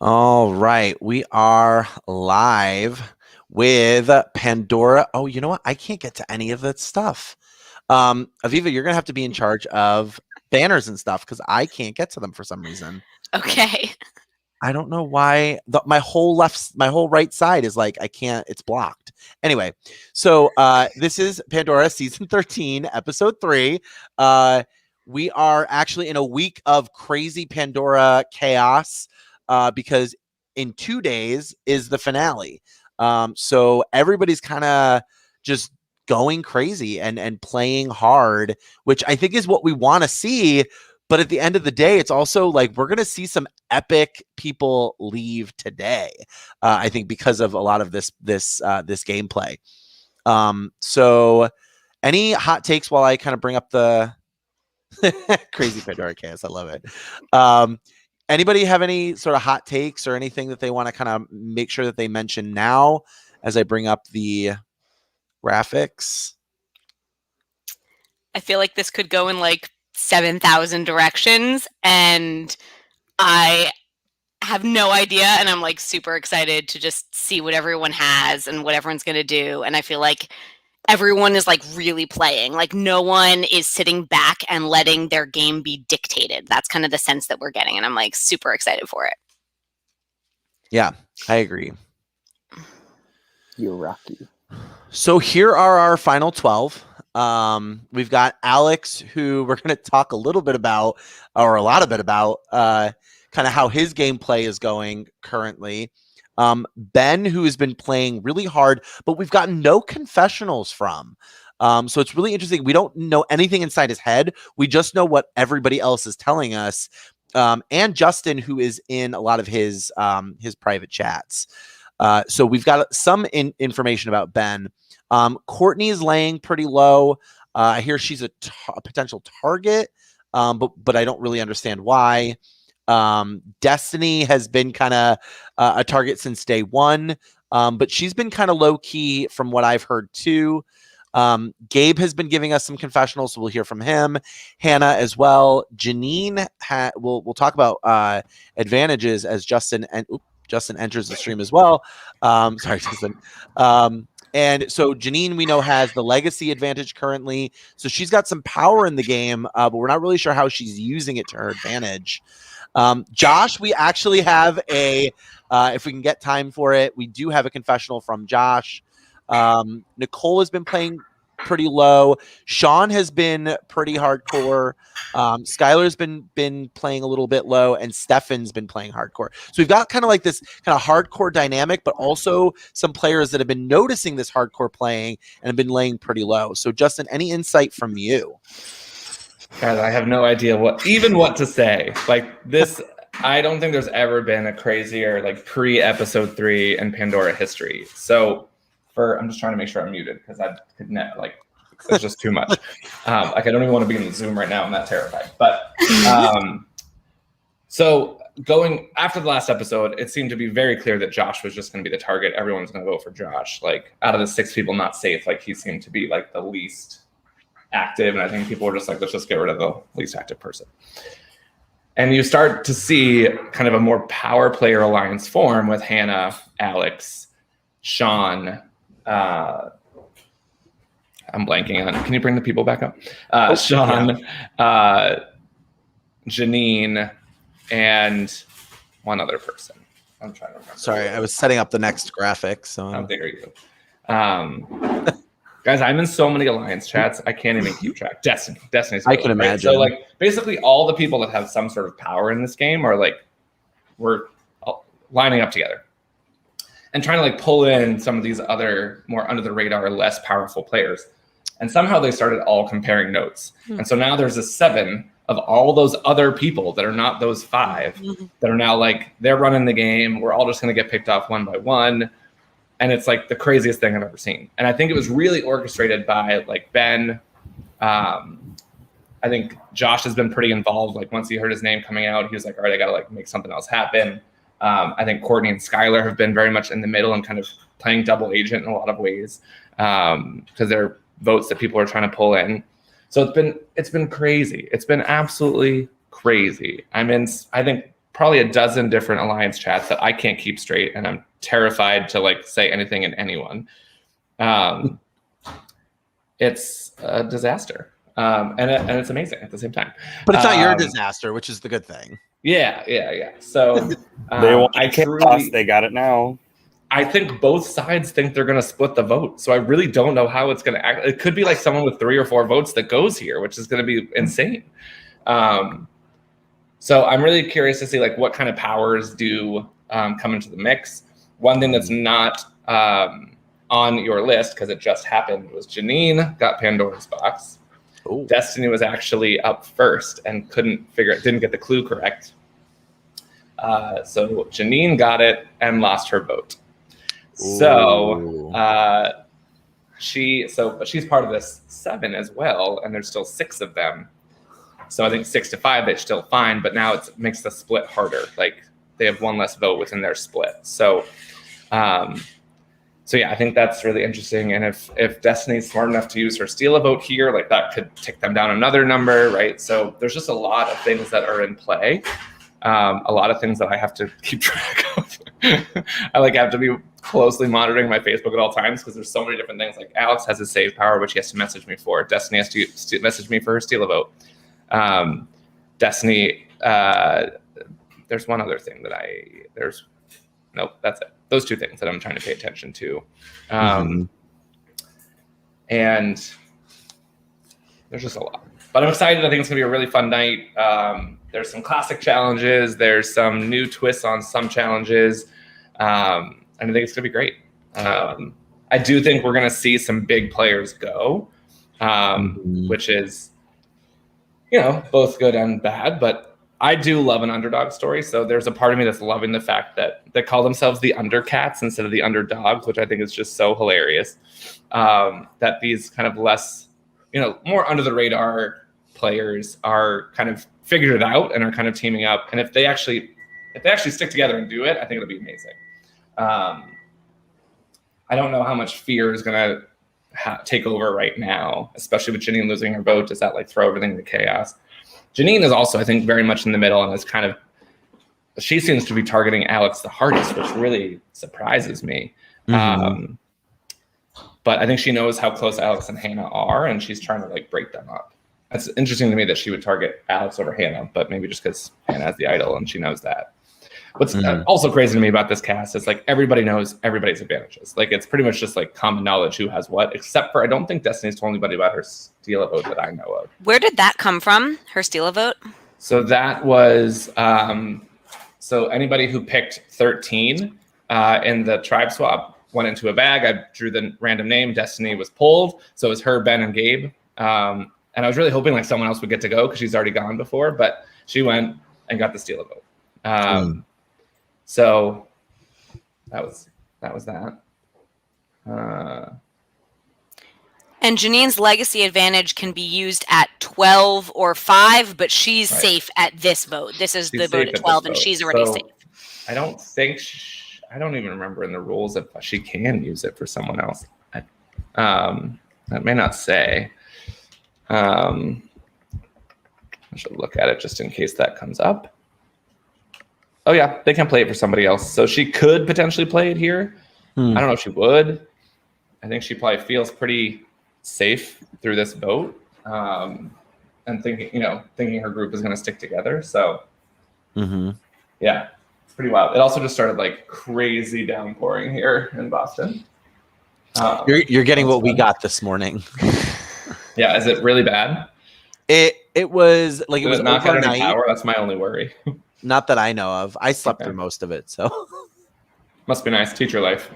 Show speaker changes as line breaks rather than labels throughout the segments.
All right, we are live with Pandora. Oh, you know what? I can't get to any of that stuff. Aviva, you're gonna have to be in charge of banners and stuff because I can't get to them for some reason.
Okay.
I don't know why my whole right side is like I can't. It's blocked. Anyway, so this is Pandora season 13, episode 3. We are actually in a week of crazy Pandora chaos because in 2 days is the finale. So everybody's kind of just going crazy and playing hard, which I think is what we want to see. But at the end of the day, it's also like we're going to see some epic people leave today. I think because of a lot of this gameplay. So, any hot takes while I kind of bring up the crazy Pandora chaos? I love it. Anybody have any sort of hot takes or anything that they want to kind of make sure that they mention now as I bring up the graphics?
I feel like this could go in like 7,000 directions, and I have no idea, and I'm like super excited to just see what everyone has and what everyone's going to do. And I feel like everyone is like really playing. Like no one is sitting back and letting their game be dictated. That's kind of the sense that we're getting, and I'm like super excited for it.
Yeah, I agree.
You're rocky.
So here are our final 12. We've got Alex, who we're going to talk a little bit about, or a lot of bit about, kind of how his gameplay is going currently. Ben, who has been playing really hard, but we've gotten no confessionals from. So it's really interesting. We don't know anything inside his head. We just know what everybody else is telling us. And Justin, who is in a lot of his private chats. So we've got some information about Ben. Courtney is laying pretty low. I hear she's a potential target, but I don't really understand why. Destiny has been kind of a target since day one, but she's been kind of low key from what I've heard too. Gabe has been giving us some confessionals, so we'll hear from him. Hannah as well. Janine, we'll talk about advantages as Justin enters the stream as well. Sorry, Justin. And so Janine, we know, has the legacy advantage currently. So she's got some power in the game, but we're not really sure how she's using it to her advantage. Josh, we actually have if we can get time for it, we do have a confessional from Josh. Nicole has been playing pretty low. Sean has been pretty hardcore. Skylar's been playing a little bit low, and Stefan's been playing hardcore. So we've got kind of like this kind of hardcore dynamic, but also some players that have been noticing this hardcore playing and have been laying pretty low. So Justin, any insight from you?
Guys, I have no idea what to say. Like this, I don't think there's ever been a crazier like pre-episode 3 in Pandora history. So I'm just trying to make sure I'm muted because I could it's just too much. Like I don't even want to be in the Zoom right now. I'm that terrified. But so going after the last episode, it seemed to be very clear that Josh was just going to be the target. Everyone's going to vote for Josh. Like out of the 6 people not safe, like he seemed to be like the least active, and I think people were just like, let's just get rid of the least active person. And you start to see kind of a more power player alliance form with Hannah, Alex, Sean. I'm blanking on it. Can you bring the people back up? Sean, Janine, and one other person. I'm trying to remember.
Sorry, I was setting up the next graphic. So
there you go. Guys, I'm in so many alliance chats, I can't even keep track. Destiny's.
I can imagine.
So, like, basically, all the people that have some sort of power in this game are like, we're lining up together and trying to like pull in some of these other more under the radar, less powerful players. And somehow they started all comparing notes. And so now there's a 7 of all those other people that are not those 5 that are now like, they're running the game. We're all just going to get picked off one by one. And it's like the craziest thing I've ever seen. And I think it was really orchestrated by like Ben. I think Josh has been pretty involved. Like once he heard his name coming out, he was like, all right, I got to like make something else happen. I think Courtney and Skylar have been very much in the middle and kind of playing double agent in a lot of ways because they're votes that people are trying to pull in. So it's been crazy. It's been absolutely crazy. I think probably a dozen different alliance chats that I can't keep straight, and I'm terrified to like say anything in anyone. It's a disaster, and it's amazing at the same time.
But it's not your disaster, which is the good thing.
Yeah. So
They want chaos. They got it now.
I think both sides think they're going to split the vote. So I really don't know how it's going to act. It could be like someone with 3 or 4 votes that goes here, which is going to be insane. So I'm really curious to see like what kind of powers do come into the mix. One thing that's not on your list, because it just happened, was Janine got Pandora's box.
Ooh.
Destiny was actually up first and didn't get the clue correct. So Janine got it and lost her vote. So she's part of this 7 as well, and there's still 6 of them. So I think 6 to 5 they're still fine, but now it makes the split harder. Like they have 1 less vote within their split. So yeah, I think that's really interesting. And if Destiny's smart enough to use her steal a vote here, like that could tick them down another number, right? So there's just a lot of things that are in play. A lot of things that I have to keep track of. I have to be closely monitoring my Facebook at all times because there's so many different things. Like Alex has his save power, which he has to message me for. Destiny has to message me for her steal a vote. Destiny, there's one other thing that nope, that's it. Those 2 things that I'm trying to pay attention to. And there's just a lot. But I'm excited. I think it's going to be a really fun night. There's some classic challenges. There's some new twists on some challenges. And I think it's going to be great. I do think we're going to see some big players go, which is, both good and bad. But I do love an underdog story. So there's a part of me that's loving the fact that they call themselves the Undercats instead of the Underdogs, which I think is just so hilarious. That these kind of less, more under the radar players are kind of figured it out and are kind of teaming up. And if they actually stick together and do it, I think it'll be amazing. I don't know how much fear is going to take over right now, especially with Janine losing her vote. Does that throw everything into chaos? Janine is also, I think, very much in the middle and is she seems to be targeting Alex the hardest, which really surprises me. But I think she knows how close Alex and Hannah are, and she's trying to break them up. It's interesting to me that she would target Alex over Hannah, but maybe just because Hannah has the idol and she knows that. What's also crazy to me about this cast is everybody knows everybody's advantages. It's pretty much just common knowledge who has what, except for I don't think Destiny's told anybody about her steal a vote that I know of.
Where did that come from? Her steal a vote?
So that was so anybody who picked 13 in the tribe swap went into a bag. I drew the random name. Destiny was pulled. So it was her, Ben, and Gabe. And I was really hoping someone else would get to go because she's already gone before, but she went and got the steal a vote. So that was that.
And Janine's legacy advantage can be used at 12 or 5, but she's safe at this vote. This is the vote at 12, and she's already safe.
I don't think I don't even remember in the rules if she can use it for someone else. That may not say. I should look at it just in case that comes up. Oh yeah, they can play it for somebody else. So she could potentially play it here. I don't know if she would. I think she probably feels pretty safe through this vote, and thinking her group is going to stick together. So yeah, it's pretty wild. It also just started crazy downpouring here in Boston.
You're getting what we got this morning.
Yeah, is it really bad?
It was it was
not got any
overnight.
power? That's my only worry.
Not that I know of. I slept through most of it, so
must be nice. Teacher life.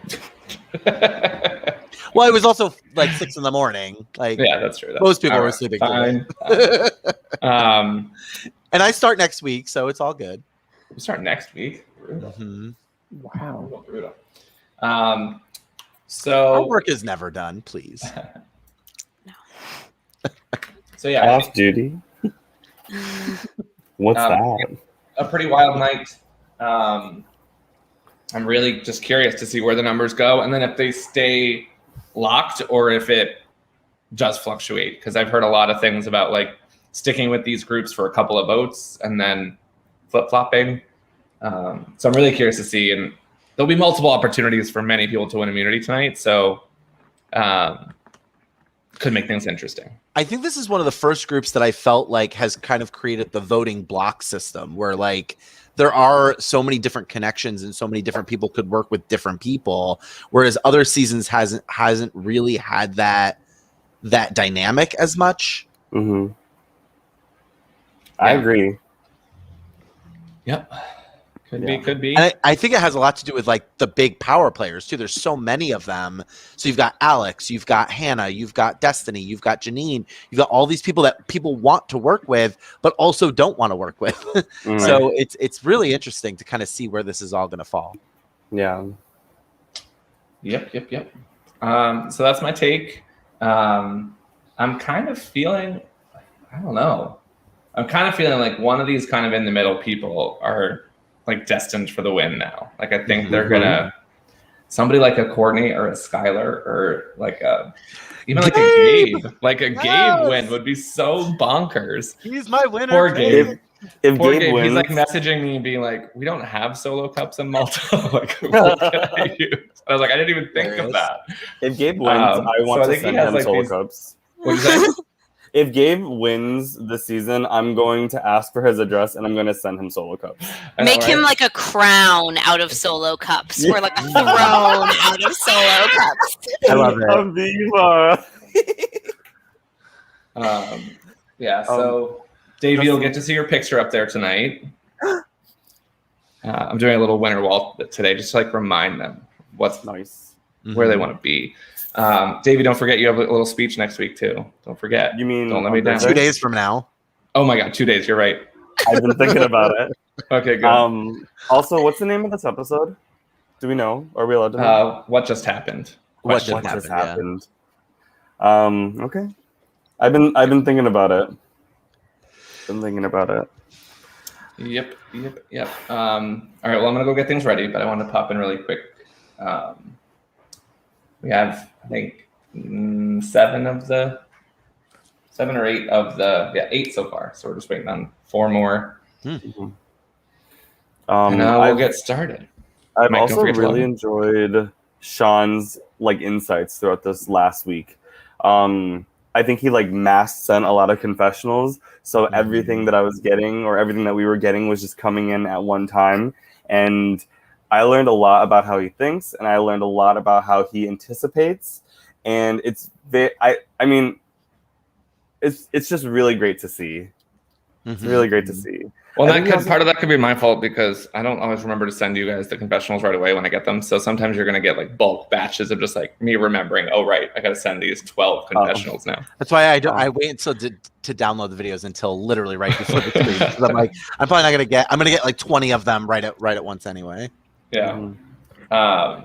Well, it was also 6 in the morning.
Yeah, that's true.
Most people were sleeping.
Fine.
And I start next week, so it's all good.
We start next week.
Wow.
Brutal. So
our work is never done, please.
No.
So yeah,
Off duty. What's that?
A pretty wild night. I'm really just curious to see where the numbers go, and then if they stay locked or if it does fluctuate. Because I've heard a lot of things about sticking with these groups for a couple of votes and then flip-flopping. So I'm really curious to see, and there'll be multiple opportunities for many people to win immunity tonight. So could make things interesting.
I think this is one of the first groups that I felt like has kind of created the voting block system where like there are so many different connections and so many different people could work with different people, whereas other seasons hasn't really had that dynamic as much.
Mm-hmm. I agree.
Yep. Could be.
And I think it has a lot to do with like the big power players too. There's so many of them. So you've got Alex, you've got Hannah, you've got Destiny, you've got Janine, you've got all these people that people want to work with, but also don't want to work with. So it's really interesting to kind of see where this is all going to fall.
Yeah.
Yep. So that's my take. I'm kind of feeling, I don't know. I'm kind of feeling like one of these kind of in the middle people are like destined for the win now. Like I think they're gonna somebody like a Courtney or a Skylar or like a even like a Gabe. Like a Gabe win would be so bonkers.
He's my winner.
Poor Gabe.
If
Poor
Gabe
Gabe,
wins,
he's like messaging me and being like, "We don't have solo cups in Malta. Like, what can I use?" I was like, I didn't even think of that.
if Gabe wins, I want to send him solo cups.
What'd you say?
If Gabe wins this season, I'm going to ask for his address and I'm going to send him solo cups.
Make him like a crown out of solo cups or like a throne out of solo cups.
I love it.
Aviva.
Yeah, so Davey, you'll get to see your picture up there tonight. I'm doing a little winter wall today just to like remind them what's
nice,
where they want to be. Davey, don't forget you have a little speech next week too. Don't forget.
You mean
don't let me down.
2 days from now.
Oh my God, 2 days. You're right.
I've been thinking about it.
Okay, good.
Also, what's the name of this episode? Do we know? Are we allowed to know?
What just happened?
What just happened?
Okay. I've been thinking about it.
Yep. All right. Well, I'm gonna go get things ready, but I want to pop in really quick. We have, I think, 7 or 8 of the 8 so far. So we're just waiting on 4 more.
Mm-hmm.
And we'll get started.
I've also really enjoyed Sean's like insights throughout this last week. I think he like mass sent a lot of confessionals, so everything that I was getting or everything that we were getting was just coming in at one time, and I learned a lot about how he thinks, and I learned a lot about how he anticipates, and it's just really great to see. It's really great to see.
Well, part of that could be my fault because I don't always remember to send you guys the confessionals right away when I get them. So sometimes you're going to get like bulk batches of just like me remembering, oh, right, I got to send these 12 confessionals now.
That's why I wait until to download the videos until literally right before the stream. Because I'm like, I'm probably not going to get, I'm going to get like 20 of them right at once anyway.
Yeah.
I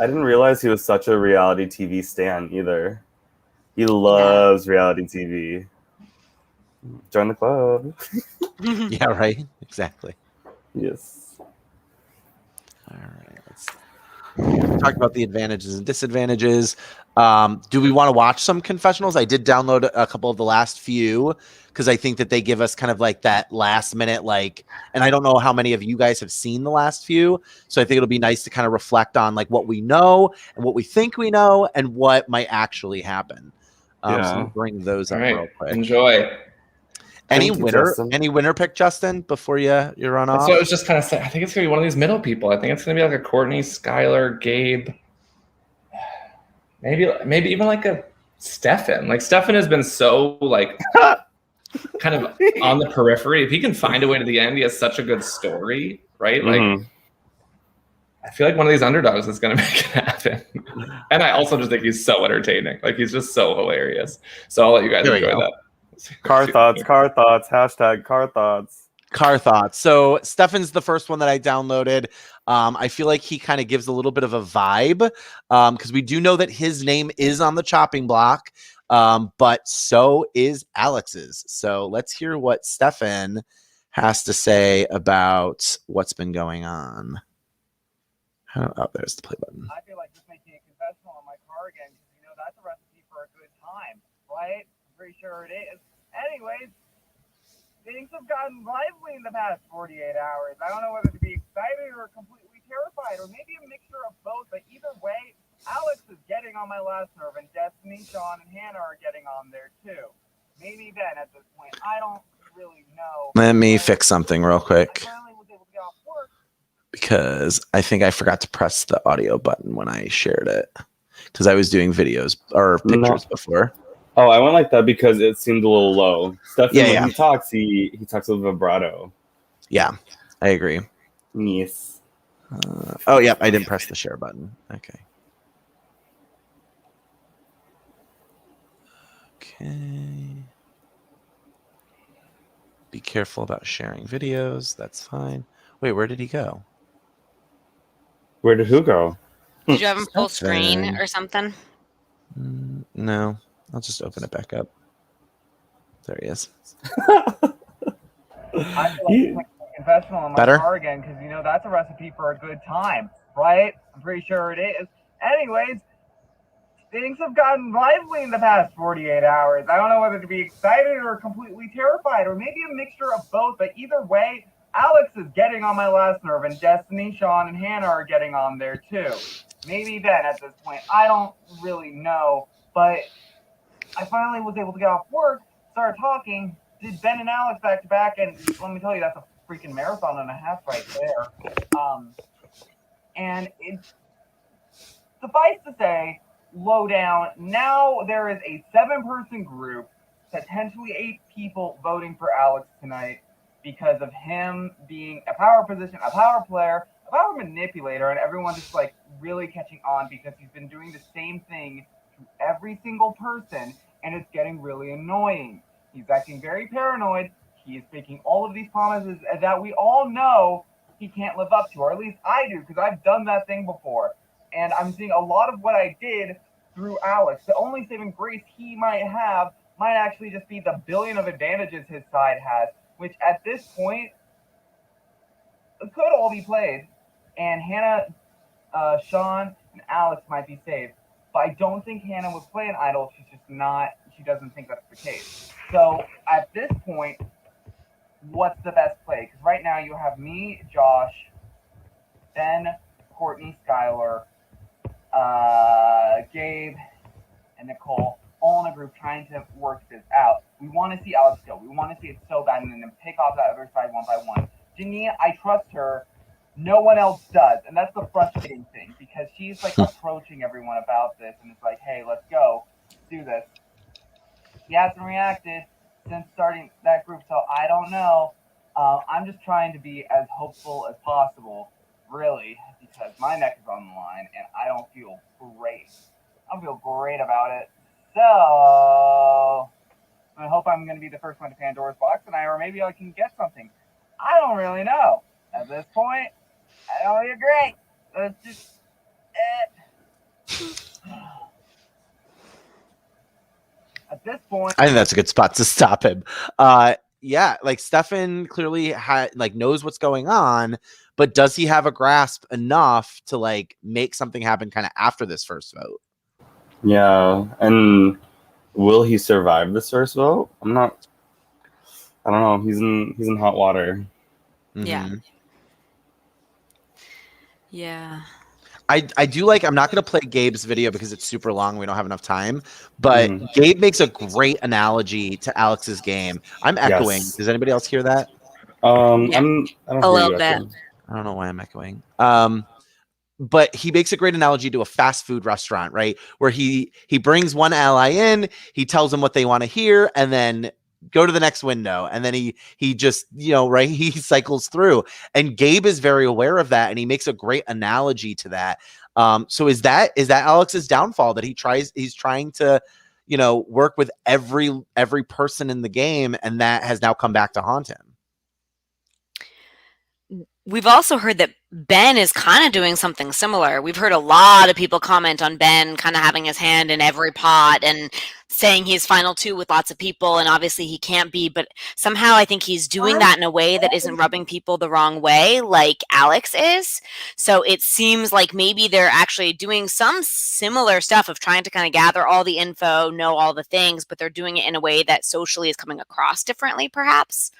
didn't realize he was such a reality TV stan either. He loves reality TV. Join the club.
Yeah, right. Exactly.
Yes.
All right. Let's talk about the advantages and disadvantages. Do we want to watch some confessionals? I did download a couple of the last few because I think that they give us kind of like that last minute, like, and I don't know how many of you guys have seen the last few. So I think it'll be nice to kind of reflect on like what we know and what we think we know and what might actually happen. So I'll bring those up real quick.
Enjoy.
Any winner pick, Justin, before you run off?
So I was just kind of saying, I think it's going to be one of these middle people. I think it's going to be like a Courtney, Skylar, Gabe. Maybe even like a Stefan. Like Stefan has been so like kind of on the periphery. If he can find a way to the end, he has such a good story, right? Like I feel like one of these underdogs is going to make it happen. And I also just think he's so entertaining. Like he's just so hilarious. So I'll let you guys enjoy that.
Car thoughts, hashtag car thoughts.
Car thoughts. So Stefan's the first one that I downloaded. I feel like he kind of gives a little bit of a vibe because we do know that his name is on the chopping block, but so is Alex's. So let's hear what Stefan has to say about what's been going on. Oh, there's the play button.
I feel like just making a confessional on my car again because that's a recipe for a good time, right? I'm pretty sure it is. Anyways, things have gotten lively in the past 48 hours. I don't know whether to be excited or completely terrified, or maybe a mixture of both. But either way, Alex is getting on my last nerve, and Destiny, Sean, and Hannah are getting on there too. Maybe Ben at this point. I don't really know.
Let me fix something real
I
quick
finally was able to get off work.
because I think I forgot to press the audio button when I shared it because I was doing videos or pictures before.
Oh, I went like that because it seemed a little low. Stefan,
Yeah,
when
yeah.
he talks, he talks with vibrato.
Yeah, I agree.
Yes.
Oh, yeah, I didn't press the share button. Okay. Okay. Be careful about sharing videos. That's fine. Wait, where did he go?
Where did who go?
Did you have him full screen
Stefan.
or something?
No, I'll just open it back up. There he is.
I feel like a confessional in my
Better?
car again, because that's a recipe for a good time, right? I'm pretty sure it is. Anyways, things have gotten lively in the past 48 hours. I don't know whether to be excited or completely terrified, or maybe a mixture of both. But either way, Alex is getting on my last nerve, and Destiny, Sean, and Hannah are getting on there too. Maybe Ben at this point. I don't really know. But I finally was able to get off work, start talking, did Ben and Alex back to back, and let me tell you, that's a freaking marathon and a half right there. And it's suffice to say, low down. Now there is a 7-person group, potentially 8 people voting for Alex tonight because of him being a power position, a power player, a power manipulator, and everyone just like really catching on because he's been doing the same thing to every single person, and it's getting really annoying. He's acting very paranoid. He is making all of these promises that we all know he can't live up to, or at least I do, because I've done that thing before. And I'm seeing a lot of what I did through Alex. The only saving grace he might have might actually just be the billion of advantages his side has, which at this point could all be played. And Hannah, Sean, and Alex might be saved. But I don't think Hannah would play an idol. She's just not, she doesn't think that's the case. So at this point, what's the best play? Because right now you have me, Josh, Ben, Courtney, Skylar, Gabe, and Nicole, all in a group trying to work this out. We want to see Alex go. We want to see it so bad, and then pick off that other side one by one. Janine, I trust her. No one else does, and that's the frustrating thing, because she's like approaching everyone about this, and it's like, hey, let's go, let's do this. He hasn't reacted since starting that group, so I don't know. I'm just trying to be as hopeful as possible, really, because my neck is on the line, and I don't feel great. I don't feel great about it. So I hope I'm going to be the first one to Pandora's box tonight, or maybe I can get something. I don't really know. At this point, I don't feel great. It's just at this point.
I think that's a good spot to stop him. Yeah, like Stefan clearly knows what's going on, but does he have a grasp enough to like make something happen kind of after this first vote?
Yeah, and will he survive this first vote? I don't know. He's in hot water.
Yeah.
Mm-hmm.
Yeah.
I do like, I'm not going to play Gabe's video because it's super long. We don't have enough time, but Gabe makes a great analogy to Alex's game. I'm echoing.
Yes.
Does anybody else hear that?
Yeah.
I don't
A
hear
little
you
bit.
echoing.
I don't know why I'm echoing. But he makes a great analogy to a fast food restaurant, right? Where he brings one ally in, he tells them what they want to hear, and then go to the next window. And then he just, right, he cycles through. And Gabe is very aware of that, and he makes a great analogy to that. So is that Alex's downfall, that he's trying to, work with every person in the game, and that has now come back to haunt him?
We've also heard that Ben is kind of doing something similar. We've heard a lot of people comment on Ben kind of having his hand in every pot and saying he's final two with lots of people, and obviously he can't be, but somehow I think he's doing that in a way that isn't rubbing people the wrong way like Alex is. So it seems like maybe they're actually doing some similar stuff of trying to kind of gather all the info, know all the things, but they're doing it in a way that socially is coming across differently, perhaps.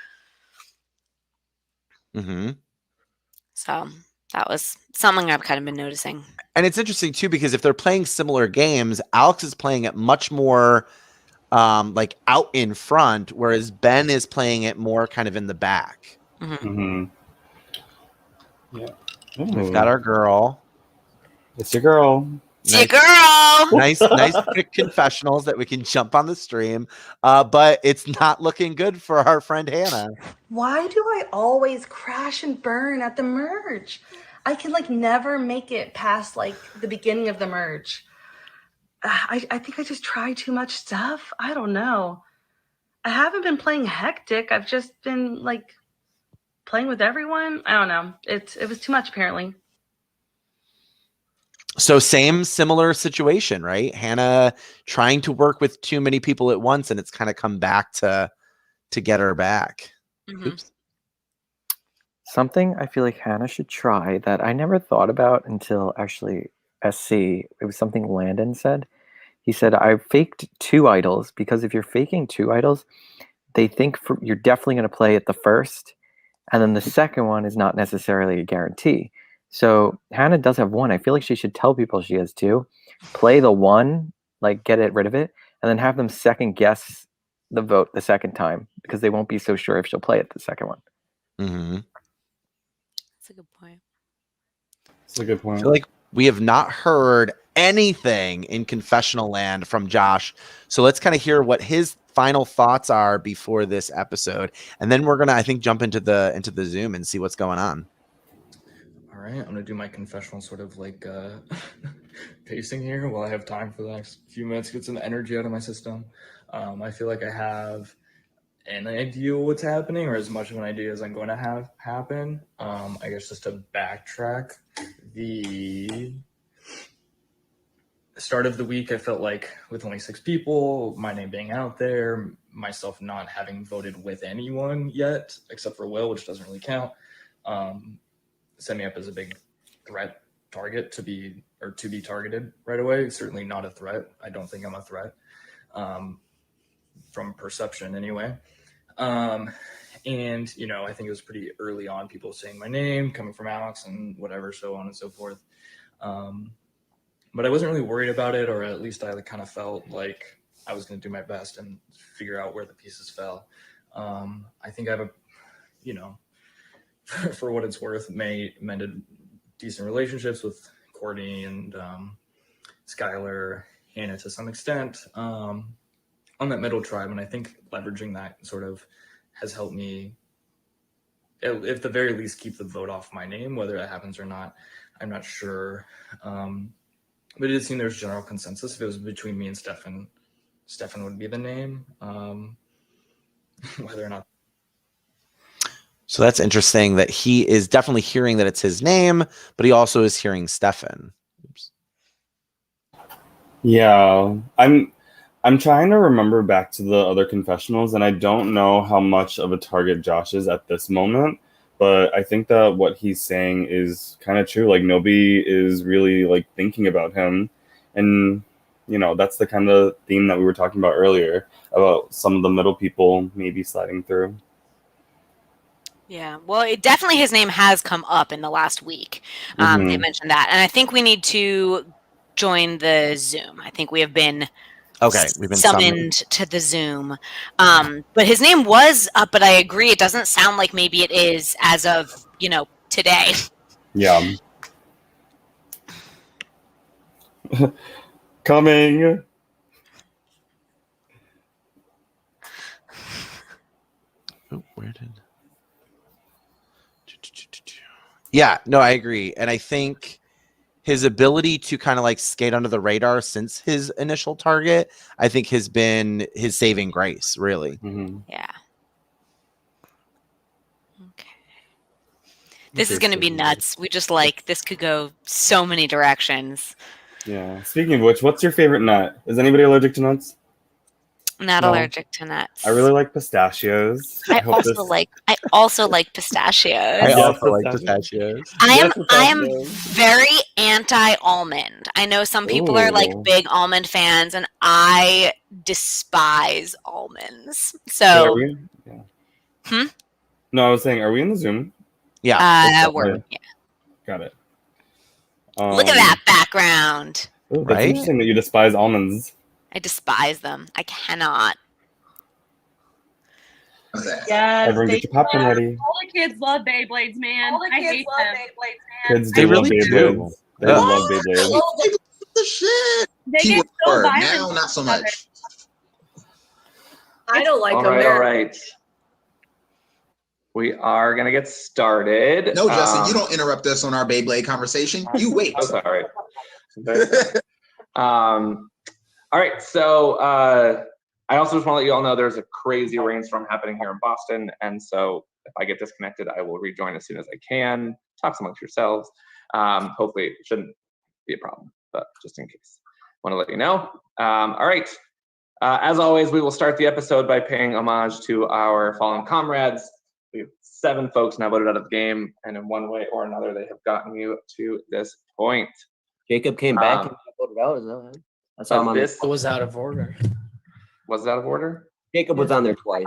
Mm-hmm.
So that was something I've kind of been noticing.
And it's interesting too, because if they're playing similar games, Alex is playing it much more like out in front, whereas Ben is playing it more kind of in the back.
Mm-hmm. Yeah.
We've got our girl.
It's your girl.
It's your girl.
Nice quick confessionals that we can jump on the stream. But it's not looking good for our friend Hannah.
Why do I always crash and burn at the merge? I can like never make it past like the beginning of the merge. I think I just try too much stuff. I don't know. I haven't been playing hectic. I've just been like playing with everyone. I don't know. It was too much apparently.
So similar situation, right? Hannah trying to work with too many people at once, and it's kind of come back to get her back.
Mhm.
Oops.
Something I feel like Hannah should try that I never thought about until actually SC. It was something Landon said. He said, I faked 2 idols because if you're faking 2 idols, they think you're definitely going to play at the first, and then the second one is not necessarily a guarantee. So Hannah does have 1. I feel like she should tell people she has 2, play the 1, like get rid of it, and then have them second guess the vote the second time because they won't be so sure if she'll play it the second one.
Mm-hmm.
That's a good point.
That's a good
I
point.
feel like we have not heard anything in confessional land from Josh. So let's kind of hear what his final thoughts are before this episode. And then we're gonna, I think, jump into the Zoom and see what's going on.
All right, I'm gonna do my confessional sort of like pacing here while I have time for the next few minutes, get some energy out of my system. I feel like I have an idea what's happening, or as much of an idea as I'm going to have happen. I guess just to backtrack, the start of the week, I felt like with only 6 people, my name being out there, myself not having voted with anyone yet, except for Will, which doesn't really count, set me up as a big threat target to be targeted right away. Certainly not a threat. I don't think I'm a threat, from perception anyway. And, you know, I think it was pretty early on, people saying my name, coming from Alex and whatever, so on and so forth. But I wasn't really worried about it, or at least I kind of felt like I was going to do my best and figure out where the pieces fell. I think I have for what it's worth, mended decent relationships with Courtney and Skylar, Hannah to some extent, on that middle tribe. And I think leveraging that sort of has helped me, at the very least, keep the vote off my name. Whether that happens or not, I'm not sure. But it did seem there's general consensus. If it was between me and Stefan would be the name. Whether or not.
So that's interesting that he is definitely hearing that it's his name, but he also is hearing Stefan. Oops.
Yeah, I'm trying to remember back to the other confessionals, and I don't know how much of a target Josh is at this moment, but I think that what he's saying is kind of true. Like, nobody is really like thinking about him, and you know, that's the kind of theme that we were talking about earlier about some of the middle people maybe sliding through.
Yeah, well, definitely his name has come up in the last week. They mentioned that, and I think we need to join the Zoom. I think we have been
we've been
summoned to the Zoom. But his name was up, but I agree, it doesn't sound like maybe it is as of today.
Yeah. Coming.
Oh, where did? Yeah, no, I agree. And I think his ability to kind of like skate under the radar since his initial target, I think has been his saving grace, really.
Mm-hmm.
Yeah. Okay. This is going to be nuts. We just this could go so many directions.
Yeah. Speaking of which, what's your favorite nut? Is anybody allergic to nuts?
Not allergic to nuts.
I really like pistachios.
I also like pistachios.
I also like pistachios.
I am very anti-almond. I know some people are like big almond fans, and I despise almonds. So,
No, I was saying, are we in the Zoom?
Yeah.
We're, yeah.
Got it.
Look at that background.
Ooh, that's
Right?
interesting that you despise almonds.
I despise them. I cannot.
Yes,
Everyone get your popcorn ready.
all the kids love Beyblades, man. I hate them.
Kids
They
do love
really do.
Beyblades. They love Beyblades.
The shit.
They
Keyword
get so
word.
violent.
Now, not so much.
I don't like
All
them.
right,
They're-
all right. We are gonna get started.
No, Justin, you don't interrupt us on our Beyblade conversation. You wait.
Oh, sorry. All right, so I also just want to let you all know there's a crazy rainstorm happening here in Boston, and so if I get disconnected, I will rejoin as soon as I can. Talk amongst yourselves. Hopefully, it shouldn't be a problem, but just in case, want to let you know. All right. As always, we will start the episode by paying homage to our fallen comrades. We have 7 folks now voted out of the game, and in one way or another, they have gotten you to this point.
Jacob came back and voted out. Is that right? That's how I'm on
this
was out of order.
Was it out of order?
Jacob was on there twice.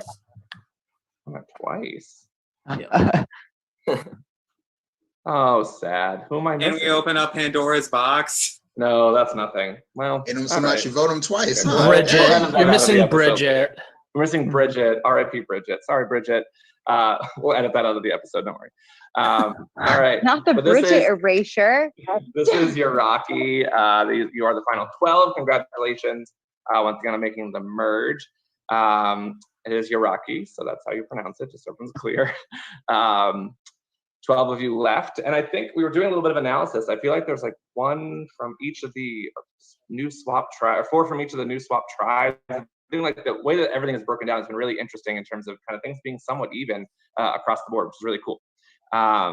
Twice.
Yeah.
Oh, sad. Who am I missing?
And we open up Pandora's box.
No, that's nothing. Well,
And them so
all
much
right.
you vote them twice.
Okay.
Huh?
Bridget.
We'll edit that
You're
out of the
missing
episode.
Bridget.
We're missing Bridget. R.I.P. Bridget. Sorry, Bridget. We'll edit that out of the episode. Don't worry. All right.
Not the
But this
Bridget
is-
erasure.
This is your Rocky. You are the final 12. Congratulations once again on making the merge. It is your Rocky, so that's how you pronounce it, just so everyone's clear. 12 of you left, and I think we were doing a little bit of analysis. I feel like there's like 1 from each of the new swap tribes, or 4 from each of the new swap tribes. I think like the way that everything is broken down has been really interesting in terms of kind of things being somewhat even across the board, which is really cool. I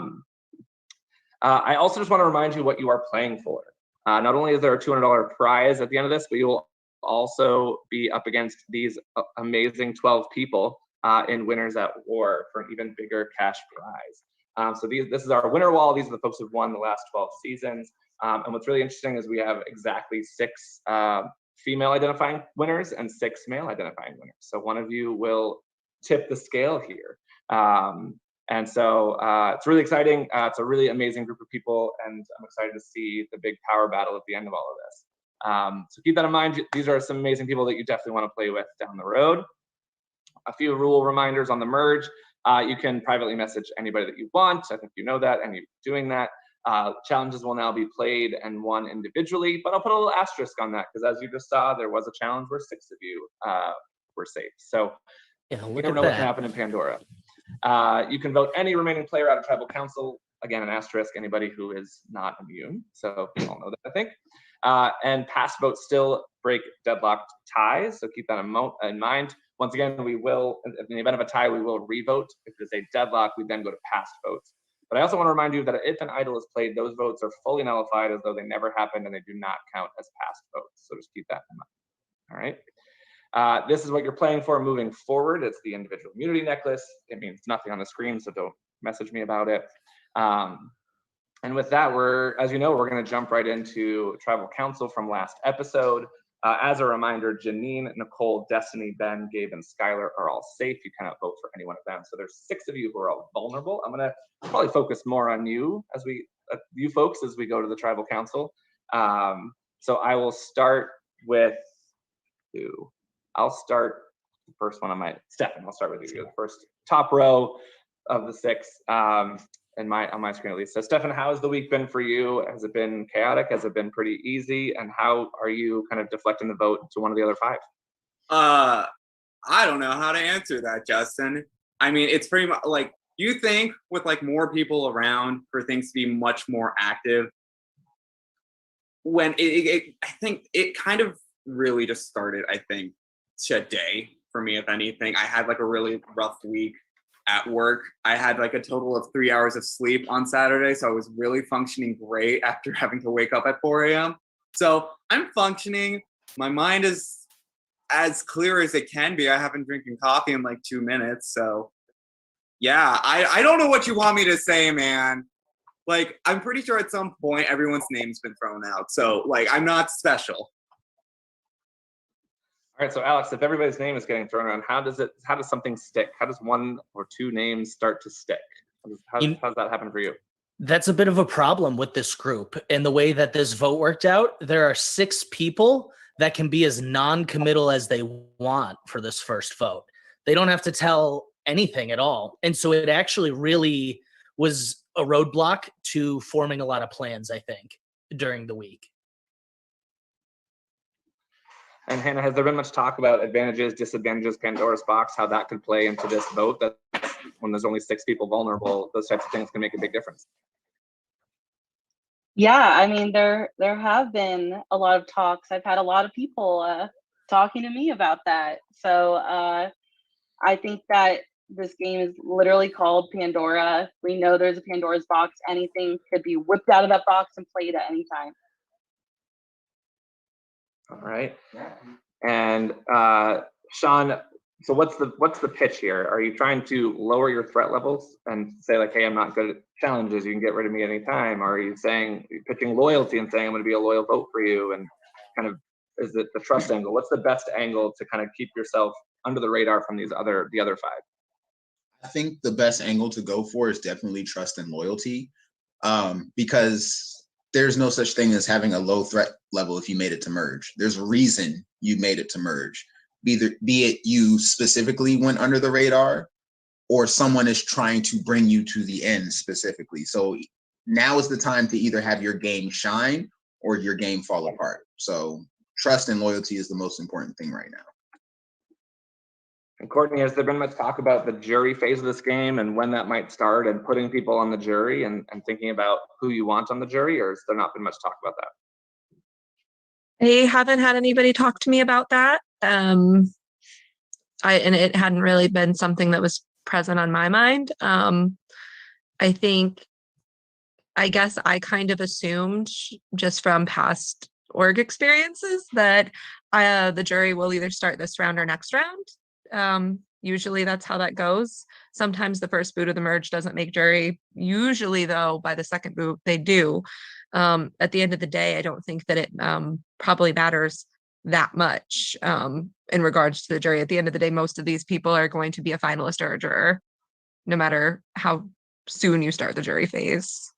also just want to remind you what you are playing for. Not only is there a $200 prize at the end of this, but you will also be up against these amazing 12 people in Winners at War for an even bigger cash prize. So this is our winner wall. These are the folks who've won the last 12 seasons. And what's really interesting is we have exactly 6 female identifying winners and 6 male identifying winners. So one of you will tip the scale here. And so it's really exciting. It's a really amazing group of people, and I'm excited to see the big power battle at the end of all of this. So keep that in mind. These are some amazing people that you definitely want to play with down the road. A few rule reminders on the merge. You can privately message anybody that you want. I think you know that, and you're doing that. Challenges will now be played and won individually, but I'll put a little asterisk on that because as you just saw, there was a challenge where 6 of you were safe. So
Yeah,
you
look
never
at
know what can
that.
happen in Pandora. You can vote any remaining player out of tribal council. Again, an asterisk, anybody who is not immune. So you all know that, I think. And past votes still break deadlocked ties. So keep that in mind. Once again, we will, in the event of a tie, we will revote. If there's a deadlock, we then go to past votes. But I also want to remind you that if an idol is played, those votes are fully nullified as though they never happened and they do not count as past votes. So just keep that in mind. All right. This is what you're playing for moving forward. It's the individual immunity necklace. It means nothing on the screen, so don't message me about it. And with that, as you know, we're going to jump right into tribal council from last episode. As a reminder, Janine, Nicole, Destiny, Ben, Gabe, and Skylar are all safe. You cannot vote for any one of them. So there's 6 of you who are all vulnerable. I'm going to probably focus more on you you folks as we go to the tribal council. So I will start with who? I'll start the first one on Stefan, I'll start with you. You're the first top row of the 6 on my screen at least. So Stefan, how has the week been for you? Has it been chaotic? Has it been pretty easy? And how are you kind of deflecting the vote to one of the other 5?
I don't know how to answer that, Justin. I mean, it's pretty much like you think with like more people around for things to be much more active. When I think it kind of really just started, I think, today for me, if anything. I had like a really rough week at work. I had like a total of 3 hours of sleep on Saturday, so I was really functioning great after having to wake up at 4 a.m. So I'm functioning. My mind is as clear as it can be. I haven't drinking coffee in like 2 minutes, so yeah, I don't know what you want me to say, man. Like, I'm pretty sure at some point everyone's name's been thrown out, so like I'm not special.
All right, so Alex, if everybody's name is getting thrown around, how does something stick? How does 1 or 2 names start to stick? How's that happen for you?
That's a bit of a problem with this group. And the way that this vote worked out, there are 6 people that can be as non-committal as they want for this first vote. They don't have to tell anything at all. And so it actually really was a roadblock to forming a lot of plans, I think, during the week.
And Hannah, has there been much talk about advantages, disadvantages, Pandora's box, how that could play into this vote? That when there's only 6 people vulnerable, those types of things can make a big difference.
Yeah, I mean, there have been a lot of talks. I've had a lot of people talking to me about that. So I think that this game is literally called Pandora. We know there's a Pandora's box. Anything could be whipped out of that box and played at any time.
All right. And Sean, so what's the pitch here? Are you trying to lower your threat levels and say like, hey, I'm not good at challenges, you can get rid of me anytime? Or are you pitching loyalty and saying I'm going to be a loyal vote for you? And kind of, is it the trust angle? What's the best angle to kind of keep yourself under the radar from the other 5?
I think the best angle to go for is definitely trust and loyalty, because there's no such thing as having a low threat level if you made it to merge. There's a reason you made it to merge. Be it you specifically went under the radar, or someone is trying to bring you to the end specifically. So now is the time to either have your game shine or your game fall apart. So trust and loyalty is the most important thing right now.
And Courtney, has there been much talk about the jury phase of this game and when that might start and putting people on the jury and thinking about who you want on the jury, or has there not been much talk about that?
I haven't had anybody talk to me about that. And it hadn't really been something that was present on my mind. I guess I kind of assumed just from past org experiences that the jury will either start this round or next round. Usually that's how that goes. Sometimes the first boot of the merge doesn't make jury. Usually though, by the second boot, they do. At the end of the day, I don't think that it probably matters that much in regards to the jury. At the end of the day, most of these people are going to be a finalist or a juror, no matter how soon you start the jury phase.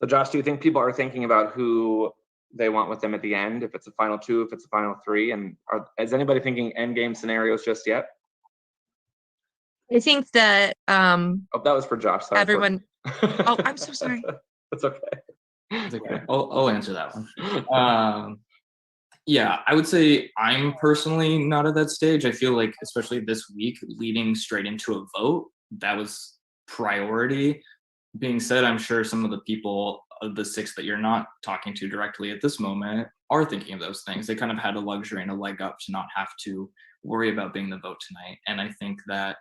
So Josh, do you think people are thinking about who they want with them at the end, if it's a final 2, if it's a final 3, and is anybody thinking end game scenarios just yet?
I think that
oh, that was for Josh. Sorry,
everyone oh, I'm so sorry.
That's okay.
It's okay. I'll answer that one. Yeah, I would say I'm personally not at that stage. I feel like, especially this week, leading straight into a vote, that was priority. Being said, I'm sure some of the people of the 6 that you're not talking to directly at this moment are thinking of those things. They kind of had a luxury and a leg up to not have to worry about being the vote tonight. And I think that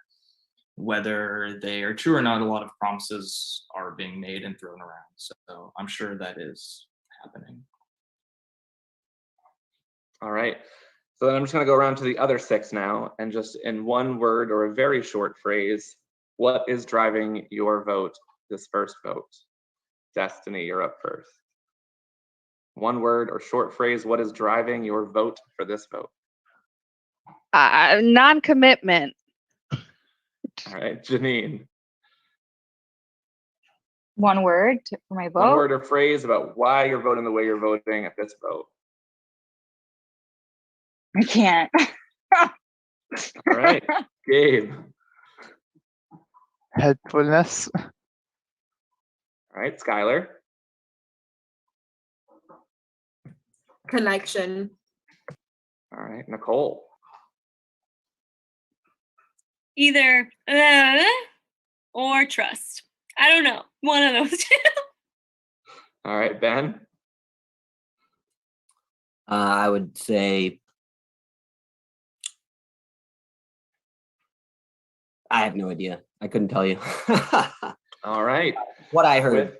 whether they are true or not, a lot of promises are being made and thrown around. So I'm sure that is happening.
All right. So then I'm just going to go around to the other 6 now, and just in one word or a very short phrase, what is driving your vote, this first vote? Destiny, you're up first. One word or short phrase, what is driving your vote for this vote?
Non-commitment.
All right, Janine.
One word for my vote?
One word or phrase about why you're voting the way you're voting at this vote.
I can't.
All right, Gabe.
Helpfulness.
All right, Skylar.
Connection.
All right, Nicole.
Either or trust. I don't know. One of those two.
All right, Ben.
I would say I have no idea. I couldn't tell you.
All right.
What I heard.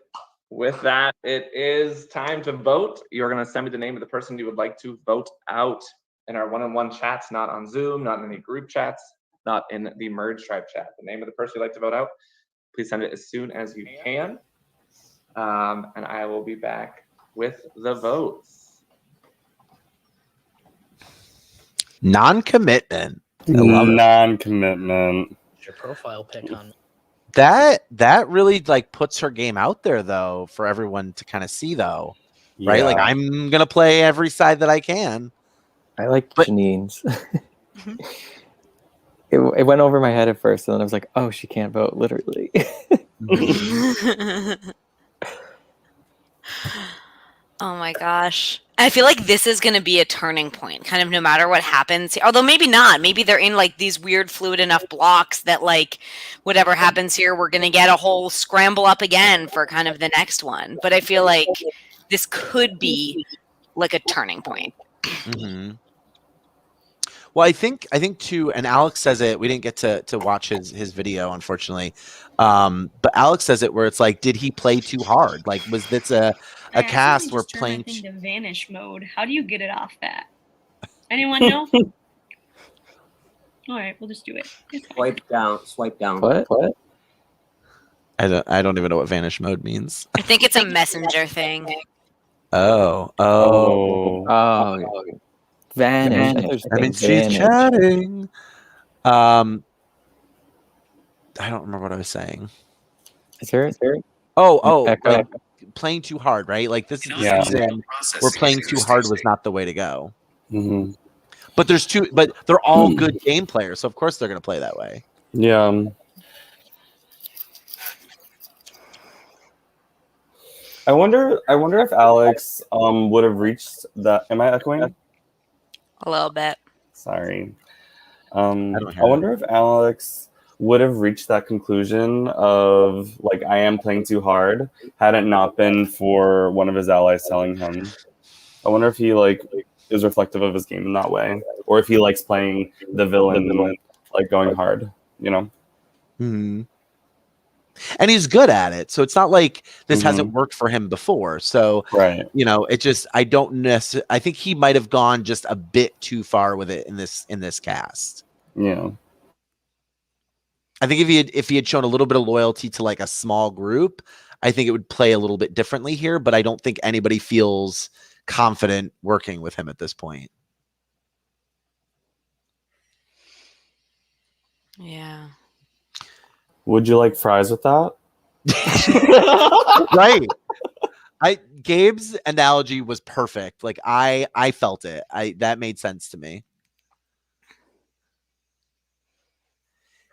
With that, it is time to vote. You're going to send me the name of the person you would like to vote out in our one-on-one chats, not on Zoom, not in any group chats, not in the Merge Tribe chat. The name of the person you'd like to vote out, please send it as soon as you can. And I will be back with the votes.
Non-commitment.
Non-commitment.
Your profile pic on.
That really like puts her game out there though for everyone to kind of see though, right? Like
Yeah.
I'm gonna play every side that I can.
I like Janine's. It went over my head at first, and then I was like, "Oh, she can't vote." Literally.
Oh my gosh. I feel like this is going to be a turning point, kind of no matter what happens. Although maybe not. Maybe they're in like these weird fluid enough blocks that like whatever happens here, we're going to get a whole scramble up again for kind of the next one. But I feel like this could be like a turning point.
Mm-hmm. Well, I think too, and Alex says it. We didn't get to watch his video, unfortunately. But Alex says it where it's like, did he play too hard? Like, was this a cast where playing?
Turn the vanish mode. How do you get it off that? Anyone know? All right, we'll just do it.
Swipe down.
What?
I don't even know what vanish mode means.
I think it's a messenger thing.
Oh.
Vanish.
I mean, she's chatting. I don't remember what I was saying.
Is there?
Oh,
Echo?
like playing too hard, right? Like this is the season where playing too hard was not the way to go.
Mm-hmm.
But they're all good game players, so of course they're going to play that way.
Yeah. I wonder if Alex would have reached that. Am I echoing?
A little bit.
Sorry.
I
wonder if Alex would have reached that conclusion of like I am playing too hard had it not been for one of his allies telling him. I wonder if he like is reflective of his game in that way, or if he likes playing the villain, like going hard. You know.
Mm-hmm. And he's good at it, so it's not like this hasn't worked for him before. So,
right,
it just I don't necessarily. I think he might have gone just a bit too far with it in this cast.
Yeah,
I think if he had shown a little bit of loyalty to like a small group, I think it would play a little bit differently here. But I don't think anybody feels confident working with him at this point.
Yeah.
Would you like fries with that?
Right. Gabe's analogy was perfect. Like I felt it. That made sense to me.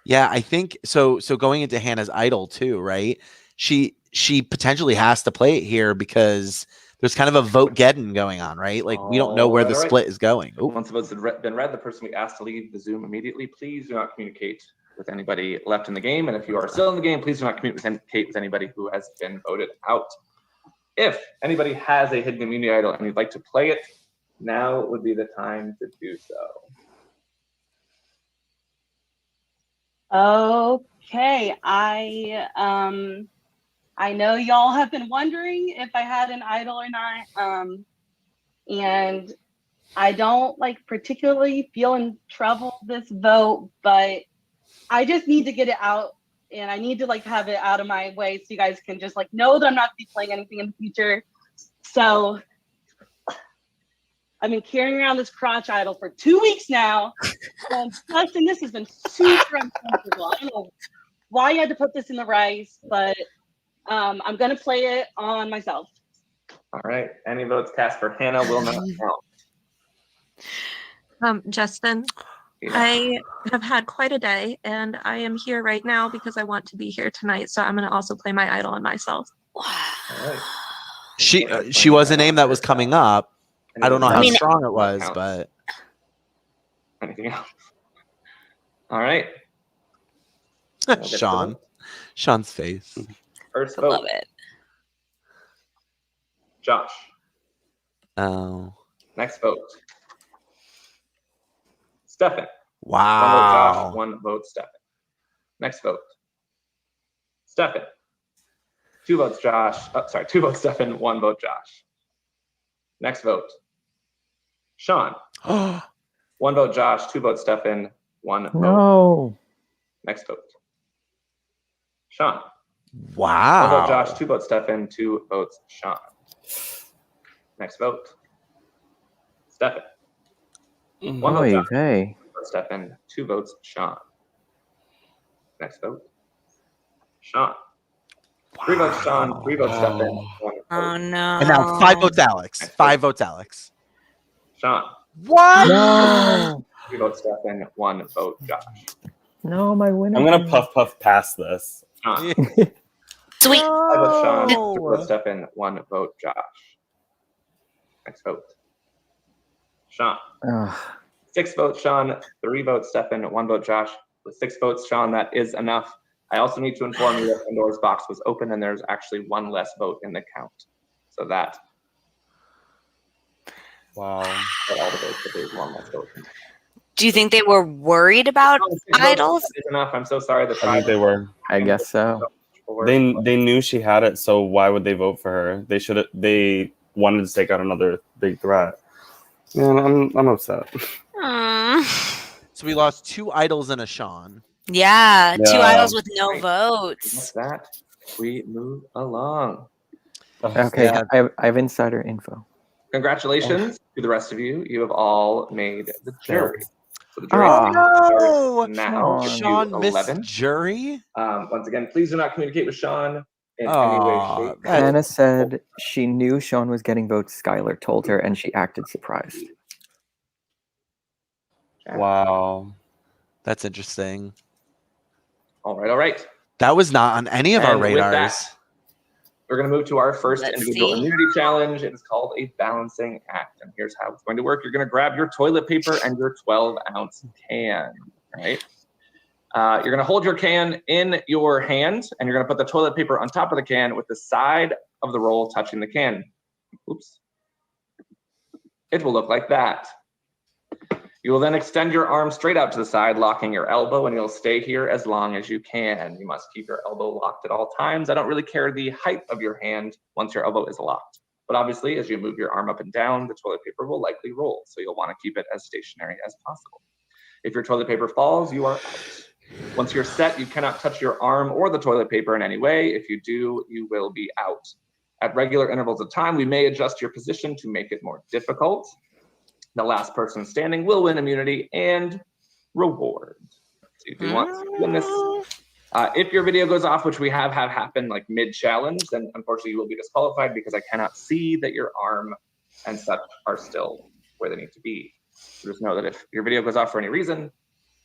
Yeah, I think so. So going into Hannah's idol too, right? She potentially has to play it here because there's kind of a vote getting going on, right? Like we don't know where the split is going. Ooh.
Once the votes have been read, the person we asked to leave the Zoom immediately. Please do not communicate with anybody left in the game. And if you are still in the game, please do not communicate with anybody who has been voted out. If anybody has a hidden immunity idol and you'd like to play it, now would be the time to do so.
Okay, I know y'all have been wondering if I had an idol or not, and I don't like particularly feel in trouble this vote, but I just need to get it out, and I need to like have it out of my way so you guys can just like know that I'm not gonna be playing anything in the future. So I've been carrying around this crotch idol for 2 weeks now. And Justin, this has been super uncomfortable. I don't know why you had to put this in the rice, but I'm gonna play it on myself.
All right. Any votes cast for Hannah will not count.
Justin, I have had quite a day, and I am here right now because I want to be here tonight. So I'm going to also play my idol on myself.
All right.
She was a name that was coming up. I don't know how strong it was, but
anything else? All right.
Sean's face.
First vote.
Love it.
Josh.
Oh.
Next vote. Stefan.
Wow.
One vote, Stefan. Next vote. Stefan. 2 votes, Josh. Oh, sorry, 2 votes, Stefan. 1 vote, Josh. Next vote. Sean. 1 vote, Josh. 2 votes, Stefan. 1 vote.
No.
Next vote. Sean.
Wow.
1 vote, Josh. 2 votes, Stefan. 2 votes, Sean. Next vote. Stefan. 1 vote, Josh.
Hey.
2 votes, Stefan. 2 votes, Sean. Next vote. Sean. 3 votes Sean, 3 votes Stefan, 1 vote.
Oh no.
And now 5 votes Alex. 5 votes Alex.
Sean.
What?
No.
3 votes Stefan, 1 vote Josh.
No, my winner.
I'm gonna puff past this.
Sean.
Sweet.
5 votes Sean, 2
No.
votes Stefan, 1 vote Josh. Next vote. Sean.
Ugh.
6 votes Sean, 3 votes Stefan, 1 vote Josh. With 6 votes Sean, that is enough. I also need to inform you that Pandora's box was open and there's actually 1 less vote in the count. So that.
Wow.
All the votes, but there's 1 less vote.
Do you think they were worried about idols?
That is enough. I'm so sorry. The
I think they were.
I guess so.
They knew she had it, so why would they vote for her? They wanted to take out another big threat. Man, I'm upset.
So we lost 2 idols and a Sean.
Yeah, 2
Yeah.
idols with no votes.
With that, we move along.
Okay,
Yeah.
I have insider info.
Congratulations to the rest of you. You have all made the jury. So the jury
Oh,
no.
now gives you
Sean missed
11.
jury?
Once again, please do not communicate with Sean in any way, shape.
Hannah said she knew Sean was getting votes. Skylar told her, and she acted surprised.
Wow.
That's interesting.
All right.
That was not on any of our
And with that,
radars.
we're going to move to our first
Let's
individual
see.
immunity challenge. It is called a balancing act. And here's how it's going to work. You're going to grab your toilet paper and your 12-ounce can, right? You're going to hold your can in your hand, and you're going to put the toilet paper on top of the can with the side of the roll touching the can. Oops. It will look like that. You will then extend your arm straight out to the side, locking your elbow, and you'll stay here as long as you can. You must keep your elbow locked at all times. I don't really care the height of your hand once your elbow is locked. But obviously, as you move your arm up and down, the toilet paper will likely roll. So you'll want to keep it as stationary as possible. If your toilet paper falls, you are out. Once you're set, you cannot touch your arm or the toilet paper in any way. If you do, you will be out. At regular intervals of time, we may adjust your position to make it more difficult. The last person standing will win immunity and reward. So if you want to win this, if your video goes off, which we have happen like mid-challenge, then unfortunately you will be disqualified because I cannot see that your arm and such are still where they need to be. So just know that if your video goes off for any reason,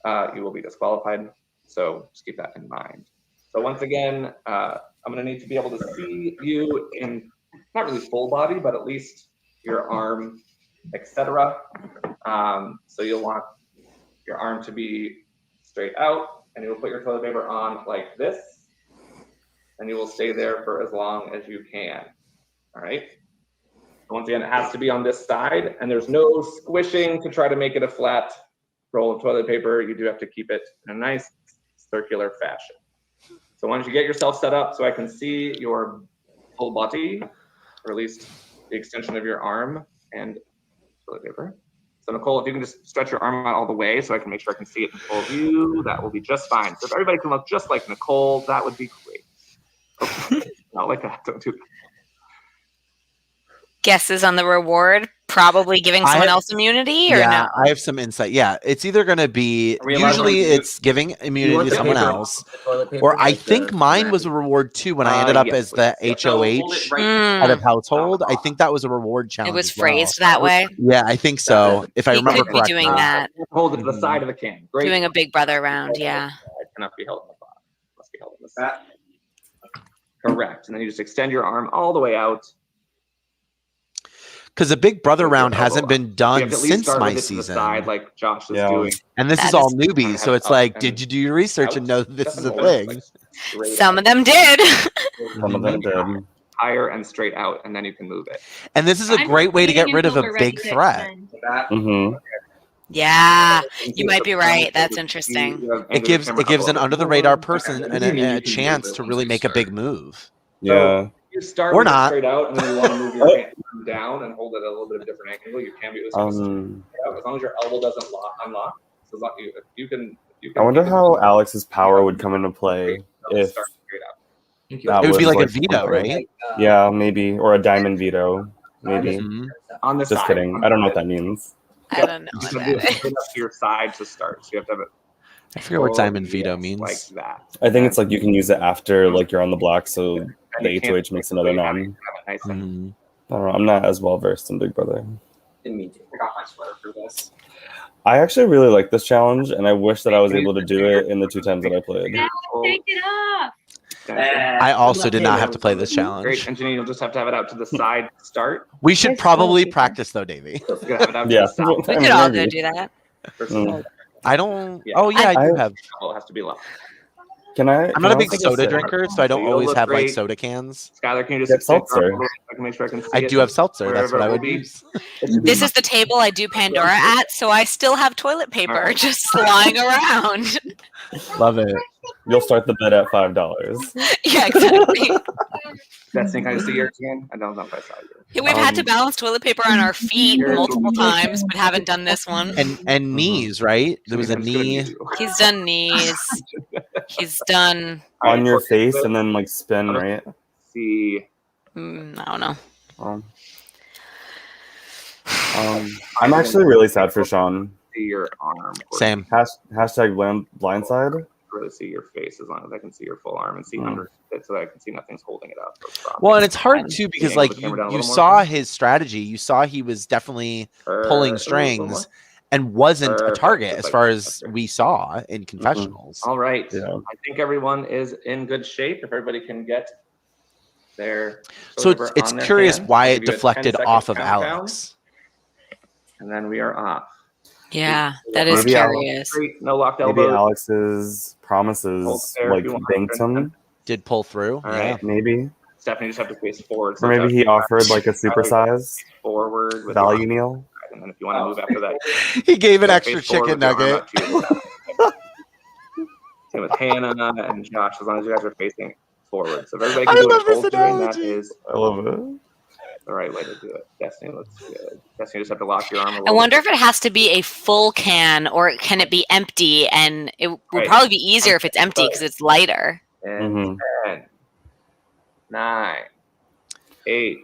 you will be disqualified. So just keep that in mind. So once again, I'm going to need to be able to see you in not really full body, but at least your arm, etc. So you'll want your arm to be straight out, and you will put your toilet paper on like this, and you will stay there for as long as you can. All right. Once again, it has to be on this side, and there's no squishing to try to make it a flat roll of toilet paper. You do have to keep it in a nice circular fashion. So once you get yourself set up so I can see your full body, or at least the extension of your arm and toilet paper. So Nicole, if you can just stretch your arm out all the way so I can make sure I can see it in full view, that will be just fine. So if everybody can look just like Nicole, that would be great. Okay. Not like that, don't do that.
Guesses on the reward? Probably giving someone else immunity, or no?
I have some insight. Yeah, it's either going to be, usually it's giving immunity to someone else, or I think mine was a reward too when I ended up as the HOH head of household. I think that was a reward challenge.
It was phrased that way.
Yeah, I think so. If I
He
remember
could be
correctly.
doing that.
Hold it to the side of the can. Great.
Doing a big brother round, yeah.
It cannot be held in the bottom. It must be held in the side. Correct. And then you just extend your arm all the way out.
Because the Big Brother round hasn't been
You
done
have to at least
since
start
my
with it to the
season.
side like Josh is doing.
And this is all newbies, so it's like, did you do your research and know that this is a thing?
Some of them did.
Some of them did.
Higher and straight out, and then you can move it.
And this is a great way to get rid of a big threat.
Yeah, you might be right. That's interesting.
It gives an under the radar person a chance to really make a big move.
Yeah.
You start
Or
with it
not.
straight out, and then you want to move your hand down and hold it at a little bit of a different angle. You can be as long as your elbow doesn't unlock. So as long, you can.
I wonder how Alex's power would come into play if that
It would be
was
like a veto,
something.
right?
Yeah, maybe, or a diamond veto, maybe.
On the
Just
side.
kidding. I don't know what that means.
I don't know.
You can do it up to your side to start. So you have to have it
I forget what diamond veto means.
Like that.
I think it's like you can use it after like you're on the block, so
And
the
you can't
H2H makes another
have
non.
it nice and
I don't know. I'm not as well versed in Big Brother.
Me too. I got my sweater for this.
I actually really like this challenge, and I wish that I was able to do it in the 2 times that I played.
Take it off.
I also did not have to play this
Great,
challenge.
and Janine, you'll just have to have it out to the side to start.
We should probably practice though, Davey.
Just gonna have it out
Yeah.
to the side.
We could all go do that.
I don't.
Yeah.
Oh yeah, I do have.
It has to be locked.
Can I?
I'm not a big soda drinker, so I don't
you'll
always
look
have like
great.
soda cans.
Skylar, can you just
Get
extend your
seltzer.
arm a little bit? I can make sure I can see
I
it
do have seltzer. That's
wherever
what I
it
would
will be.
use.
This is the table I do Pandora at, so I still have toilet paper just lying around.
Love it. You'll start the bid at $5.
Yeah, exactly.
Destiny, can I see yours again? I don't know if I saw you.
Yeah, we've had to balance toilet paper on our feet multiple times, but haven't done this one.
And knees, right? There was a knee.
He's done knees. He's done.
On your face and then like spin, right?
See.
I don't know.
I'm actually really sad for Sean.
See your arm.
Same.
Hashtag blindside.
Really see your face as long as I can see your full arm and see under it so that I can see nothing's holding it up.
Well, and it's hard too because like you saw his strategy. You saw he was definitely pulling strings and wasn't a target as far as we saw in Confessionals.
All right.
Yeah.
I think everyone is in good shape. If everybody can get their
So
silver
it's
on their
curious
hand,
why
I'll
it
give you a
deflected
10-second
off of
countdown,
Alex.
And then we are off.
Yeah, that is
Maybe
curious.
No locked
Maybe
elbows.
Alex's promises
there if
like
you want.
banked him.
Did pull through.
All right.
Maybe.
Stephanie just have to face forward.
Or maybe he offered like a supersize
forward with
value
your
meal.
arm. And then if you want to move after that,
He gave an
face
extra
forward
chicken
with your arm
nugget.
up to you. Same with Hannah and Josh, as long as you guys are facing forward. So if everybody
I
can do
love
it
this
full screen, that
analogy.
is
I love it.
the right way to do it. Destiny looks good. Destiny, you just have to lock your arm a
I
little
wonder
bit.
if it has to be a full can or can it be empty? And it would
Right.
probably be easier if it's empty because it's lighter.
And 10, 9, 8,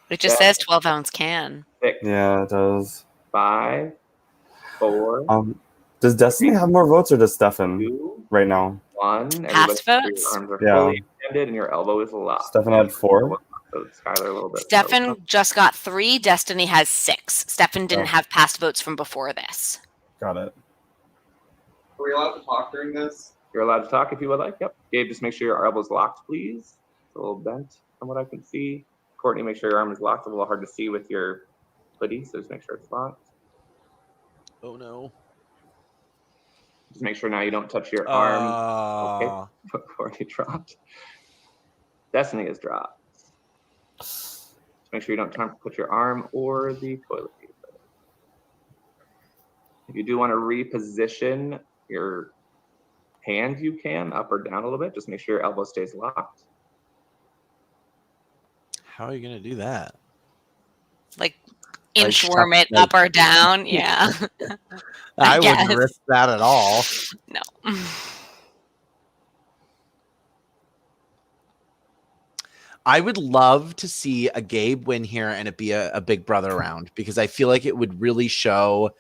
It just says 12-ounce can.
6,
Yeah, it does.
5, 4,
Does Destiny have more votes or does Stefan
2,
right now?
1.
Past
Everybody,
votes?
your arms are
Yeah.
fully extended and your elbow is locked.
Stefan had 4.
So Skylar a little bit.
Stefan just got 3. Destiny has 6. Stefan didn't
Oh.
have past votes from before this.
Got it.
Are we allowed to talk during this?
You're allowed to talk if you would like. Yep. Gabe, just make sure your elbow's locked, please. It's a little bent from what I can see. Courtney, make sure your arm is locked. It's a little hard to see with your hoodie, so just make sure it's locked.
Oh no.
Just make sure now you don't touch your arm. Okay. Courtney dropped. Destiny is dropped. Just make sure you don't put your arm or the toilet paper. If you do want to reposition your hand, you can up or down a little bit. Just make sure your elbow stays locked.
How are you gonna do that?
Like
Like
inchworm it
like-
up or down. Yeah.
I
guess.
wouldn't risk that at all.
No.
I would love to see a Gabe win here and it be a big brother round because I feel like it would really show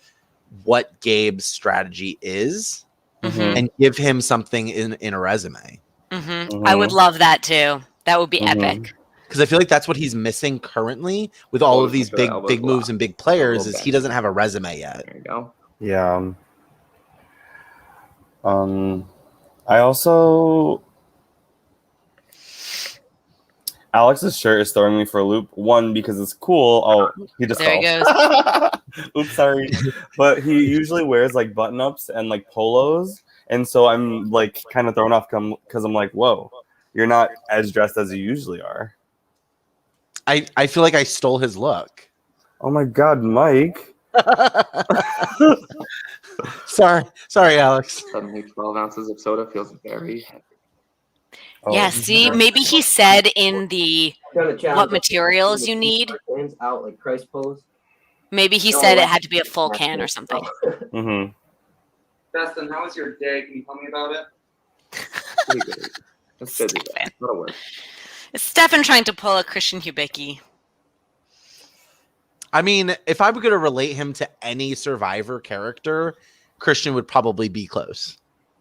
what Gabe's strategy is and give him something in a resume.
I would love that too. That would be epic.
Because I feel like that's what he's missing currently with all of these big moves and big players is he doesn't have a resume yet.
There you go.
Yeah. I also Alex's shirt is throwing me for a loop. One, because it's cool. Oh, he just
There he
fell. Oops, sorry. But he usually wears like button ups and like polos, and so I'm like kind of thrown off because I'm like, whoa, you're not as dressed as you usually are.
I feel like I stole his look.
Oh my God, Mike.
Sorry, Alex.
Suddenly 12 ounces of soda feels very heavy.
Yeah, see, maybe he said in the what materials you need.
Hands out like Christ pose.
Maybe he said it had to be a full can or something.
Mm-hmm.
Dustin, how was your day? Can you tell me about it?
Pretty good. That's busy. That'll work.
It's Stefan trying to pull a Christian Hubicki.
I mean, if I were going to relate him to any Survivor character, Christian would probably be close.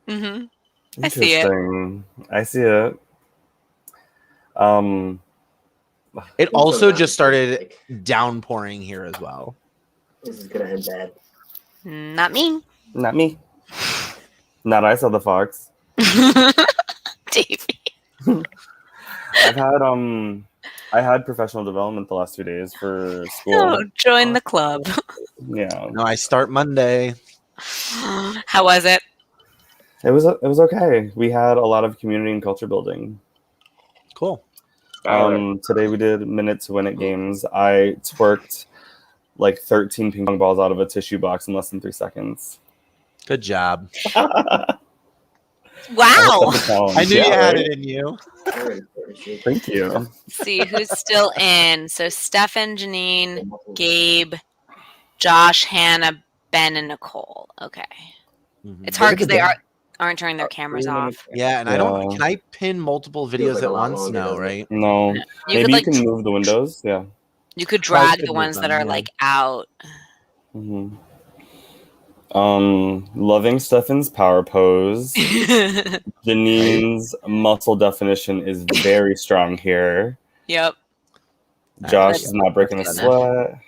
Mm-hmm. I see it.
Interesting. I see it.
It also just started downpouring here as well.
This is gonna end bad.
Not me.
Not me. Not I saw the fox.
Davey.
I had professional development the last 2 days for school.
Oh, join the club.
Yeah.
No, I start Monday.
How was it?
It was okay. We had a lot of community and culture building.
Cool.
Today we did minute to win it games. I twerked like 13 ping pong balls out of a tissue box in less than 3 seconds.
Good job.
Wow.
I knew you had it in you.
Thank you.
Let's see who's still in. So Stefan, Janine, Gabe, Josh, Hannah, Ben, and Nicole. Okay. It's hard because they aren't turning their cameras off.
Yeah, and I don't. Can I pin multiple videos at once? No, right?
No. Maybe you can move the windows. Yeah.
You could drag the ones that are like out.
Mm-hmm. Loving Stefan's power pose. Janine's muscle definition is very strong here.
Yep.
Josh is not breaking a sweat.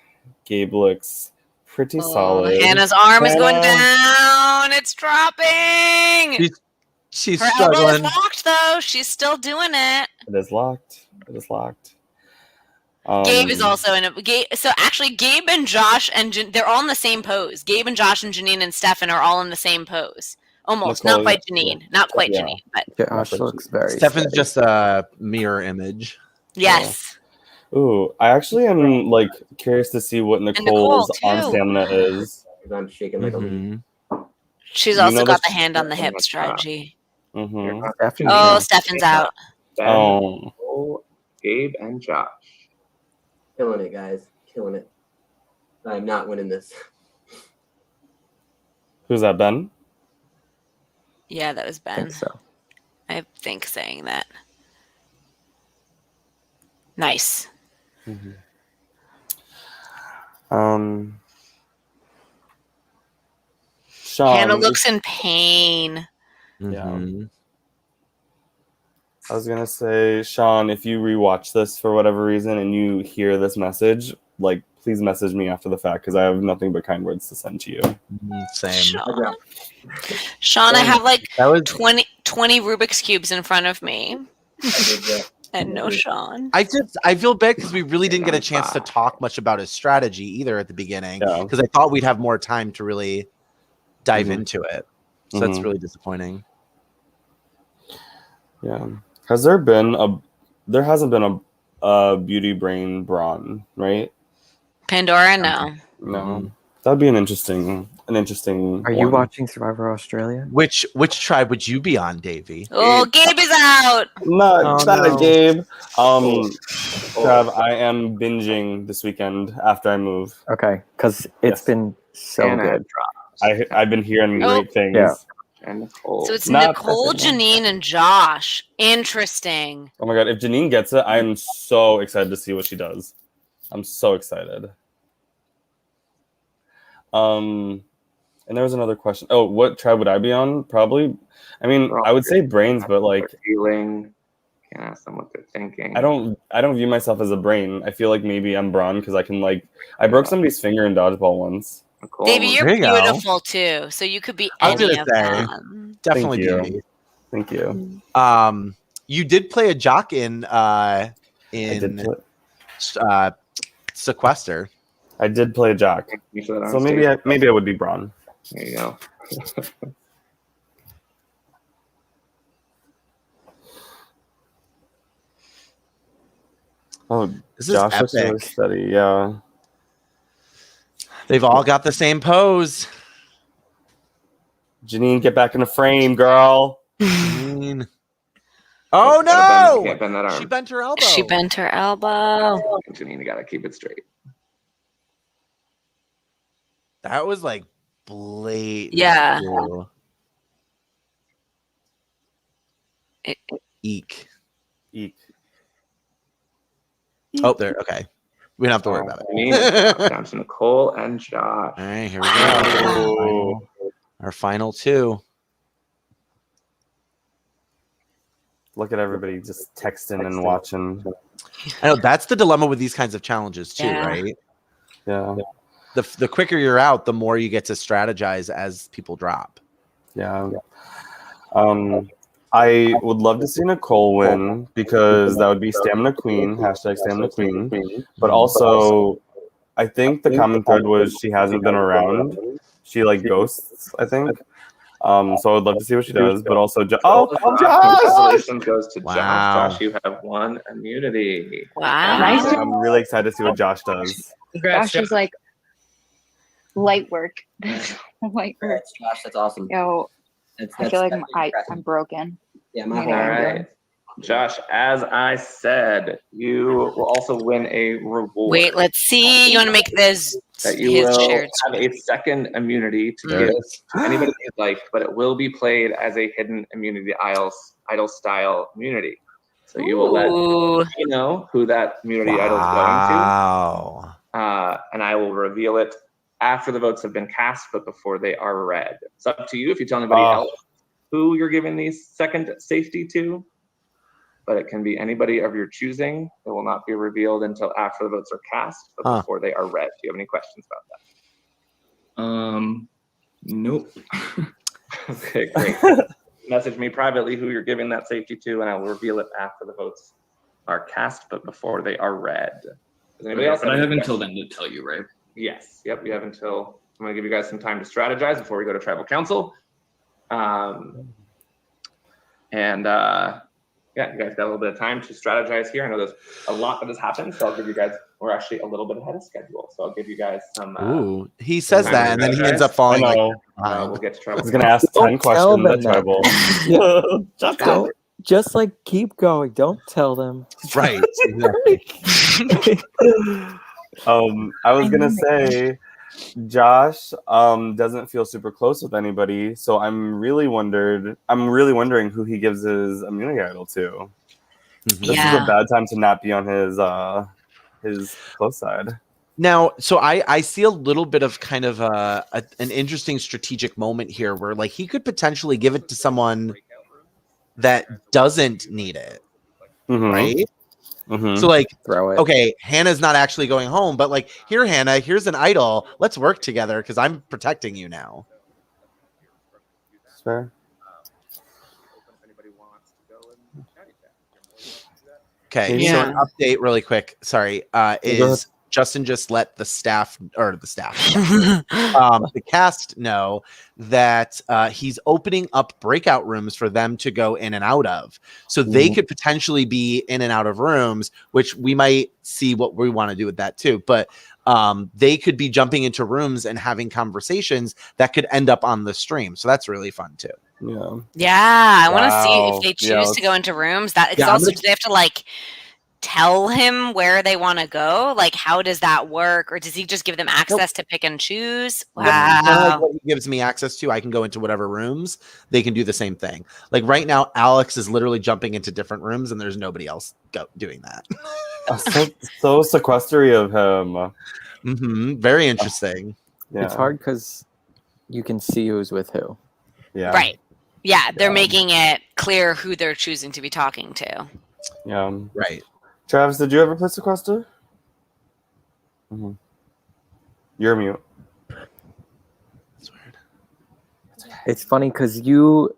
Gabe looks pretty solid.
Hannah's arm is going down. It's dropping.
She's
Her
struggling.
elbow is locked though. She's still doing it.
It is locked. It is locked.
Gabe is also in it. So actually, Gabe and Josh and they're all in the same pose. Gabe and Josh and Janine and Stefan are all in the same pose. Almost,
Nicole,
not quite Janine, not quite
yeah.
Janine, but
Josh looks very.
Stefan's just a mirror image.
yes.
Ooh, I actually am like curious to see what Nicole's arm
too.
stamina is.
I'm shaking like a leaf.
She's
You
also
know
got
that
the hand on the hip strategy.
Mm-hmm.
Oh, Stefan's out.
Ben,
Oh.
Nicole, Gabe, and Josh.
Killing it, guys. Killing it. I'm not winning this.
Who's that, Ben?
Yeah, that was Ben.
I think so.
I think saying that. Nice.
Mm-hmm. Sean,
Hannah looks in pain.
Yeah. I was gonna say, Sean, if you rewatch this for whatever reason and you hear this message, like, please message me after the fact because I have nothing but kind words to send to you.
Same.
Sean, I have like
That was
20 Rubik's Cubes in front of me. And no Sean.
I feel bad because we really didn't get a chance to talk much about his strategy either at the beginning because I thought we'd have more time to really dive into it. So that's really disappointing.
Yeah. Has there been there hasn't been a beauty brain brawn, right?
Pandora, no.
No. That'd be an interesting
Are you watching Survivor Australia?
Which tribe would you be on, Davey?
Oh, Gabe is out.
Not
no.
Gabe. Trav, I am binging this weekend after I move.
Okay, because it's been so good.
I've been hearing great things.
Yeah.
And Nicole.
So it's
Not
Nicole, Janine, and Josh. Interesting.
Oh my god, if Janine gets it, I am so excited to see what she does. I'm so excited. And there was another question. Oh, what tribe would I be on? Probably. I mean, I would say brains, but like
feeling. Can't ask them what they're thinking.
I don't view myself as a brain. I feel like maybe I'm brawn because I can I broke somebody's finger in dodgeball once.
Davey, you're
There you go.
beautiful too. So you could be
I was
any
gonna
of
say,
them.
definitely
Thank you.
Davey.
Thank you.
You did play a jock in Sequester.
I did play a jock. So maybe I would be brawn.
There you go.
Oh,
This is
Josh looks really
epic.
steady. Yeah.
They've all got the same pose.
Janine, get back in the frame, girl.
Janine. Oh
Can't
no!
bend that arm.
She bent her elbow.
She bent her elbow.
Janine, you gotta keep it straight.
That was like blatant.
Yeah.
too. Eek.
Eek.
Oh, there. Okay. We don't have to worry about it.
Janine, down to Nicole and Josh.
All right, here we go. Our final 2.
Look at everybody just texting and watching.
I know that's the dilemma with these kinds of challenges too,
Yeah.
right?
Yeah.
The quicker you're out, the more you get to strategize as people drop.
Yeah. I would love to see Nicole win because that would be Stamina Queen, #Stamina Queen. But also, I think the common thread was she hasn't been around. She like ghosts, I think. So I would love to see what she does. But also, Josh!
Congratulations goes to
Wow.
Josh. Josh, you have won immunity.
Wow.
Nice.
I'm really excited to see what Josh does.
Congrats,
Josh is like light work. Light work.
Josh, that's awesome.
Yo, I feel like I'm broken.
Yeah, my
You
whole
know,
All right. Josh, as I said, you will also win a reward.
Wait, let's see. You want to make this
That you
his
will
shared
have a second immunity to
There it
give
is.
to anybody you'd like, but it will be played as a hidden immunity idol style immunity. So you will let
Ooh.
me know who that immunity idol is
Wow.
going to, and I will reveal it after the votes have been cast, but before they are read. It's up to you if you tell anybody else who you're giving the second safety to, but it can be anybody of your choosing. It will not be revealed until after the votes are cast, but before they are read. Do you have any questions about that?
Nope.
Okay, great. Message me privately who you're giving that safety to, and I will reveal it after the votes are cast, but before they are read. Does anybody else?
But I
any
have until
questions?
then to tell you, right?
Yes. Yep. We have until. I'm going to give you guys some time to strategize before we go to tribal council. Yeah, you guys got a little bit of time to strategize here. I know there's a lot that has happened, so I'll give you guys. We're actually a little bit ahead of schedule, so I'll give you guys some.
Ooh, he says
time
that,
to
and then he
strategize.
ends up falling.
I
Like,
know.
behind.
We'll get to
I
tribal.
was gonna ask 10
tell
questions
them
at
that.
tribal.
Don't just like keep going. Don't tell them.
Right. Exactly.
I was gonna say, Josh doesn't feel super close with anybody, so I'm really wondering who he gives his immunity idol to. This is a bad time to not be on his close side.
Now, so I see a little bit of kind of an interesting strategic moment here where like he could potentially give it to someone that doesn't need it, right? So like,
throw it.
Okay, Hannah's not actually going home, but like, here, Hannah, here's an idol. Let's work together because I'm protecting you now.
Fair.
Okay, so an update really quick. Sorry, is Justin just let the cast know that he's opening up breakout rooms for them to go in and out of. So they could potentially be in and out of rooms, which we might see what we want to do with that too. But they could be jumping into rooms and having conversations that could end up on the stream. So that's really fun too.
Yeah, I want to see if they choose to
Yeah,
go into rooms. That it's
Yeah, I'm
also
gonna-
do they have to like tell him where they want to go? Like, how does that work? Or does he just give them access to pick and choose?
That's kinda like
Wow.
what he gives me access to. I can go into whatever rooms. They can do the same thing. Like right now, Alex is literally jumping into different rooms, and there's nobody else doing that.
So sequestery of him.
Very interesting.
It's hard because you can see who's with who.
Yeah.
Right. Yeah, they're making it clear who they're choosing to be talking to.
Yeah.
Right.
Travis, did you ever play sequester? You're mute.
It's funny because you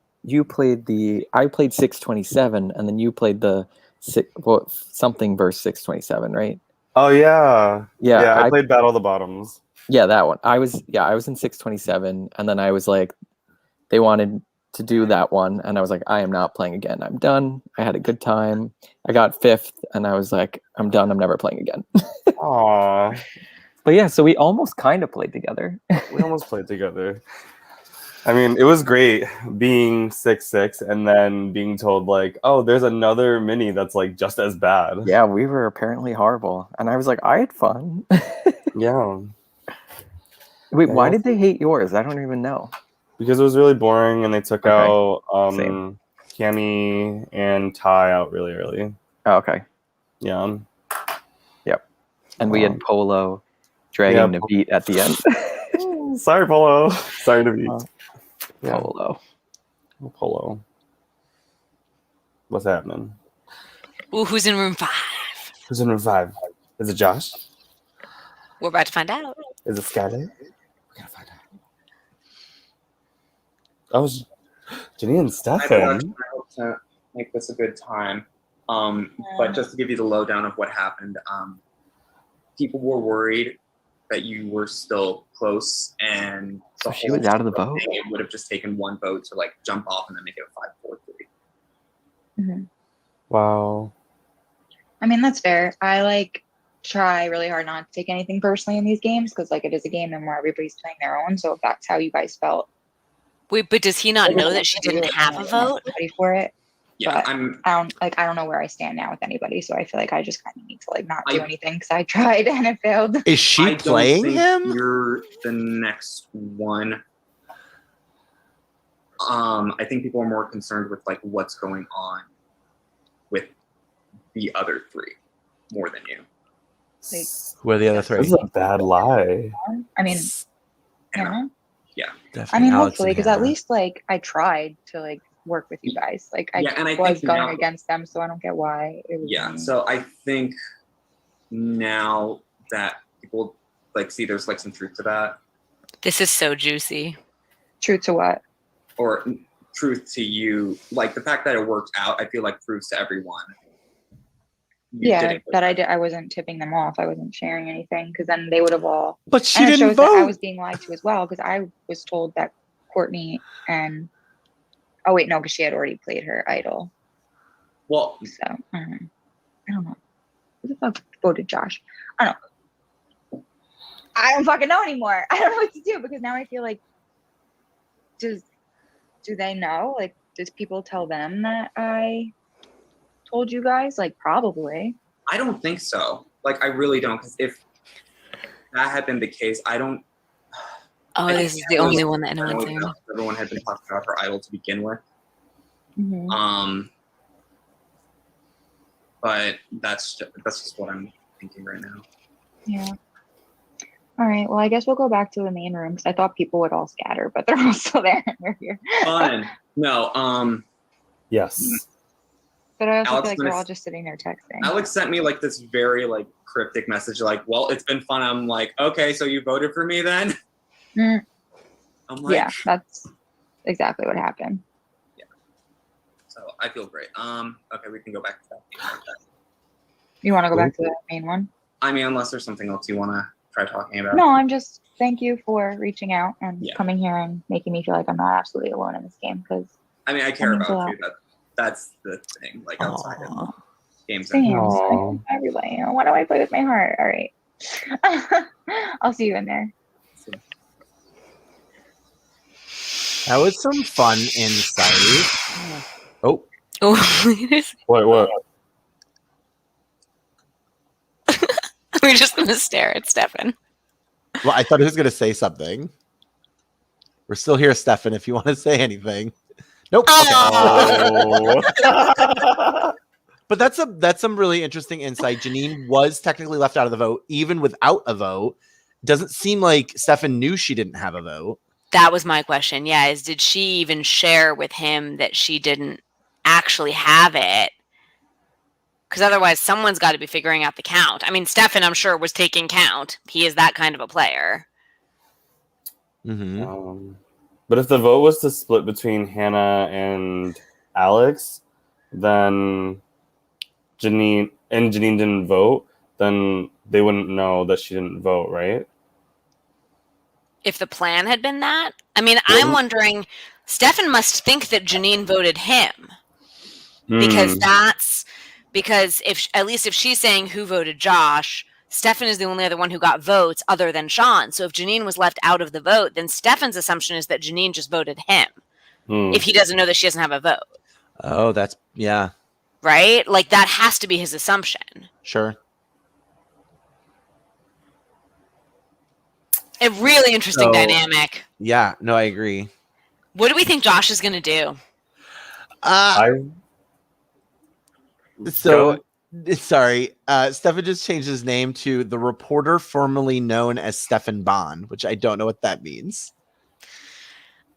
played I played 627, and then you played the something verse 627, right?
Oh yeah.
Yeah,
I played Battle of the Bottoms.
Yeah, that one. I was in 627, and then I was like, they wanted to do that one, and I was like, I am not playing again. I'm done. I had a good time. I got 5th, and I was like, I'm done. I'm never playing again.
Aww.
But yeah, so we almost kind of played together.
We almost played together. I mean, it was great being 6-6 and then being told like, oh, there's another mini that's like just as bad.
Yeah, we were apparently horrible, and I was like, I had fun.
Yeah.
Wait, why did they hate yours? I don't even know.
Because it was really boring, and they took out
Same.
Cammy and Ty out really early.
Oh, okay.
Yeah.
Yep. And we had Polo dragging the beat at the end.
Sorry, Polo. Sorry to beat. Yeah.
Polo.
What's happening?
Ooh, who's in room 5?
Who's in room 5? Is it Josh?
We're about to find out.
Is it Skylar? We're gonna find out. Oh, Janine and
I
Stefan.
hope to make this a good time. But just to give you the lowdown of what happened, people were worried that you were still close, and
So she was out of the vote?
It would have just taken one vote to like jump off and then make it a 5-4-3.
Mhm.
Wow.
I mean, that's fair. I like try really hard not to take anything personally in these games because like it is a game and where everybody's playing their own. So if that's how you guys felt,
Wait, but does he not know that she didn't have a vote?
Ready for it?
Yeah,
but I don't know where I stand now with anybody, so I feel like I just kind of need to like not do anything because I tried and it failed.
Is she playing him?
You're the next one. I think people are more concerned with like what's going on with the other 3 more than you.
Like,
Who are the other 3?
This is a bad lie.
I mean, yeah.
Yeah.
I mean, hopefully, because at least like I tried to like work with you guys. Like I,
Yeah, and I
was
think
going
now-
against them, so I don't get why. It was
Yeah, so I think now that people like see there's like some truth to that,
This is so juicy.
Truth to what?
or truth to you, like the fact that it worked out, I feel like proves to everyone. you
Yeah,
didn't-
that I did. I wasn't tipping them off. I wasn't sharing anything because then they would have all.
But she
and it
didn't
shows that I
vote.
was being lied to as well because I was told that Courtney and. Oh wait, no, because she had already played her idol.
Well,
so I don't know. Who the fuck voted Josh? I don't know. I don't fucking know anymore. I don't know what to do because now I feel like. Do they know? Like, does people tell them that I told you guys? Like, probably.
I don't think so. Like, I really don't. Because if that had been the case, I don't.
Oh,
I
this
think
is the
it was
only one that anyone's
paranoid
saying.
enough that everyone had been talking about her idol to begin with.
Mhm.
But that's just what I'm thinking right now.
Yeah. All right. Well, I guess we'll go back to the main room because I thought people would all scatter, but they're all still there. And we're here.
Fun. No.
Yes.
But I also
Alex,
feel like they're
gonna-
all just sitting there texting.
Alex sent me like this very like cryptic message, like, "Well, it's been fun." I'm like, "Okay, so you voted for me then?"
Mm.
I'm like,
Yeah, that's exactly what happened.
So I feel great. Okay, we can go back to that.
You want to go back to the main one?
I mean, unless there's something else you want to try talking about.
No, I'm just thank you for reaching out and
Yeah.
coming here and making me feel like I'm not absolutely alone in this game because
I mean, I care
means a
about
lot.
you. That's the thing. Like outside of games.
Same. Everybody, you know, why do I play with my heart? All right. I'll see you in there.
That was some fun insight. Oh.
What?
We're just gonna stare at Stefan.
Well, I thought he was going to say something. We're still here, Stefan, if you want to say anything. Nope.
Oh.
But that's some really interesting insight. Janine was technically left out of the vote, even without a vote. Doesn't seem like Stefan knew she didn't have a vote.
That was my question. Yeah, is did she even share with him that she didn't actually have it? Because otherwise, someone's got to be figuring out the count. I mean, Stefan, I'm sure, was taking count. He is that kind of a player.
Mm-hmm.
But if the vote was to split between Hannah and Alex, then Janine didn't vote, then they wouldn't know that she didn't vote, right?
If the plan had been that, I mean, I'm wondering. Stefan must think that Janine voted him because if at least if she's saying who voted Josh, Stefan is the only other one who got votes other than Sean. So if Janine was left out of the vote, then Stefan's assumption is that Janine just voted him. If he doesn't know that she doesn't have a vote.
Oh, that's yeah.
Right? Like that has to be his assumption.
Sure.
A really interesting dynamic.
Yeah, no, I agree.
What do we think Josh is going to do?
Sorry, Stefan just changed his name to the reporter formerly known as Stefan Bond, which I don't know what that means.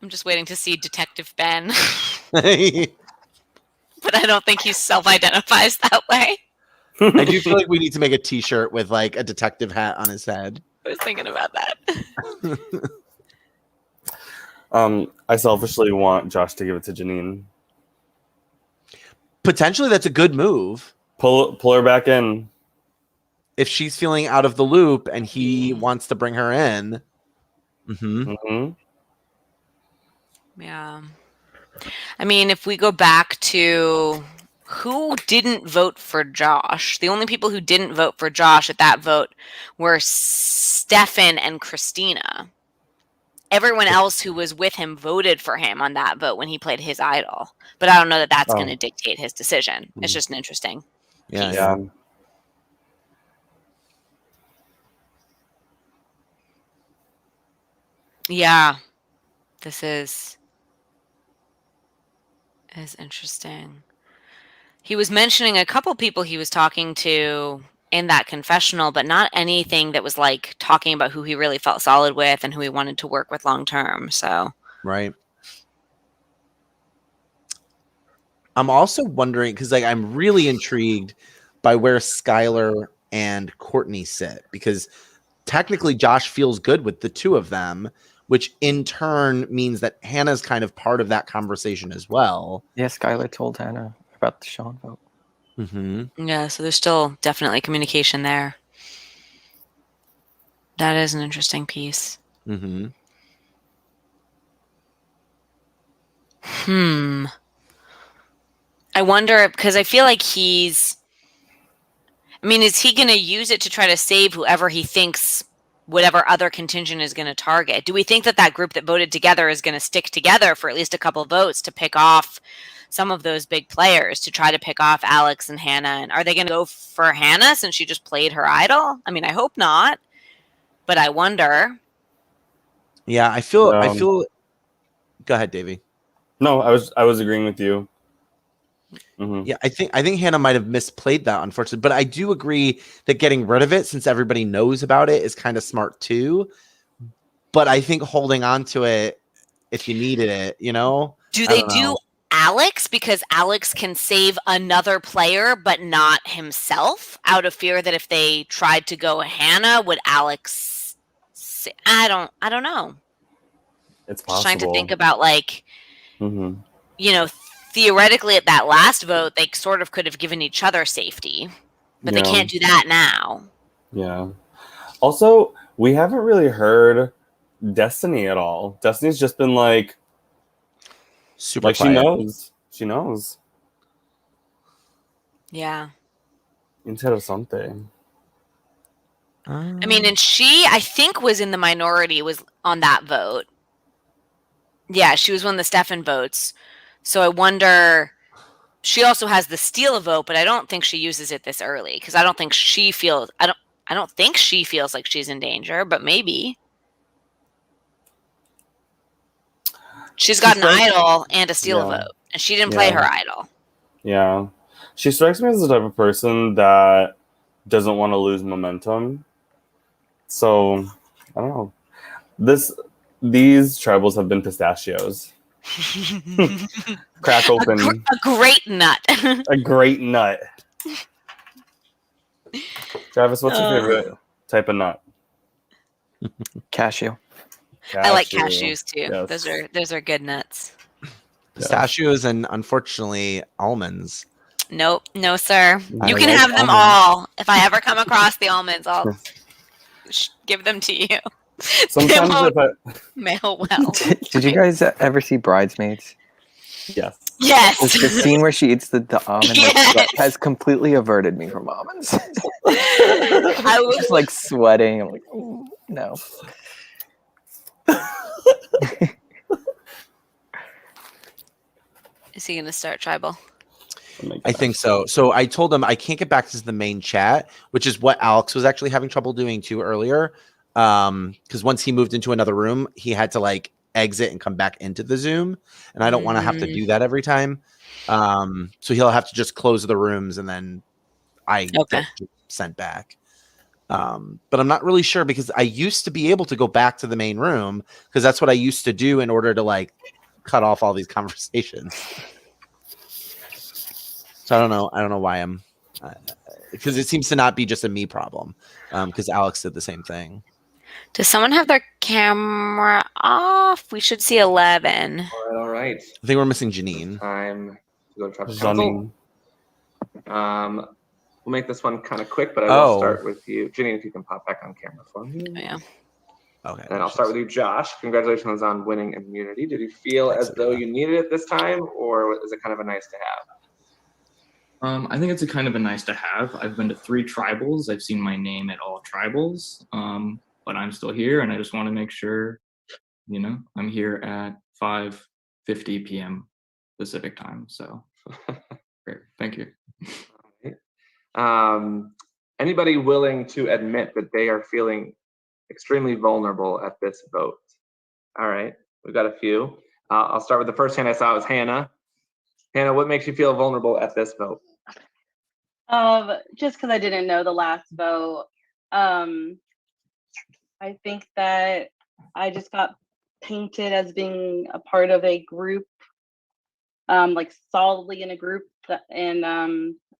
I'm just waiting to see Detective Ben,
I
but I don't think he self-identifies that way.
do feel like we need to make a T-shirt with like a detective hat on his head.
I was thinking about that.
I selfishly want Josh to give it to Janine.
Potentially, that's a good move.
Pull her back in.
If she's feeling out of the loop and he wants to bring her in.
Yeah. I mean, if we go back to who didn't vote for Josh, the only people who didn't vote for Josh at that vote were Stefan and Christina. Everyone else who was with him voted for him on that vote when he played his idol. But I don't know that that's going to dictate his decision. It's just an interesting piece.
Yeah.
Yeah. This is interesting. He was mentioning a couple people he was talking to in that confessional, but not anything that was like talking about who he really felt solid with and who he wanted to work with long term. So
Right. I'm also wondering because like I'm really intrigued by where Skylar and Courtney sit because technically Josh feels good with the two of them, which in turn means that Hannah's kind of part of that conversation as well.
Yeah, Skylar told Hannah about the Sean vote.
yeah, so there's still definitely communication there. That is an interesting piece. I wonder because I feel like is he going to use it to try to save whoever he thinks whatever other contingent is going to target? Do we think that group that voted together is going to stick together for at least a couple votes to pick off some of those big players, to try to pick off Alex and Hannah? And are they going to go for Hannah since she just played her idol? I mean, I hope not, but I wonder.
Yeah, I feel. Go ahead, Davey.
No, I was agreeing with you.
Yeah, I think Hannah might have misplayed that, unfortunately. But I do agree that getting rid of it, since everybody knows about it, is kind of smart too. But I think holding on to it if you needed it,
Do they do Alex because Alex can save another player but not himself out of fear that if they tried to go Hannah, would Alex I don't know.
It's possible.
Just trying to think about theoretically at that last vote, they sort of could have given each other safety, but they can't do that now.
Yeah. Also, we haven't really heard Destiny at all. Destiny's just been
super
quiet. She knows.
Yeah.
Interessante.
I mean, and she, I think, was in the minority, was on that vote. Yeah, she was one of the Stefan votes. So I wonder, she also has the steal a vote, but I don't think she uses it this early because I don't think she feels like she's in danger, but maybe. She's got an idol and a steal a vote, and she didn't play her idol.
Yeah. She strikes me as the type of person that doesn't want to lose momentum. So, I don't know. These tribals have been pistachios. Crack open.
A great nut.
A great nut. Travis, what's your favorite type of nut?
Cashew.
I like cashews too. Yes. Those are good nuts.
Pistachios and unfortunately almonds.
Nope, no sir. You can have them all. If I ever come across the almonds, I'll give them to you.
Sometimes
mail well.
Did you guys ever see Bridesmaids?
Yes.
Yes.
It's the scene where she eats the almond has completely averted me from almonds. I was just sweating. I'm like, no.
Is he going to start tribal?
I think so. So I told him I can't get back to the main chat, which is what Alex was actually having trouble doing too earlier. Because once he moved into another room, he had to exit and come back into the Zoom, and I don't want to have to do that every time. So he'll have to just close the rooms and then I get sent back. But I'm not really sure because I used to be able to go back to the main room because that's what I used to do in order to like cut off all these conversations. So I don't know why I'm because it seems to not be just a me problem because Alex did the same thing.
Does someone have their camera off? We should see 11.
All right.
I think we're missing Janine.
Time to go to tribal council. We'll make this one kind of quick, but I will start with you. Janine, if you can pop back on camera for me.
Yeah.
Okay.
And I'll start with you, Josh. Congratulations on winning immunity. Did you feel as though you needed it this time, or is it kind of a nice to have?
I think it's a kind of a nice to have. I've been to 3 tribals. I've seen my name at all tribals, but I'm still here, and I just want to make sure, I'm here at 5:50 p.m. Pacific time. So, great, thank you.
Anybody willing to admit that they are feeling extremely vulnerable at this vote? All right, we've got a few. I'll start with the first hand I saw was Hannah. Hannah, what makes you feel vulnerable at this vote?
Just because I didn't know the last vote. I think that I just got painted as being a part of a group, like solidly in a group, and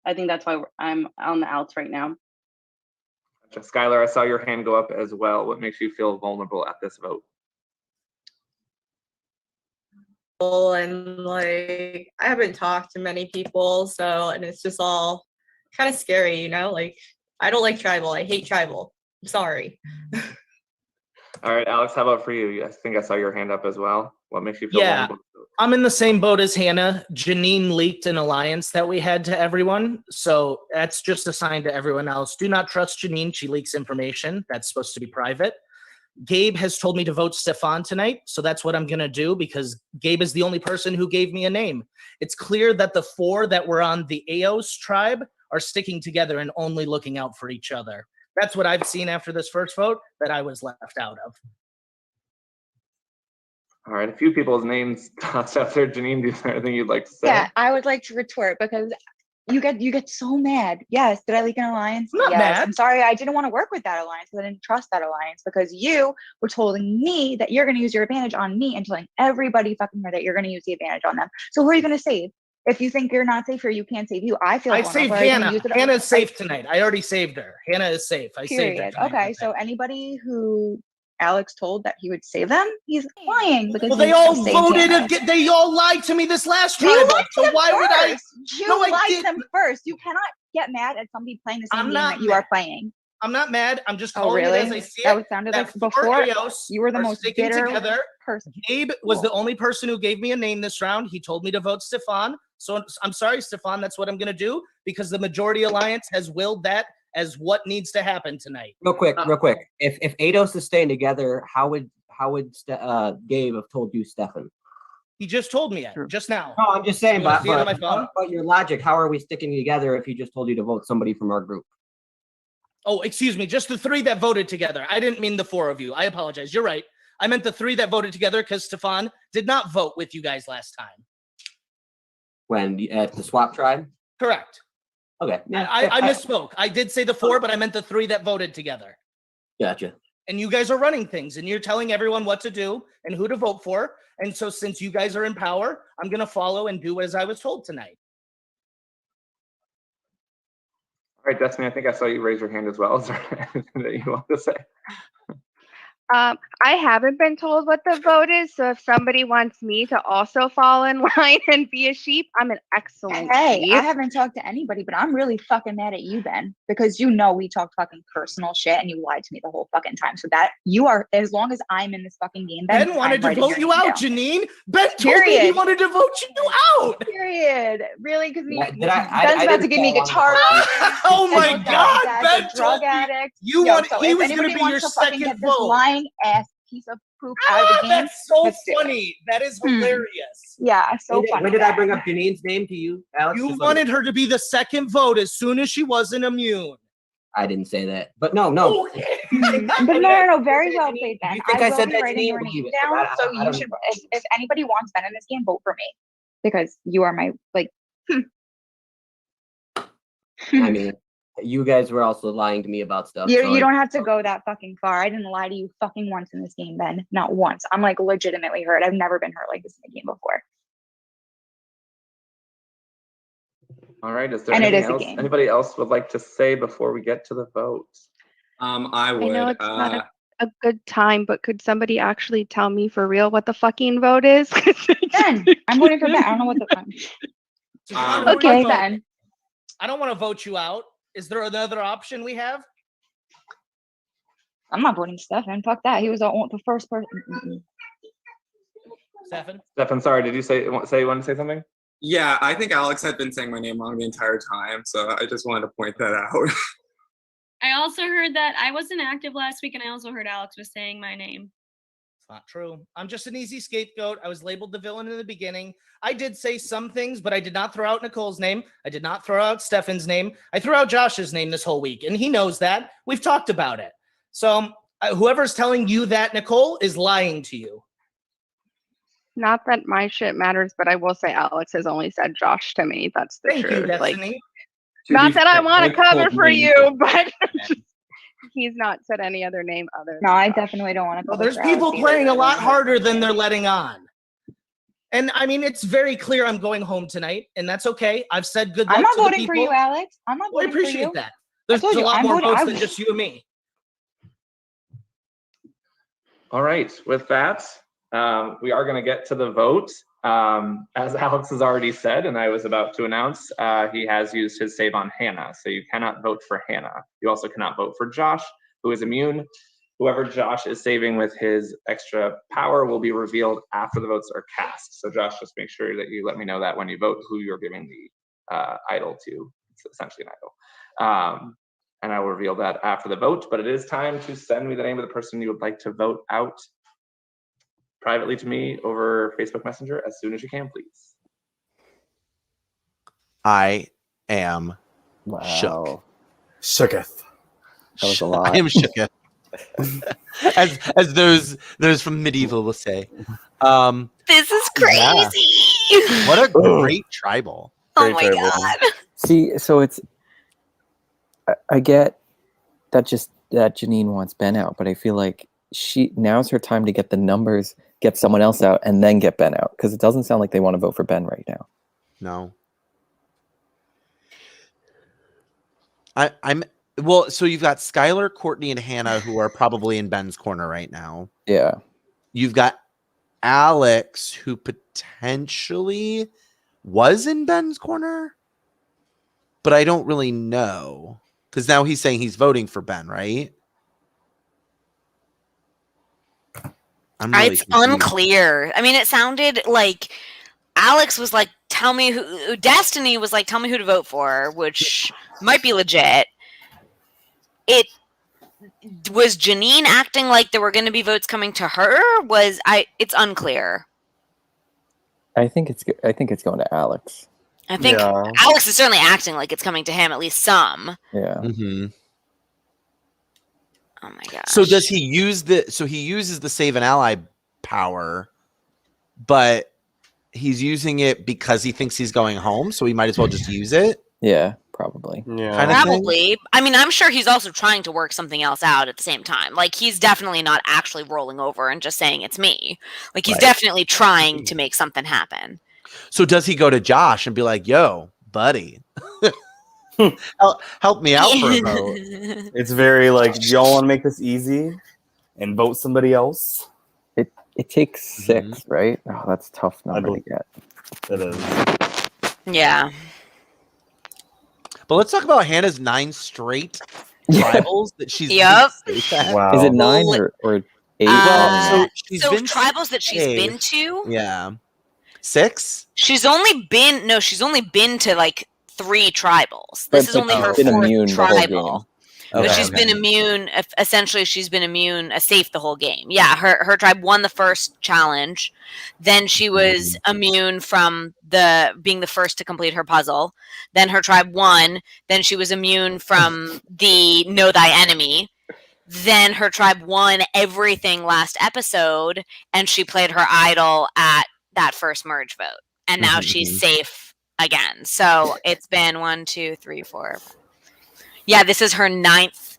I think that's why I'm on the outs right now.
Gotcha. Skylar, I saw your hand go up as well. What makes you feel vulnerable at this vote?
And like I haven't talked to many people, and it's just all kind of scary, like I don't like tribal. I hate tribal. I'm sorry.
All right, Alex, how about for you? I think I saw your hand up as well. What makes you feel vulnerable?
I'm in the same boat as Hannah. Janine leaked an alliance that we had to everyone, so that's just a sign to everyone else. Do not trust Janine. She leaks information that's supposed to be private. Gabe has told me to vote Stefan tonight, so that's what I'm going to do because Gabe is the only person who gave me a name. It's clear that the 4 that were on the Eos tribe are sticking together and only looking out for each other. That's what I've seen after this first vote that I was left out of.
All right, a few people's names tossed out there. Janine, do you have anything you'd like to say?
Yeah, I would like to retort because you get so mad. Yes, did I leak an alliance?
I'm not
yes.
mad.
I'm sorry, I didn't want to work with that alliance because I didn't trust that alliance because you were telling me that you're going to use your advantage on me and telling everybody fucking here that you're going to use the advantage on them. So who are you going to save? If you think you're not safe or you can't save you, I feel
I
vulnerable.
saved Hannah. Hannah's safe tonight. I already saved her. Hannah is safe. I saved her. Tonight.
Okay, so anybody who Alex told that he would save them, he's lying because
well, they all voted. They all lied to me this last tribal. So why would I?
You lied to them first. You cannot get mad at somebody playing the same game that you are playing.
I'm not mad. I'm just calling it as I see it.
That sounded like before. You were the most bitter person.
Gabe was the only person who gave me a name this round. He told me to vote Stefan. So I'm sorry, Stefan. That's what I'm going to do because the majority alliance has willed that as what needs to happen tonight.
Real quick. If Eidos is staying together, how would Gabe have told you, Stefan?
He just told me it just now.
No, I'm just saying, but
your
logic, how are we sticking together if he just told you to vote somebody from our group?
Oh, excuse me. Just the 3 that voted together. I didn't mean the 4 of you. I apologize. You're right. I meant the 3 that voted together because Stefan did not vote with you guys last time.
When at the swap tribe?
Correct.
Okay. Yeah,
I misspoke. I did say the 4, but I meant the 3 that voted together.
Gotcha.
And you guys are running things and you're telling everyone what to do and who to vote for. And so since you guys are in power, I'm going to follow and do as I was told tonight.
All right, Destiny, I think I saw you raise your hand as well. Is there anything that you want to say?
I haven't been told what the vote is, so if somebody wants me to also fall in line and be a sheep, I'm an excellent sheep.
I haven't talked to anybody, but I'm really fucking mad at you, Ben, because we talked fucking personal shit and you lied to me the whole fucking time. So that you are, as long as I'm in this fucking game,
Ben wanted to vote you out, Janine. Ben told me he wanted to vote you out.
Period. Really? Because Ben's
about
to give me guitar.
Oh my God, Ben
drug addict.
He was going to be your second vote.
Lying ass piece of poop out of the game.
That's so funny. That is hilarious.
Yeah, so funny.
When did I bring up Janine's name to you, Alex?
You wanted her to be the second vote as soon as she wasn't immune.
I didn't say that, but no.
Okay. But no. Very well played, Ben.
You think I said that to
writing
you?
your name down, so you should. If anybody wants Ben in this game, vote for me because you are my
I mean, you guys were also lying to me about stuff.
You,
so
you
I-
don't have to go that fucking far. I didn't lie to you fucking once in this game, Ben. Not once. I'm like legitimately hurt. I've never been hurt like this in a game before.
All right. Is there
And it
anything
is a
else
game.
anybody else would like to say before we get to the vote?
I would.
I know it's not a good time, but could somebody actually tell me for real what the fucking vote is?
Ben, I'm voting for Ben. I don't know what the
Okay.
Ben.
I don't want to vote you out. Is there another option we have?
I'm not voting Stefan. Fuck that. He was the first person.
Stefan, sorry, did you say you want to say something?
Yeah, I think Alex had been saying my name wrong the entire time, so I just wanted to point that out.
I also heard that I wasn't active last week, and I also heard Alex was saying my name.
It's not true. I'm just an easy scapegoat. I was labeled the villain in the beginning. I did say some things, but I did not throw out Nicole's name. I did not throw out Stefan's name. I threw out Josh's name this whole week, and he knows that. We've talked about it. So whoever's telling you that, Nicole, is lying to you.
Not that my shit matters, but I will say Alex has only said Josh to me. That's the
Thank you,
truth. Like,
Destiny.
not that I want to cover for
me.
you, but he's not said any other name other
No,
than
I
Josh.
definitely don't want to
Well,
cover
there's
for
people
Alex either,
playing a
but
lot
I don't
harder
know.
than they're letting on. And I mean, it's very clear I'm going home tonight, and that's okay. I've said good luck
I'm not
to the
voting
people.
for you, Alex. I'm not
Well, I
voting for you.
appreciate that. There's
told
a
you,
lot
I'm
more
voting-
votes
I-
than just you and me.
All right. With that, we are going to get to the vote. As Alex has already said, and I was about to announce, he has used his save on Hannah, so you cannot vote for Hannah. You also cannot vote for Josh, who is immune. Whoever Josh is saving with his extra power will be revealed after the votes are cast. So Josh, just make sure that you let me know that when you vote, who you're giving the idol to. It's essentially an idol. And I will reveal that after the vote, but it is time to send me the name of the person you would like to vote out privately to me over Facebook Messenger as soon as you can, please.
I am shook.
Shooketh.
That was a lot.
I am shooketh. as those from medieval will say.
This is
Yeah.
crazy.
What a great tribal.
Oh my god.
See, so it's I get that Janine wants Ben out, but I feel like now's her time to get the numbers, get someone else out, and then get Ben out, because it doesn't sound like they want to vote for Ben right now.
No. I'm well, so you've got Skylar, Courtney, and Hannah who are probably in Ben's corner right now.
Yeah.
You've got Alex, who potentially was in Ben's corner, but I don't really know. Because now he's saying he's voting for Ben, right? I'm really
It's
confused.
unclear. I mean, it sounded like Alex was like, tell me who, Destiny was like, tell me who to vote for, which might be legit. It was Janine acting like there were going to be votes coming to her. It's unclear.
I think it's going to Alex.
I think Alex is certainly acting like it's coming to him, at least some.
Yeah.
Mm-hmm.
Oh my gosh.
So does he use he uses the save an ally power, but he's using it because he thinks he's going home, so he might as well just use it?
Yeah, probably.
Yeah.
Probably. I mean, I'm sure he's also trying to work something else out at the same time. Like, he's definitely not actually rolling over and just saying it's me. Like, he's definitely trying to make something happen.
So does he go to Josh and be like, yo, buddy, help me out for a vote?
It's very like, do y'all want to make this easy and vote somebody else?
It takes 6, right? Oh, that's a tough number to get.
It is.
Yeah.
But let's talk about Hannah's 9 straight tribals that she's
Yep.
been safe at.
Wow.
Is it 9 or 8?
Well, so she's
So
been
tribals that she's
safe.
been to?
Yeah. 6?
She's only been to like 3 tribals. This is only her
been immune
4th
the whole
tribal.
game.
But
Okay,
she's been immune. Essentially, she's been immune, safe the whole game. Yeah, her tribe won the first challenge. Then she was immune from being the first to complete her puzzle. Then her tribe won. Then she was immune from the know thy enemy. Then her tribe won everything last episode, and she played her idol at that first merge vote. And now she's safe again. So it's been 1, 2, 3, 4. Yeah, this is her 9th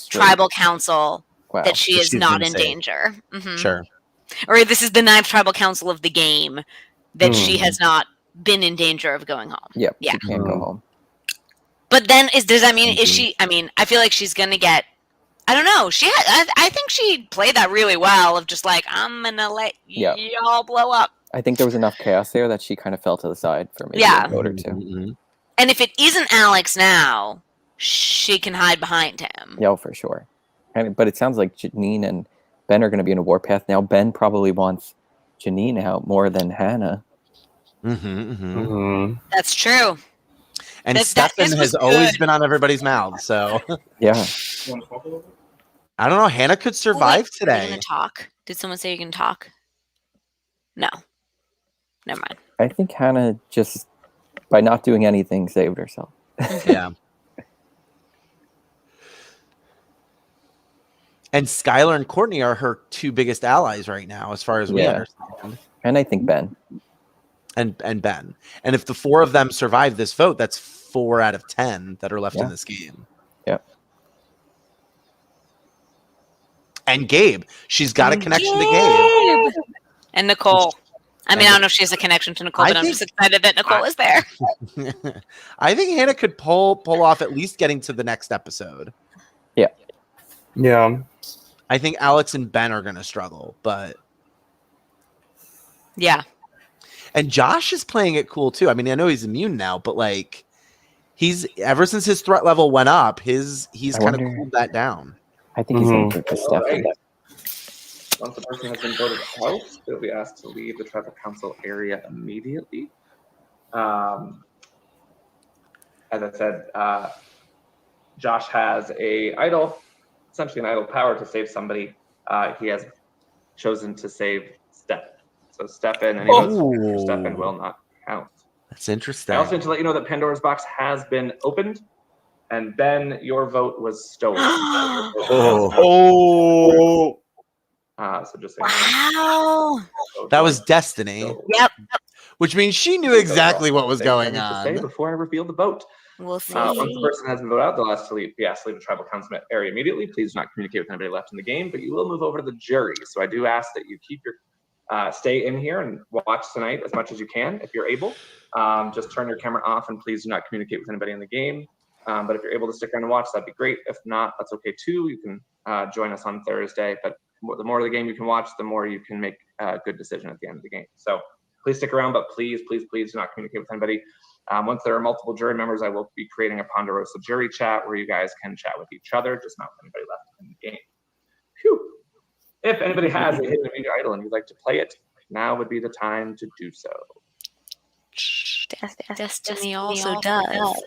tribal council
Wow.
that she
That
is
she's
not
been
in
saved.
danger. Mhm.
Sure.
Or this is the 9th tribal council of the game that she has not been in danger of going home.
Yep.
Yeah.
She can't go home.
But then does that mean, is
Indeed.
she, I mean, I feel like she's going to get, I don't know. I think she played that really well of just like, I'm going to let
Yeah.
y'all blow up.
I think there was enough chaos there that she kind of fell to the side for maybe
Yeah.
a vote or two.
Mm-hmm.
And if it isn't Alex now, she can hide behind him.
Yeah, for sure. But it sounds like Janine and Ben are going to be in a warpath now. Ben probably wants Janine out more than Hannah.
That's true.
And
this
Stefan
was
has always
good.
been on everybody's mouth, so
Yeah.
I don't know. Hannah could survive
Are you
today.
going to talk? Did someone say you can talk? No. Never mind.
I think Hannah just, by not doing anything, saved herself.
Yeah. And Skylar and Courtney are her 2 biggest allies right now, as far as we understand.
And I think Ben.
And Ben. And if the 4 of them survive this vote, that's 4 out of 10 that are left in this game.
Yep.
And Gabe. She's got a connection to Gabe.
And Nicole. I mean, I don't know if she has a connection to Nicole, but I'm just excited that Nicole is there.
I think Hannah could pull off at least getting to the next episode.
Yeah.
Yeah.
I think Alex and Ben are going to struggle, but
yeah.
And Josh is playing it cool too. I mean, I know he's immune now, but like he's ever since his threat level went up, he's kind of cooled that down.
I think he's going to put
All right. Once the person has been voted out, they'll be asked to leave the tribal council area immediately. As I said, Josh has a idol, essentially an idol power to save somebody. He has chosen to save Stefan. So Stefan, any votes for Stefan will not count.
That's interesting.
I also need to let you know that Pandora's box has been opened, and Ben, your vote was stolen. So just so you know.
Wow.
That was Destiny.
Yep.
Which means she knew exactly what was going on.
Before I reveal the vote.
We'll see.
Once the person has been voted out, they'll ask to leave. Be asked to leave the tribal council area immediately. Please do not communicate with anybody left in the game, but you will move over to the jury. So I do ask that you keep your stay in here and watch tonight as much as you can if you're able. Just turn your camera off and please do not communicate with anybody in the game. But if you're able to stick around and watch, that'd be great. If not, that's okay too. You can join us on Thursday. But the more of the game you can watch, the more you can make a good decision at the end of the game. So please stick around, but please do not communicate with anybody. Once there are multiple jury members, I will be creating a Pandora jury chat where you guys can chat with each other, just not with anybody left in the game. Phew. If anybody has a hidden immunity idol and you'd like to play it, now would be the time to do so.
Destiny also does.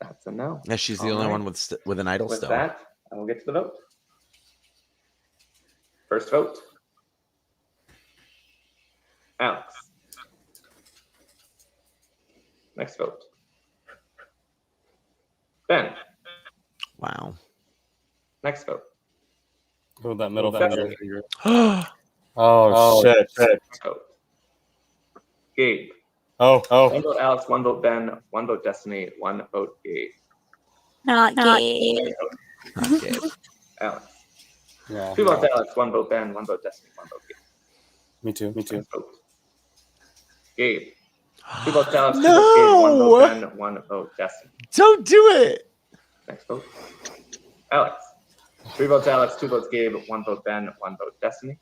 That's a no.
Yeah, she's the only one with an idol
With
still.
that, I will get to the vote. First vote. Alex. Next vote. Ben.
Wow.
Next vote.
Oh, that middle
Confessionals.
finger. Oh, shit.
Next vote. Gabe.
Oh.
One vote Alex, one vote Ben, one vote Destiny, one vote Gabe.
Not Gabe.
Not Gabe.
Alex.
Yeah.
2 votes Alex, 1 vote Ben, 1 vote Destiny, 1 vote Gabe.
Me too.
Next vote. Gabe. 2 votes Alex, 2 votes Gabe, 1 vote Ben, 1 vote Destiny.
Don't do it.
Next vote. Alex. 3 votes Alex, 2 votes Gabe, 1 vote Ben, 1 vote Destiny.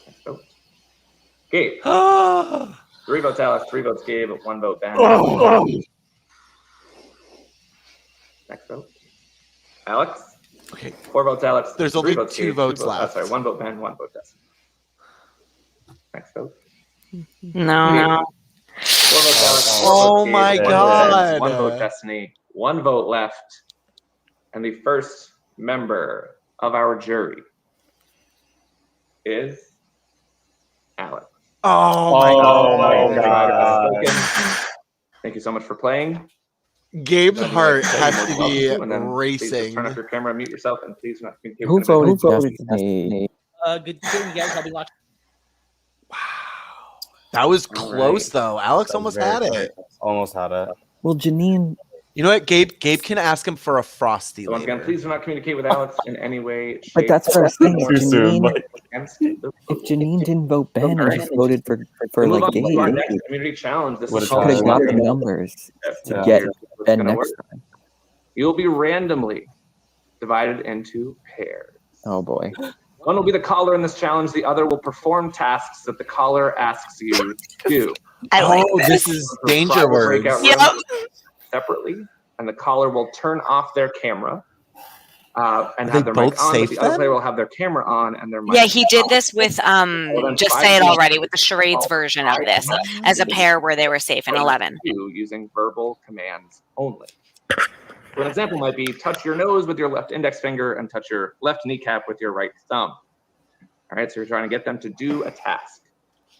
Next vote. Gabe. 3 votes Alex, 3 votes Gabe, 1 vote Ben. Next vote. Alex.
Okay.
4 votes Alex.
There's
3
only
votes
2
Gabe,
votes
2
left.
Sorry, 1 vote Ben, 1 vote Destiny. Next vote.
No.
4 votes Alex. 4
Oh
votes Gabe,
my
1 vote
God.
Ben, 1 vote Destiny. 1 vote left. And the first member of our jury is Alex.
Oh my God.
Thank you so much for playing.
Gabe's
If you'd
heart
like to say
has
more
to
welcome
be
and then please just
racing.
turn off your camera, mute yourself, and please do not communicate
Who
with anybody.
voted Destiny?
Good seeing you guys. I'll be watching.
That was
All
close
right.
though. Alex
That
almost
was very
had
close.
it.
Almost had it.
Well, Janine.
You know what, Gabe can ask him for a frosty
So once
later.
again, please do not communicate with Alex in any way, shape,
But that's what I'm saying.
or
If Janine,
against the
if Janine didn't vote Ben
All
and
right.
just voted for
We'll move
like
on to
Gabe,
our next community challenge. This
she
is
could have
called
got the numbers to get
Here's what's
Ben
gonna
next
work.
time.
You will be randomly divided into pairs.
Oh boy.
One will be the caller in this challenge. The other will perform tasks that the caller asks you to do.
I like this is danger words.
Breakout rooms separately, and the caller will turn off their camera and
Are
have
they
their mic
both
on, but
safe
the other
then?
player will have their camera on and their mic.
Yeah, he did
off.
this with
then
just
5
say it
minutes.
already with the charades version of this as a pair where they were safe in 11.
Using verbal commands only. So an example might be touch your nose with your left index finger and touch your left kneecap with your right thumb. All right, so you're trying to get them to do a task.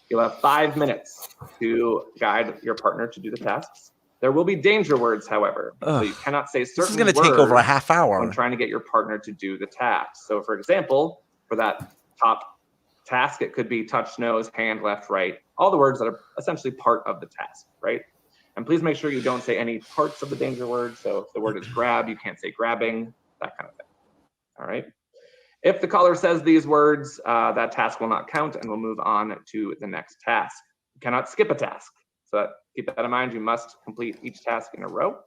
You'll have 5 minutes to guide your partner to do the tasks. There will be danger words, however, so you cannot say certain
This is going to take over a
words
half hour.
when trying to get your partner to do the task. So for example, for that top task, it could be touch, nose, hand, left, right, all the words that are essentially part of the task, right? And please make sure you don't say any parts of the danger word. So if the word is grab, you can't say grabbing, that kind of thing. All right. If the caller says these words, that task will not count and we'll move on to the next task. You cannot skip a task. So keep that in mind. You must complete each task in a row.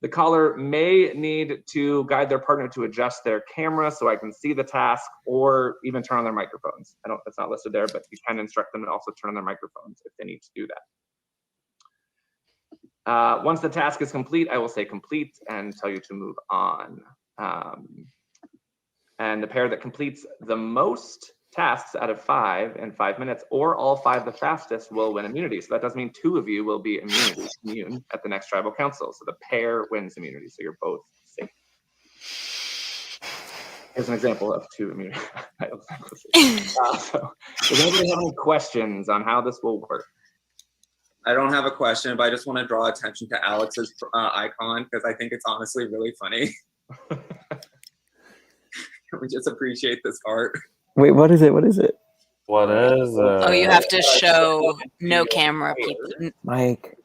The caller may need to guide their partner to adjust their camera so I can see the task, or even turn on their microphones. It's not listed there, but you can instruct them to also turn on their microphones if they need to do that. Once the task is complete, I will say complete and tell you to move on. And the pair that completes the most tasks out of 5 in 5 minutes, or all 5 the fastest, will win immunity. So that does mean 2 of you will be immune at the next tribal council. So the pair wins immunity. So you're both safe. Here's an example of 2 immunity. So does anybody have any questions on how this will work?
I don't have a question, but I just want to draw attention to Alex's icon because I think it's honestly really funny. Can we just appreciate this art?
Wait, what is it? What is it?
What is it?
Oh, you have to show no camera people.
Mike.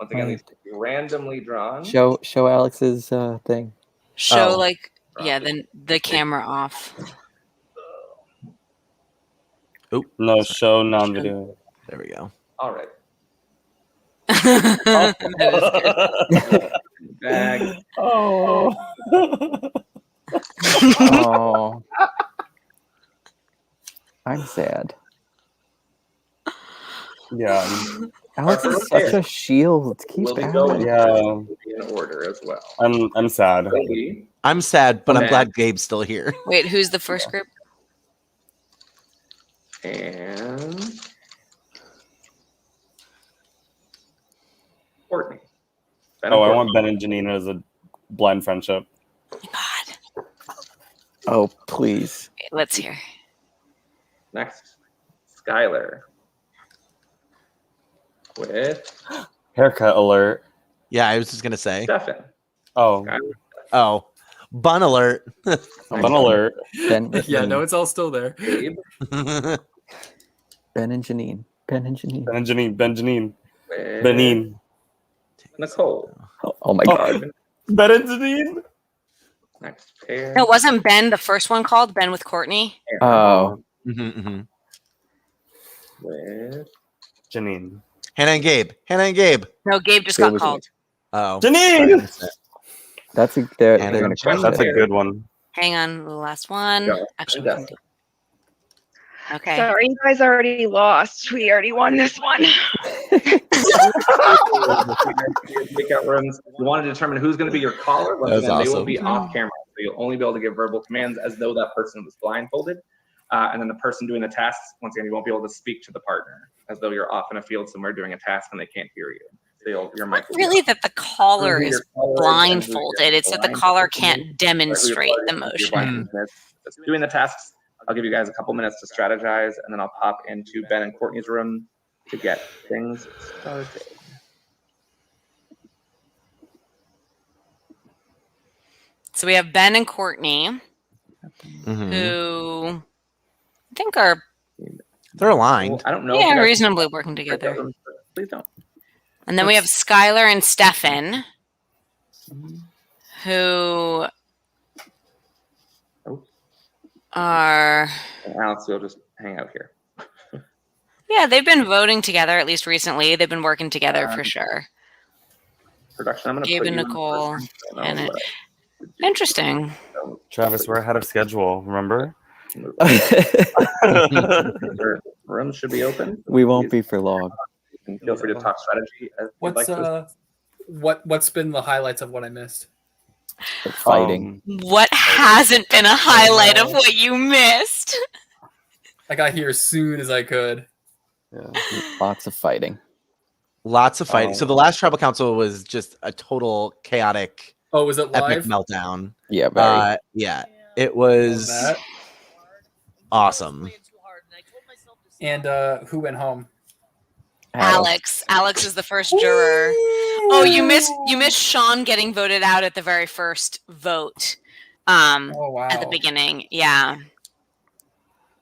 Once again, these will be randomly drawn.
Show Alex's thing.
Show the camera off.
Oh
no, show non-video.
There we go.
All right.
Bag.
Oh. Oh. I'm sad.
Yeah.
Alex is such a shield. Keep Alex.
Yeah.
In order as well.
I'm sad.
I'm sad, but I'm glad Gabe's still here.
Wait, who's the first group?
And Courtney.
I want Ben and Janine as a blind friendship.
Oh, please.
Let's hear.
Next, Skylar. With
haircut alert.
Yeah, I was just gonna say.
Stefan.
Oh, bun alert.
Bun alert.
Ben,
Yeah, no, it's all still there.
Gabe.
Ben and Janine. Ben and Janine.
Ben and Janine. Ben Janine.
With
Benin.
Nicole.
Oh my God.
Ben and Janine.
Next pair.
No, wasn't Ben the first one called? Ben with Courtney?
Oh.
With
Janine.
Hannah and Gabe. Hannah and Gabe.
No, Gabe just got called.
Oh.
Janine.
That's a they're
Hannah
gonna
and
crush
That's
it.
a good one.
Hang on, the last one.
Go.
Actually, we can do. Okay.
Sorry, you guys already lost. We already won this one.
Breakout rooms. You want to determine who's going to be your caller. Once
That was
again, they will
awesome.
be off camera, so you'll only be able to give verbal commands as though that person was blindfolded. And then the person doing the tasks, once again, you won't be able to speak to the partner as though you're off in a field somewhere doing a task and they can't hear you. So your mic will be
Really,
off.
that the caller
Who
is
your caller is and who
blindfolded.
you're
It's that the caller
blindfolded.
can't demonstrate the
You're
motion.
blindfolded. Just doing the tasks. I'll give you guys a couple minutes to strategize, and then I'll pop into Ben and Courtney's room to get things started.
So we have Ben and Courtney,
Mhm.
who I think are
They're aligned.
I don't know. if you guys-
reasonably working together.
Please don't.
And then we have Skylar and Stefan, who are...
Alex will just hang out here.
Yeah, they've been voting together, at least recently. They've been working together for sure.
Production, I'm going to
Gabe
put
and
you in
Nicole.
person. I don't know
And
what
interesting.
Travis, we're ahead of schedule, remember?
Room should be open.
We won't be for long.
And feel free to talk strategy. As you'd like to.
What's been the highlights of what I missed?
Fighting.
What hasn't been a highlight of what you missed?
I got here as soon as I could.
Yeah. Lots of fighting.
Lots of fighting. So the last tribal council was just a total chaotic.
Oh, was it
epic
live?
meltdown?
Yeah, very.
Yeah, it was awesome.
And who went home?
Alex. Alex is the first juror. Oh, you missed Sean getting voted out at the very first vote.
Oh, wow.
At the beginning. Yeah.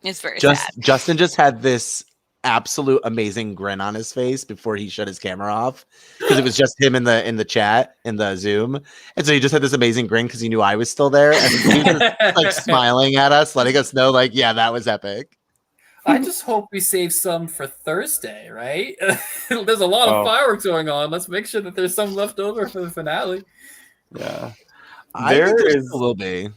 It's very sad.
Justin just had this absolute amazing grin on his face before he shut his camera off, because it was just him in the chat in the Zoom, and so he just had this amazing grin because he knew I was still there, and he was just, like smiling at us, letting us know like, yeah, that was epic.
I just hope we save some for Thursday, right? There's a lot of fireworks going on. Let's make sure that there's some left over for the finale.
Yeah.
I think there will be.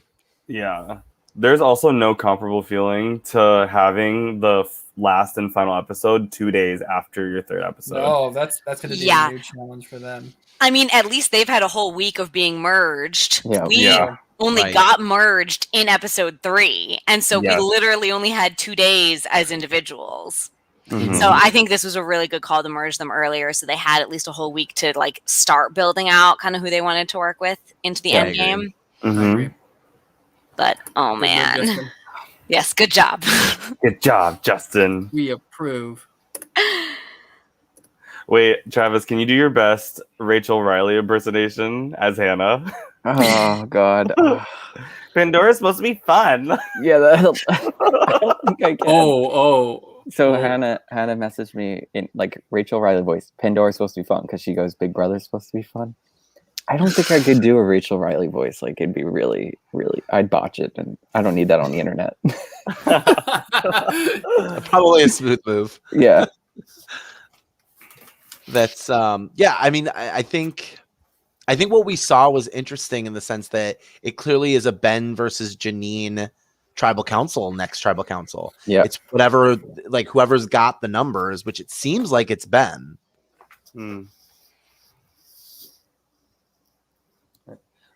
Yeah. There's also no comparable feeling to having the last and final episode 2 days after your third episode.
Oh, that's going to be a new challenge for them.
I mean, at least they've had a whole week of being merged. We only got merged in episode 3. And so we literally only had 2 days as individuals.
Mm-hmm.
So I think this was a really good call to merge them earlier. So they had at least a whole week to like start building out kind of who they wanted to work with into the end game.
Mm-hmm.
But, oh man. Yes, good job.
Good job, Justin.
We approve.
Wait, Travis, can you do your best Rachel Riley impersonation as Hannah?
Oh, God.
Pandora's supposed to be fun.
Yeah, I don't think I can.
Oh.
So Hannah messaged me in like Rachel Riley voice. Pandora's supposed to be fun because she goes, Big Brother's supposed to be fun. I don't think I could do a Rachel Riley voice. Like it'd be really, really, I'd botch it, and I don't need that on the internet.
Probably a smooth move.
Yeah.
That's I mean, I think what we saw was interesting in the sense that it clearly is a Ben versus Janine tribal council, next tribal council.
Yeah.
It's whatever, like whoever's got the numbers, which it seems like it's Ben.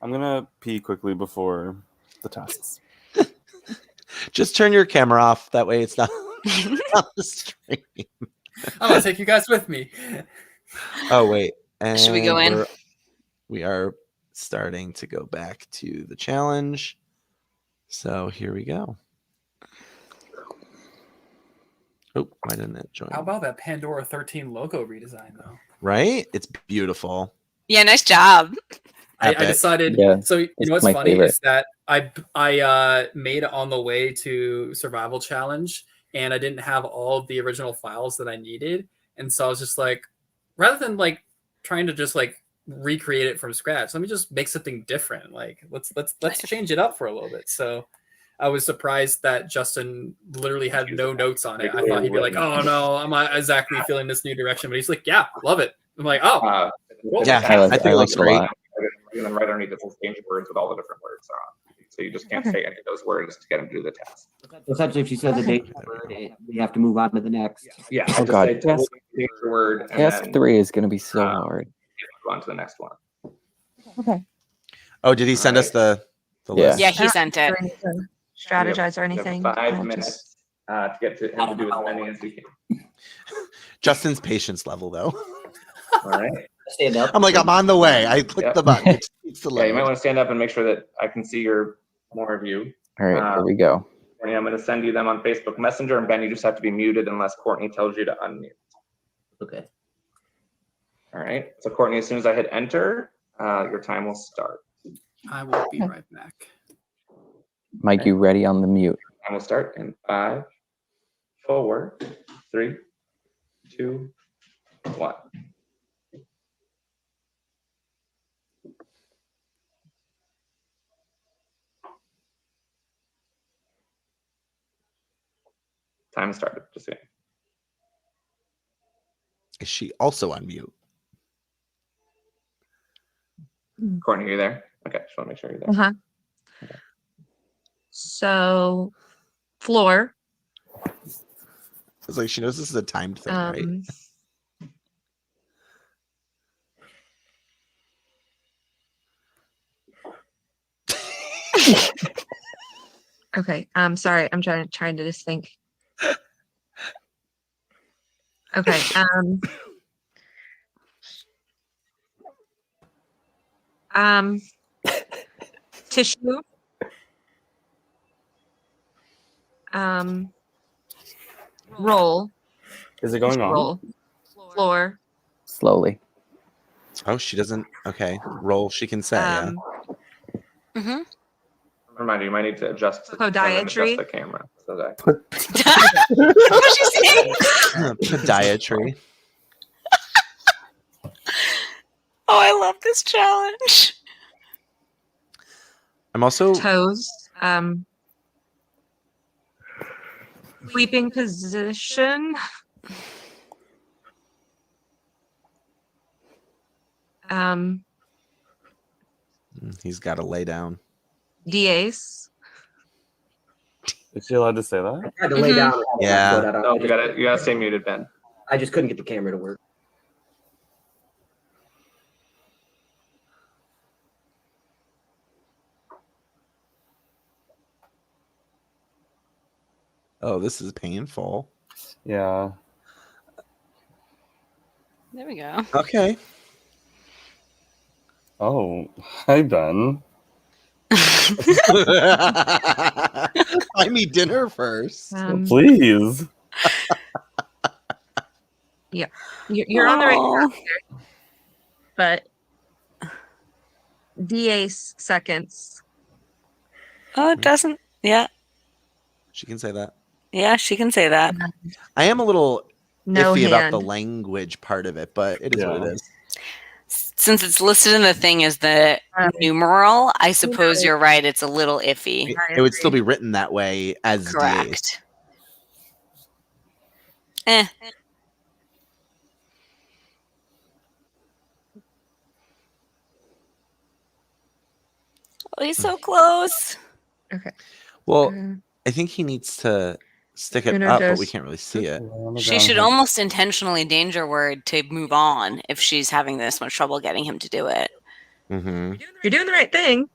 I'm gonna pee quickly before the tests.
Just turn your camera off. That way it's not on the stream.
I'm gonna take you guys with me.
Oh wait. And
should we go in?
We are starting to go back to the challenge. So here we go. Oh, why didn't it join?
How about that Pandora 13 logo redesign though?
Right? It's beautiful.
Yeah, nice job.
I decided.
Yeah,
so you know what's
my
funny
favorite.
is that I made On the Way to Survival Challenge, and I didn't have all of the original files that I needed, and so I was just like, rather than like trying to just like recreate it from scratch, let me just make something different. Like let's change it up for a little bit. So I was surprised that Justin literally had no notes on it. I thought he'd be like, oh no, I'm not exactly feeling this new direction, but he's like, yeah, love it. I'm like, oh, cool.
Yeah, I think it looks great.
And then right underneath it will change words with all the different words on. So you just can't say any of those words to get them to do the test.
Essentially, if she says a date word, we have to move on to the next.
Yeah.
Oh God,
Task word. And
Task
then,
3 is going to be so hard.
Move on to the next one.
Okay.
Oh, did he send us the list?
Yeah, he sent it.
Strategize or anything.
5 minutes to get to him to do as many as we can.
Justin's patience level, though.
All right.
Stand up.
I'm like, I'm on the way. I clicked the button. It's
Yeah, you might want to stand up and make sure that I can see more of you.
All right, here we go.
Courtney, I'm going to send you them on Facebook Messenger, and Ben, you just have to be muted unless Courtney tells you to unmute.
Okay.
All right. So Courtney, as soon as I hit enter, your time will start.
I will be right back.
Mike, you ready on the mute?
Time will start in 5, 4, 3, 2, 1. Time started. Just saying.
Is she also on mute?
Courtney, are you there? Okay, just want to make sure you're there.
Uh-huh. So, floor.
It's like she knows this is a timed thing, right?
Okay. Sorry. I'm trying to just think. Okay. Tissue. Roll.
Is it going on?
Roll. Floor.
Slowly.
Oh, she doesn't. Okay. Roll. She can say. Yeah.
Mm-hmm.
Reminder, you might need to adjust
Podiatry.
the camera. So that
What was she saying?
Podiatry.
Oh, I love this challenge.
I'm also
Toes. Sleeping position.
He's got to lay down.
DAs.
Is she allowed to say that?
I had to lay down.
Yeah.
No, you gotta stay muted, Ben.
I just couldn't get the camera to work.
Oh, this is painful.
Yeah.
There we go.
Okay.
Oh, hi, Ben.
Buy me dinner first.
Please.
Yeah, you're on the right track there. But DAs seconds.
Oh, it doesn't. Yeah.
She can say that.
Yeah, she can say that.
I am a little
No
iffy about the
hand.
language part of it, but it is what it is.
Since it's listed in the thing as the numeral, I suppose you're right. It's a little iffy.
It would still be written that way as DAs.
Correct. Eh. Oh, he's so close.
Okay.
Well, I think he needs to stick it up, but we can't really see it.
She should almost intentionally danger word to move on if she's having this much trouble getting him to do it.
Mm-hmm.
You're doing the right thing.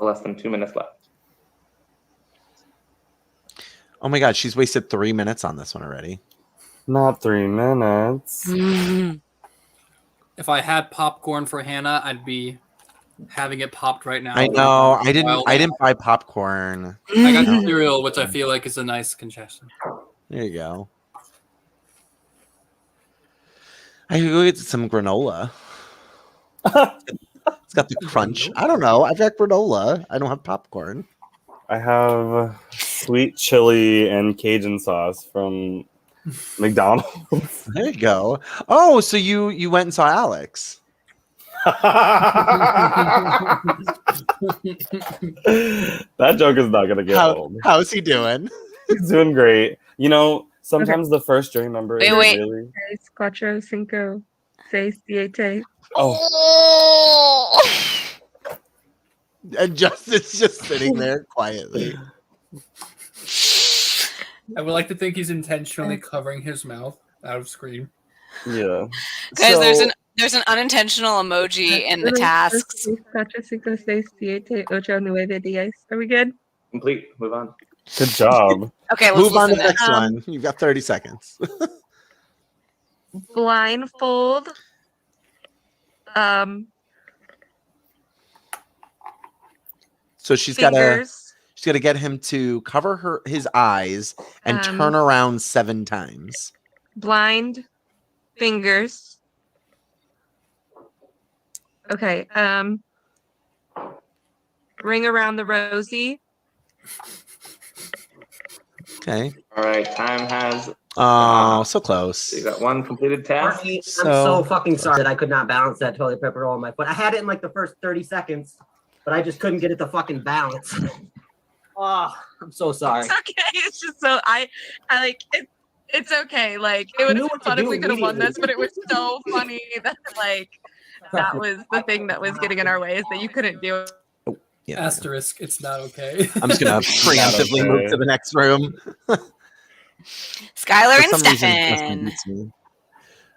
Less than 2 minutes left.
Oh my God, she's wasted 3 minutes on this one already.
Not 3 minutes.
If I had popcorn for Hannah, I'd be having it popped right now.
I know. I didn't buy popcorn.
I got cereal, which I feel like is a nice concession.
There you go. I could go get some granola. It's got the crunch. I don't know. I've got granola. I don't have popcorn.
I have sweet chili and Cajun sauce from McDonald's.
There you go. Oh, so you went and saw Alex.
That joke is not gonna get old.
How's he doing?
He's doing great. You know, sometimes the first jury member is really.
Cuatro, cinco, seis, siete.
Oh. And Justin's just sitting there quietly.
I would like to think he's intentionally covering his mouth out of screen.
Yeah.
Guys, there's an unintentional emoji in the tasks.
Cuatro, cinco, seis, siete, ocho, nueve, diez. Are we good?
Complete. Move on.
Good job.
Okay, let's
move on to the
listen
next one. You've got 30 seconds.
Blindfold.
So she's got to
Fingers.
get him to cover his eyes and turn around 7 times.
Blind. Fingers. Okay. Ring around the rosy.
Okay.
All right, time has.
Oh, so close.
So you got one completed task.
I'm so fucking sorry that I could not balance that toilet paper roll on my foot. I had it in like the first 30 seconds.
but I just couldn't get it to fucking balance. Oh, I'm so sorry.
It's okay. It's just so I like it. It's okay. Like it would have been fun if we could have won this, but it was so funny that like that was the thing that was getting in our way is that you couldn't do it.
Yeah.
Asterisk, it's not okay.
I'm just gonna preemptively move to the next room.
Skylar and
For some reason,
Stefan.
Justin beats me.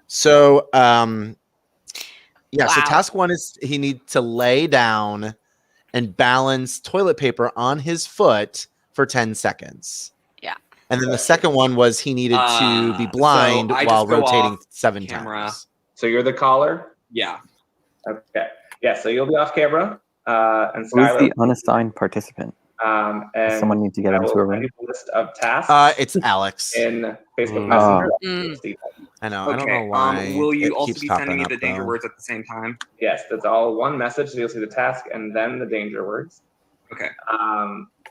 So, yeah. So
Wow.
task 1 is he needs to lay down and balance toilet paper on his foot for 10 seconds.
Yeah.
And then the second one was he needed to be blind
So I
while
just go
rotating
off
7
camera.
times.
So you're the caller?
Yeah.
Okay. Yeah, so you'll be off camera. And
Who's
Skylar.
the unassigned participant?
And
Someone needs to get
I
into
will
a room.
send you the list of tasks
It's Alex.
in Facebook
Oh.
Messenger.
I know. I don't
Okay.
know why.
Will you
it
also
keeps
be
popping
sending me
up,
the danger
though.
words at the same time?
Yes, that's all one message. So you'll see the task and then the danger words.
Okay.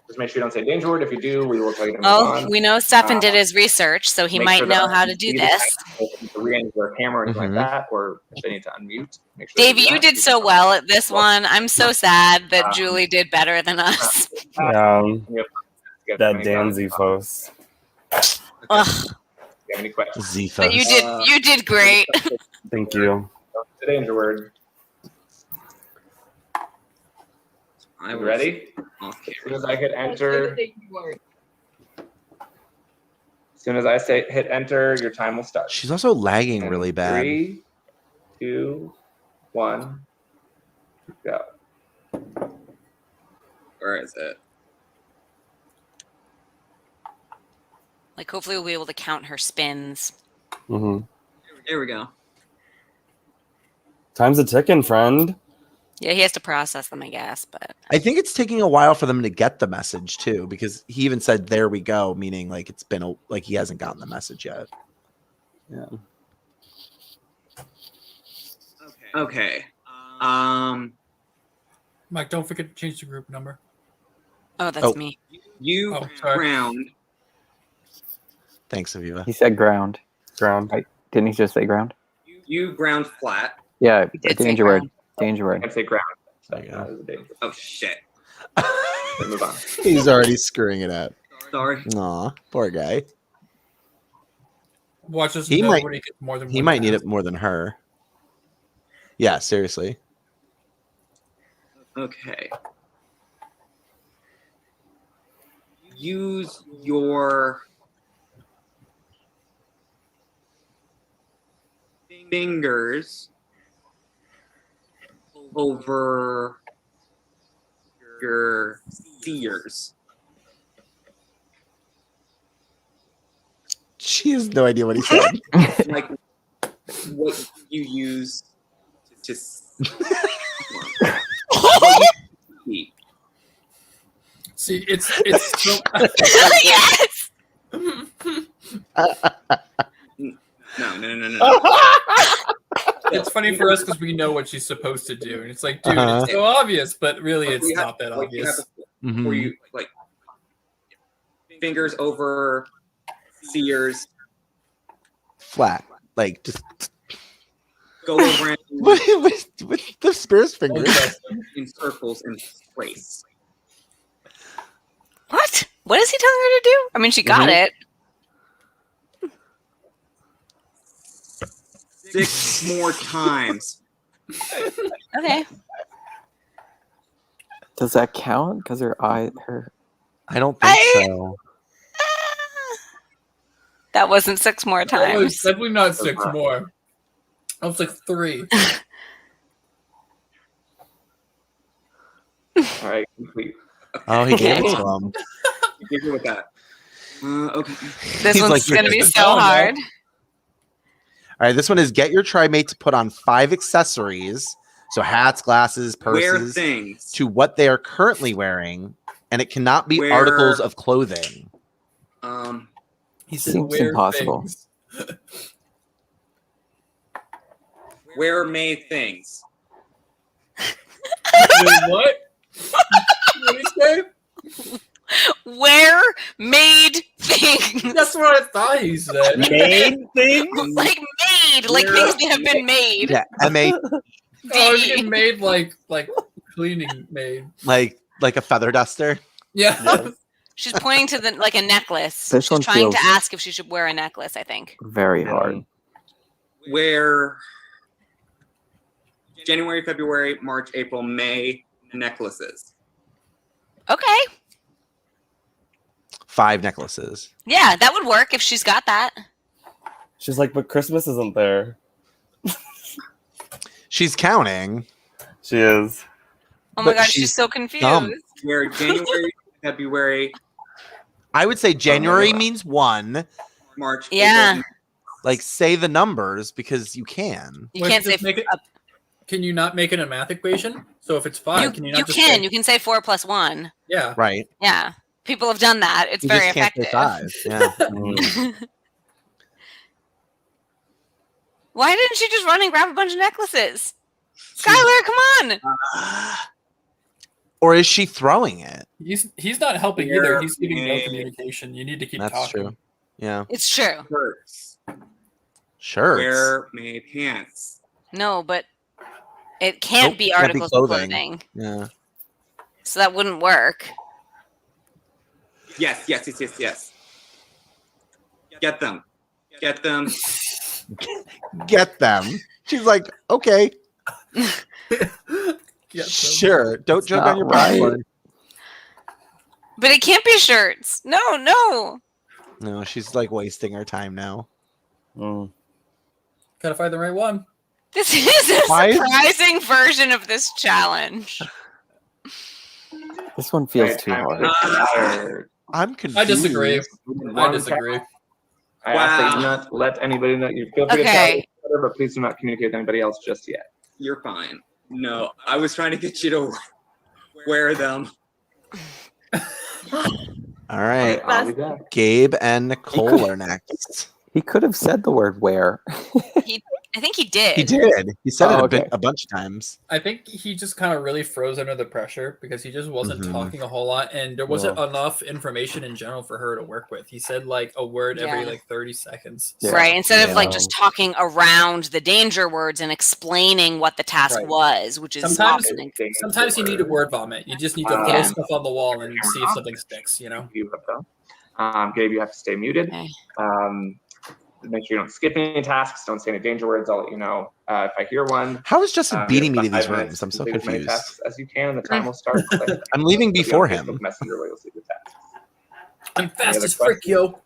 Just make sure you don't say danger word. If you do, we will tell you to move
Well,
on.
we know Stefan did his research, so he
Make
might
sure
know
that
how to do
you
this.
Re-enter their camera or anything like that, or if they need to unmute. Make sure they
Davey,
do
you
that.
did so well at this one. I'm so sad that Julie did better than us.
Yeah. That Danzy post.
Ugh.
Do you have any questions?
But you did great.
Thank you.
The danger word.
I
You
was
ready?
off
As soon as I hit enter, as soon as I say hit enter, your time will start.
She's also lagging really bad.
3, 2, 1, go.
Where is it?
Like, hopefully we'll be able to count her spins.
Mm-hmm.
There we go.
Time's a ticking, friend.
Yeah, he has to process them, I guess, but
I think it's taking a while for them to get the message too, because he even said "there we go," meaning like it's been like he hasn't gotten the message yet.
Yeah.
Okay.
Mike, don't forget to change the group number.
Oh, that's me.
You
sorry.
ground.
Thanks, Aviva.
He said ground.
Ground.
Right? Didn't he just say ground?
You ground flat.
Yeah,
did say
danger word.
ground.
Danger word.
I'd say ground.
There you go.
Oh shit.
Move on.
He's already screwing it up.
Sorry.
Aw, poor guy.
Watch this.
He might.
Nobody gets more than
He
one
might need
task.
it more than her. Yeah, seriously.
Okay. Use your fingers over your ears.
She has no idea what he said.
Like what you use to speak.
See, it's so
Yes.
No.
It's funny for us because we know what she's supposed to do, and it's like, dude,
Uh-huh.
it's so obvious, but really, it's
You have-
not that
like, you have
obvious.
Mhm.
Where you like fingers over ears,
Flat, like just
go around
with the Spears fingers.
in circles in place.
What? What is he telling her to do? I mean, she got
Mhm.
it.
6 more times.
Okay.
Does that count? Because her eye, her.
I don't think so.
That wasn't 6 more
That was
times.
definitely not 6 more. That was like 3.
All right, complete.
Oh, he gave it to him.
You agree with that? Okay.
This
He's
one's
like,
going to be
"You're
so
going,
hard.
All right, this one is get your trimate to put on 5 accessories, so hats, glasses,
Wear
purses,
things.
to what they are currently wearing, and it cannot be
Wear-
articles of clothing.
He said,
Seems
wear
impossible.
things.
Wear made things.
Wait, what? What did he say?
Where made things.
That's what I thought he said.
Made things?
Like made, like
Where
things that have been made.
Yeah, M-A.
Oh, it's getting made like cleaning maid.
Like a feather duster.
Yeah.
She's pointing to like a necklace.
This
She's
one
trying to
feels-
ask if she should wear a necklace, I think.
Very hard.
Wear January, February, March, April, May necklaces.
Okay.
5 necklaces.
Yeah, that would work if she's got that.
She's like, but Christmas isn't there.
She's counting.
She is.
Oh my
But
god, she's
she's
so confused.
dumb.
Wear January, February,
I would say January means 1.
March.
Yeah.
April,
Like, say the numbers because you can.
You can't say
Just make it, can you not make it a math equation? So if it's 5, can you not
you
just
can.
say,
You can say 4 plus 1.
yeah.
Right.
Yeah. People have done that. It's
You
very
just can't
effective.
say 5. Yeah.
Why didn't she just run and grab a bunch of necklaces? Skylar, come on.
Or is she throwing it?
He's not helping either. He's giving no communication. You need to keep
That's
talking.
true. Yeah.
It's true.
Shirts.
Shirts.
Wear May pants.
No, but it can't
Nope,
be
can't be
articles
clothing.
of clothing.
Yeah.
So that wouldn't work.
Yes. Get them. Get them.
Get them. She's like, okay.
Get them.
Sure. Don't joke on your
right.
passport.
But it can't be shirts. No.
No, she's like wasting her time now.
Gotta find the right one.
This is a
Why is-
surprising version of this challenge.
This one feels too hard.
I'm confused.
I disagree. I
One
disagree.
I ask that you
Wow.
do not let anybody know. You feel free to
Okay.
tell each other, but please do not communicate with anybody else just yet.
You're fine. No, I was trying to get you to wear them.
All right.
I'll be back.
Gabe and Nicole are next.
He could have said the word where.
I think he did.
He did. He said it
Oh,
a bunch of times.
I think he just kind of really froze under the pressure because he just wasn't
Mhm.
talking a whole lot, and there wasn't enough information in general for her to work with. He said like a word every
Yeah.
like 30 seconds.
Yeah.
Right. Instead of like
Yeah.
just talking around the danger words and explaining what the task
Right.
was, which is
Sometimes you need a word vomit. You just need to throw
Yeah.
stuff on the wall and see if something sticks. You know.
You have done. Gabe, you have to stay muted.
Okay.
Make sure you don't skip any tasks. Don't say any danger words. I'll let you know if I hear one.
How is Justin beating me to
you have
these
5 minutes
rooms? I'm so
complete as many
confused.
tasks as you can, and the time will start.
I'm leaving
You'll be
before
on
him.
Facebook Messenger where you'll see the tasks.
I'm fast
other
as frick, yo.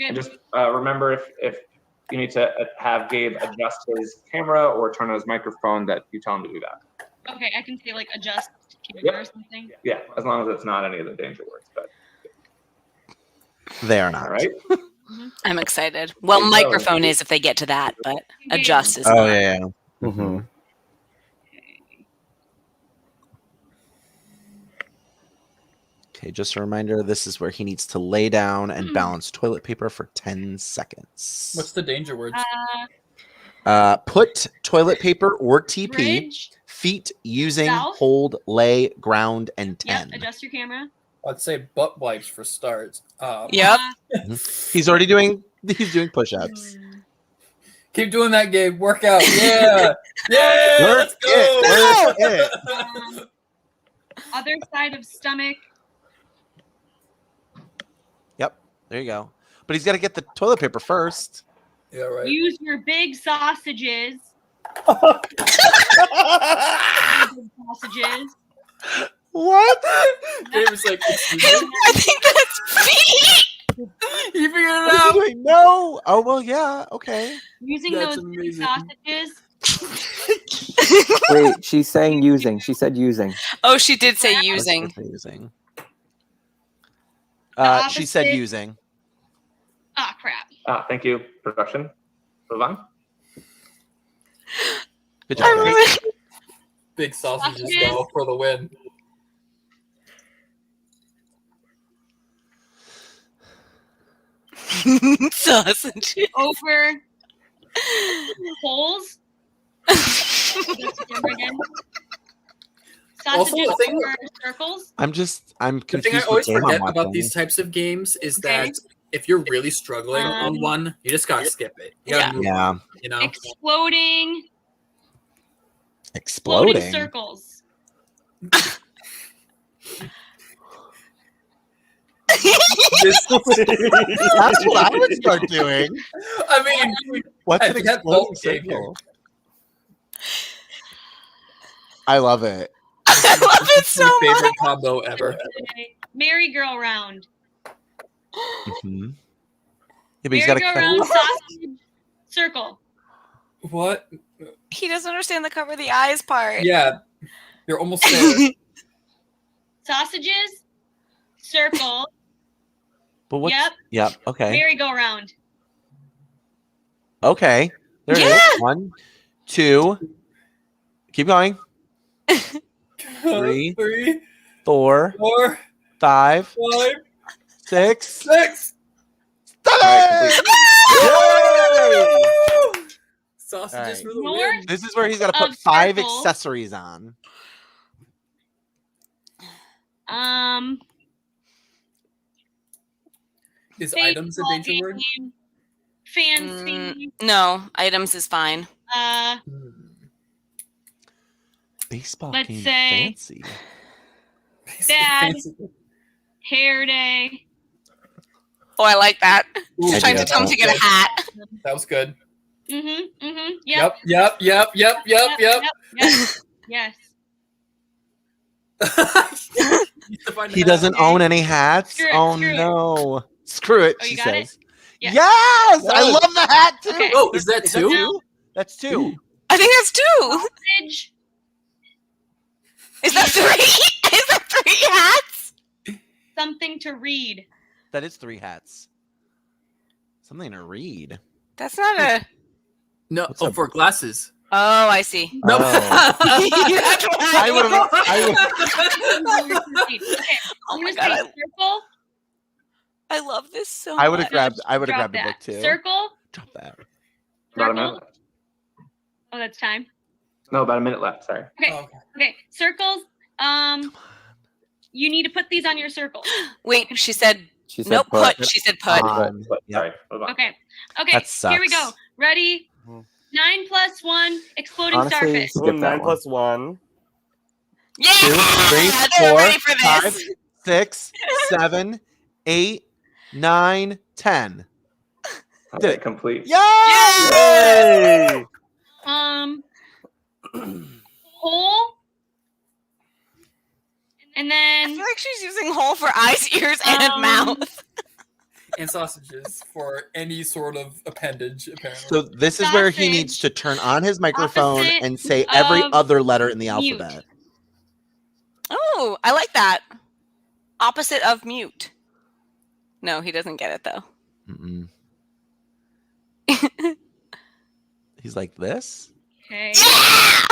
And just remember, if you need to have Gabe adjust his camera or turn on his microphone, that you tell him to do that.
Okay, I can say like adjust camera or something.
Yeah, as long as it's not any of the danger words. But
They are not.
all right.
I'm excited. Well,
There you go.
microphone is if they get to that, but adjust is
Oh
not.
yeah. Mm-hmm. Okay, just a reminder, this is where he needs to lay down and balance toilet paper for 10 seconds.
What's the danger words?
Put toilet paper or TP,
Bridge.
feet using,
South.
hold, lay, ground, and
Yep,
10.
adjust your camera.
I'd say butt wipes for starts.
Yep.
He's already doing push-ups.
Keep doing that, Gabe. Work out. Yeah. Yeah. Let's go.
Other side of stomach.
Yep, there you go. But he's got to get the toilet paper first.
Yeah, right.
Use your big sausages. Sausages.
What?
Gabe's like,
I think that's feet.
you figured it
What
out.
did you know? Oh well, yeah. Okay.
Using
That's
those big
amazing.
sausages.
Wait, she's saying using. She said using.
Oh, she did say using.
Using.
The
She said
opposite-
using.
Ah, crap.
Thank you, production. Move on.
Good job. guys.
Big sausages
Sausages.
go for the win.
Sausage.
Over holes. Adjust your camera again.
Also,
Sausages
the thing-
over circles.
I'm
The
confused.
thing I
with
always
game I'm
forget about
watching.
these types of games is
Okay.
that if you're really struggling on one, you just gotta skip it. You gotta move
Yeah.
on, you know?
Exploding
Exploding.
circles.
This-
That's what I would start doing.
I mean,
What's
hey,
an
forget
exploding
boat cake here.
circle? I love it.
I love it so
My favorite
much.
combo ever.
Merry Girl Round.
Mm-hmm. Yeah, but he's got
Merry Go
to
Round sausage circle.
What?
He doesn't understand the cover the eyes part.
Yeah, you're almost there.
Sausages circle.
But what's,
Yep.
Yep. Okay.
Merry Go Round.
Okay. There it is. 1, 2. Keep going. 3, 4, 5, 6.
6.
Yay!
Sausages for the
North
win.
This is where he's got to put
of
5
circle.
accessories on.
Is items a danger word?
Fancy.
No, items is fine.
Baseball
Let's
game
say-
fancy.
Bad hair day.
Oh, I like that.
Ooh,
Trying
yeah,
to tell him
that
to get a
was
hat.
good. That was good.
Yep.
Yep.
Yes.
He doesn't own any hats.
Screw it,
Oh
screw it.
no! Screw it.
Oh,
She
you got it?
says.
Yeah.
Yes, I
Whoa.
love the hat too.
Okay.
Oh, is that
Is
two?
two? That's 2.
I think that's 2.
Sausage.
Is that 3? Is that 3 hats?
Something to read.
That is 3 hats. Something to read.
That's not a.
No,
What's up?
for glasses.
Oh, I see.
No.
Oh. I would have.
Okay.
Oh
I'm
my
gonna
God,
say circle.
I love this so
I would have
much.
grabbed. I would have
Drop
grabbed the
that.
book too.
Circle.
Drop that.
About a minute
Circle.
left.
Oh, that's time.
No, about a minute left. Sorry.
Okay.
Oh, okay.
Okay. Circles. You need to put these on your circle.
Wait, she said.
She said
Nope,
put.
put. She said put.
Sorry. Hold on.
Okay. Okay.
That
Here we go.
sucks.
Ready? 9 + 1. Exploding
Honestly,
starfish.
skip that
9
one.
+ 1.
Yeah!
2, 3,
They're
4,
ready for
5,
this.
6, 7, 8, 9, 10.
Okay, complete.
Yay!
Hole. And
I
then
feel like she's using hole for eyes, ears, and mouth.
And sausages for any sort of appendage, apparently.
So this is where he
Sausage.
needs to turn on his microphone
Opposite
and say every
of
other letter in the
mute.
alphabet.
Oh, I like that. Opposite of mute. No, he doesn't get it though.
Mm-mm. He's like this.
okay.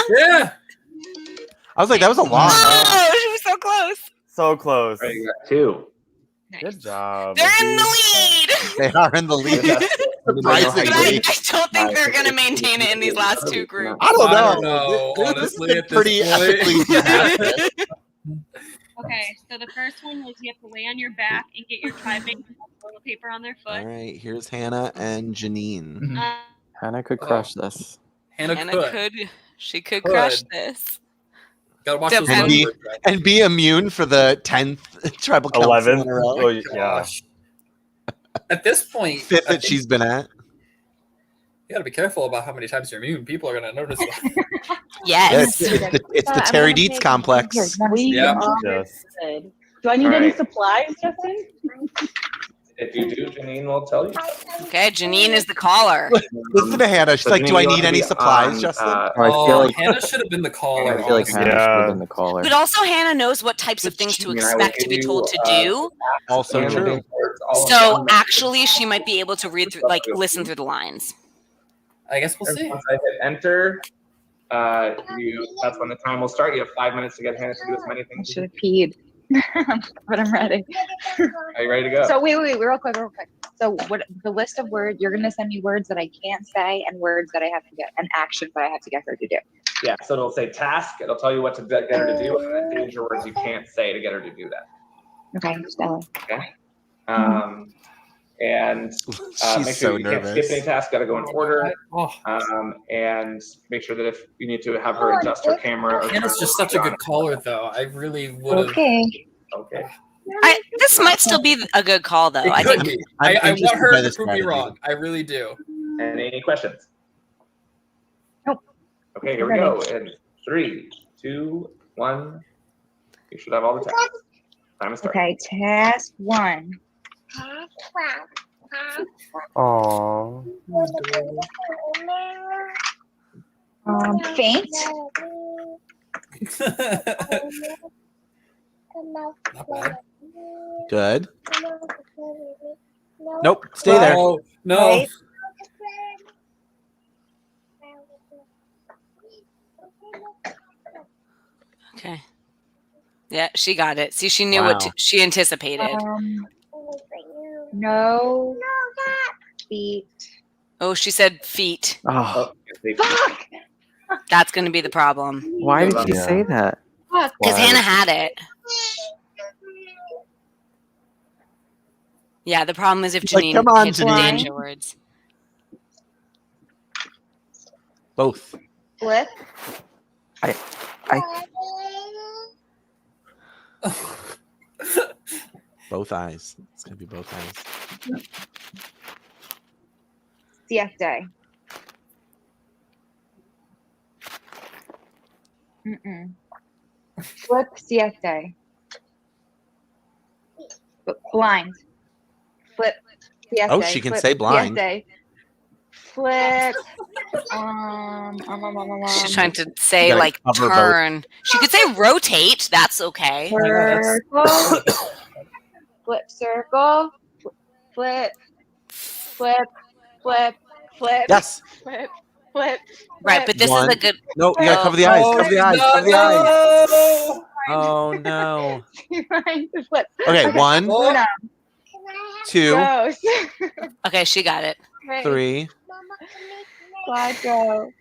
Yeah.
I was like, that was a long.
Oh, she was so close.
So close.
All right, you got 2.
Good job.
They're in the lead.
They are in the lead.
But
Surprisingly.
I don't think they're going to maintain it in these last 2 groups.
I don't know.
I don't know,
This
honestly,
is
at this
pretty
point.
epically dramatic.
Okay. So the first one was you have to lay on your back and get your tri-big toilet paper on their
All
foot.
right, here's Hannah and Janine.
Hannah could crush this.
Hannah could.
She could
Could.
crush this.
Gotta watch those
And be,
numbers.
and be immune for the 10th tribal council
11.
in a row.
Oh, yeah.
Gosh. At this point,
5th
I
that
think
she's been at.
you gotta be careful about how many times you're immune. People are gonna notice that.
Yes.
It's the Terry Dietz complex.
Yeah.
Yes.
Do I need
All
any
right.
supplies, Justin?
If you do, Janine will tell you.
Okay, Janine is the caller.
Listen to Hannah. She's
So
like,
Janine,
"Do I
you
need
want to
any
be
supplies,
on,
Justin?"
I feel like
Hannah should have been the caller.
I feel like
honestly.
Hannah should
Yeah.
have been the caller.
But also, Hannah knows what types of things to
I mean, I will
expect to
give
be
you,
told to do.
Also
and
true.
words all of
So
them.
actually, she might be able to read through, like, listen through the lines.
I guess we'll see.
Once I hit enter, that's when the time will start. You have 5 minutes to get Hannah to do as many
I
things.
should have peed. But I'm ready.
Are you ready to go?
So wait, real quick. So what the list of words, you're gonna send me words that I can't say and words that I have to get, and actions that I have to get her to do.
Yeah, so it'll say task. It'll tell you what to get her to do, and then danger words you can't say to get her to do that.
Okay, Stella.
Okay. And
She's
make sure
so
you can't skip
nervous.
any tasks, got to go in order. And make sure that if you need to have her adjust her camera. Or
Hannah's just such a good caller, though. I really would have.
Okay.
This might still be a good call, though. I
It could
think.
be. I want her to prove me wrong. I really do.
Any questions?
Nope.
Okay, here we go. In 3, 2, 1. You should have all the tasks. Time to start.
Okay, task 1.
Aww.
Faint.
Not bad.
Good. Nope. Stay there.
No.
Right.
Okay. Yeah, she got it. See, she knew
Wow.
what she anticipated.
No. Feet.
Oh, she said feet.
Oh,
Fuck.
That's going to be the problem.
why did she say that?
Fuck.
Because Hannah had it. Yeah, the problem is if
She's like,
Janine
"Come on,
hits the
Janine."
danger words.
Both.
Flip.
I
Both eyes. It's gonna be both eyes.
Siesta. Flip siesta. Blind. Flip siesta.
Oh, she can
Flip
say blind.
siesta. Flip.
She's trying to say,
gotta
like,
cover both.
turn. She could say rotate. That's okay.
Circle. Flip circle. Flip. Flip. Flip. Flip.
Yes.
Flip. Flip.
Right, but this
One.
is a good.
No, you gotta cover the eyes. Cover the eyes. Cover the eyes.
No.
Oh no.
Flip.
Okay, 1,
Una.
2,
Dos.
Okay, she got it.
3.
Cuatro.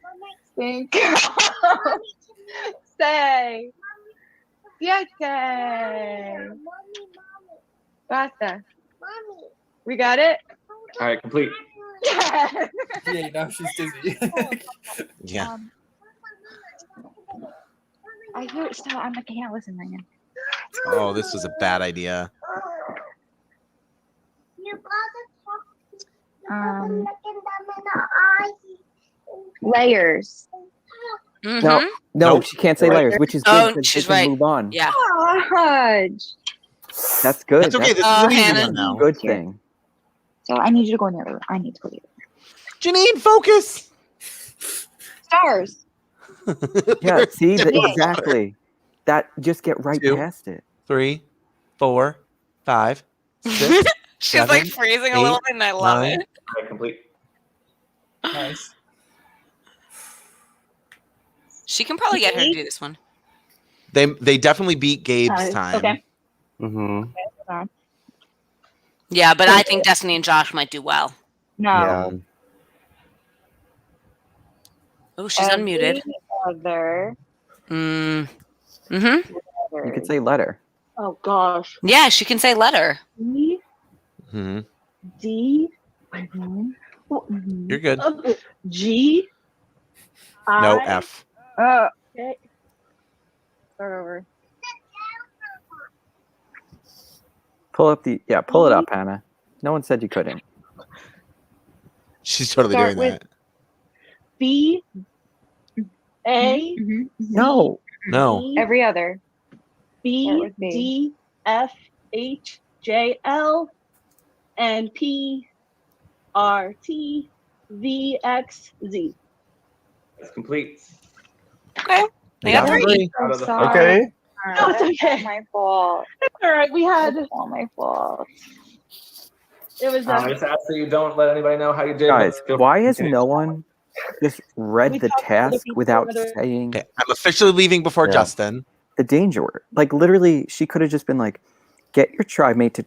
Cinco. Seis. Siete. Basta. We got it?
All right, complete.
Yes.
Yeah, now she's dizzy.
Yeah.
I hear it still. I can't listen right now.
Oh, this was a bad idea.
Layers.
no,
Nope.
she can't say
Right.
layers, which is good.
Oh,
'cause they
she's
can
right.
Move on.
Yeah.
Fudge.
That's good.
That's okay.
That's
This is
Oh,
an easy
Hannah.
one now.
a good thing.
So I need you to go in there. I need to go there.
Janine, focus.
Stars.
Yeah, see,
Yeah.
exactly. That just get right
2,
past it.
3, 4, 5, 6.
She's like
7,
freezing a little
8,
bit, and I love
9.
it.
All right, complete.
Nice.
She can probably get her to do this one.
They definitely beat Gabe's time.
Okay.
Mm-hmm.
Yeah, but I think Destiny and Josh might do well.
No.
Yeah.
Oh, she's unmuted.
Other.
Mm-hmm.
You could say letter.
Oh gosh.
Yeah, she can say letter.
E.
Hmm.
D.
You're good.
G.
No
I.
F.
Okay. Start over.
Pull it up, Hannah. No one said you couldn't.
She's totally
Start
doing
with-
that.
B. A.
No.
No.
Every other. Start
B,
with B.
D, F, H, J, L, and P, R, T, V, X, Z.
That's complete.
Okay.
I got
three.
three.
Out of the
Sorry.
Okay.
No, it's okay.
It's my fault.
All right, we had.
It's all my fault.
It was.
I just ask that you don't let anybody know how you did.
Guys,
Feel free
why
to
has
continue.
no one just read
We
the
talked to other
task
people,
without
whether-
saying
Okay, I'm officially leaving before
Yeah.
Justin.
the danger word? Like literally, she could have just been like, "Get your tribe mate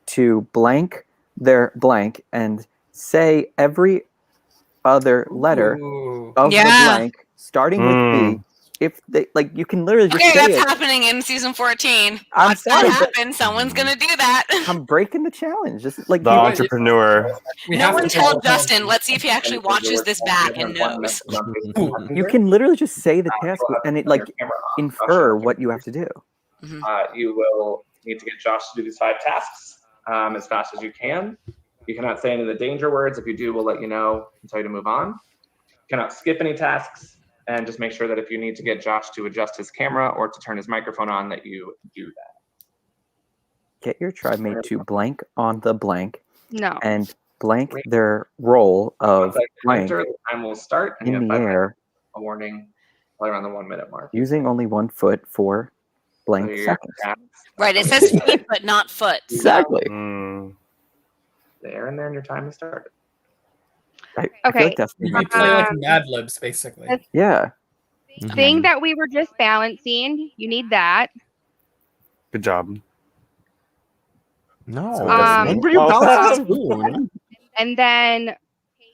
to blank their blank and say every other letter
Ooh.
of the
Yeah.
blank, starting with B, if they like, you can literally just
Okay,
say
that's
it.
happening in season 14.
I'm
Watch
sorry,
that
but
happen. Someone's gonna do that.
I'm breaking the challenge. Just like
The entrepreneur.
No one told Justin. Let's see if he actually watches this back and knows.
you can literally just say the task and it like infer what you have to do.
You will need to get Josh to do these 5 tasks as fast as you can. You cannot say any of the danger words. If you do, we'll let you know and tell you to move on. You cannot skip any tasks, and just make sure that if you need to get Josh to adjust his camera or to turn his microphone on, that you do that.
Get your tribe mate to blank on the blank.
No.
And blank their role of blank
The time will start, and you
in
have
the
5
air
a warning right around the 1 minute mark.
using only 1 foot for blank
So your
seconds.
Right, it says feet, but not foot. so-
Exactly.
There and then your time has started.
I feel
Okay.
like that's
You could play like Mad Libs, basically.
yeah.
Thing that we were just balancing, you need that.
Good job.
No.
When
were you balancing the spoon?
And then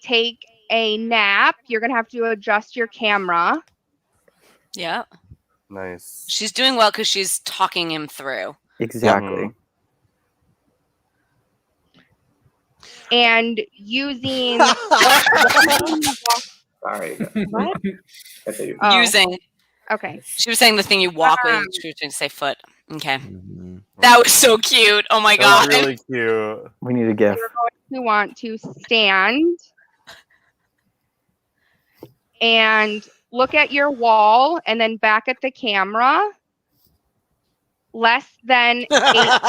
take a nap. You're gonna have to adjust your camera.
Yeah.
Nice.
She's doing well because she's talking him through.
Exactly.
And using
Sorry.
What?
Oh.
Using.
Okay.
She was saying the thing you walk with. She was trying to say foot. Okay. That was so cute. Oh my god.
That was really cute.
We need a gift.
You're going to want to stand and look at your wall and then back at the camera less than 8 times.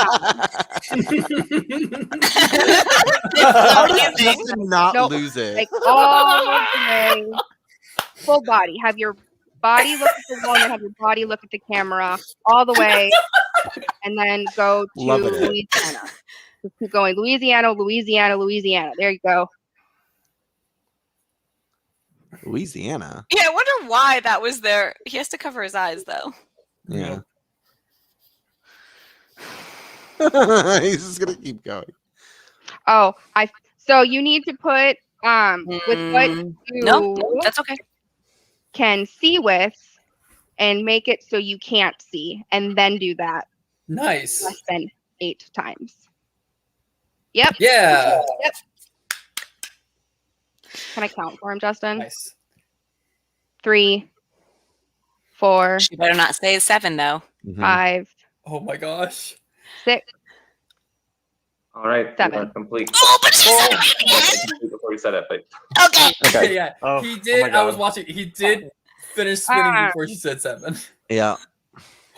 How did Justin not
Nope.
lose it?
Like all the way, full body. Have your body look at the wall and then have your body look at the camera all the way, and then go to
Loving it.
Louisiana. Just keep going. Louisiana, Louisiana, Louisiana. There you go.
Louisiana.
Yeah, I wonder why that was there. He has to cover his eyes though.
Yeah. He's just gonna keep going.
Oh, so you need to put with what you
No, that's okay.
can see with and make it so you can't see, and then do that
Nice.
less than 8 times. Yep.
Yeah.
Yep. Can I count for him, Justin?
Nice.
3, 4.
She better not say 7 though.
5.
Oh my gosh.
6.
All right.
7.
Complete.
Oh, but she said it again.
Before you said it, but
Okay.
Yeah.
Oh,
He
oh
did.
my
I was
God.
watching. He did finish spinning before she said 7.
Yeah.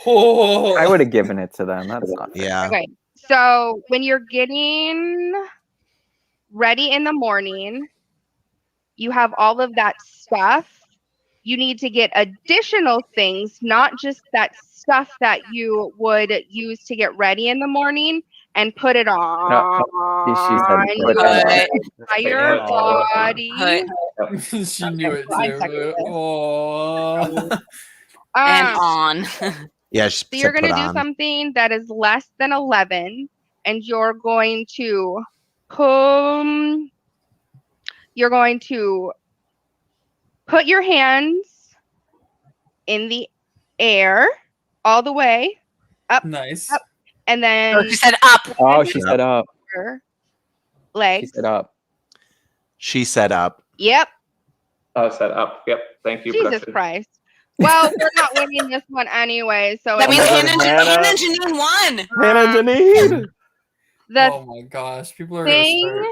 Oh.
I would have given it to them. That's not fair.
Yeah.
Okay. So when you're getting ready in the morning, you have all of that stuff. You need to get additional things, not just that stuff that you would use to get ready in the morning, and put it on
She said put
your
it on.
entire body.
She knew it
I
too.
second this.
Oh.
And on.
Yeah. She
So you're
said
going to
put
do
on.
something that is less than 11, and you're going to put your hands in the air all the way up,
Nice.
up, and then
Oh, she said up.
Oh, she said up.
your
She
legs.
said up.
She set up.
Yep.
set up. Yep. Thank you.
Jesus
production.
Christ. Well, we're not winning this one anyway, so
That means
God,
Hannah
Hannah.
and Janine won.
Hannah and Janine.
the
Oh my gosh. People are gonna
thing
start.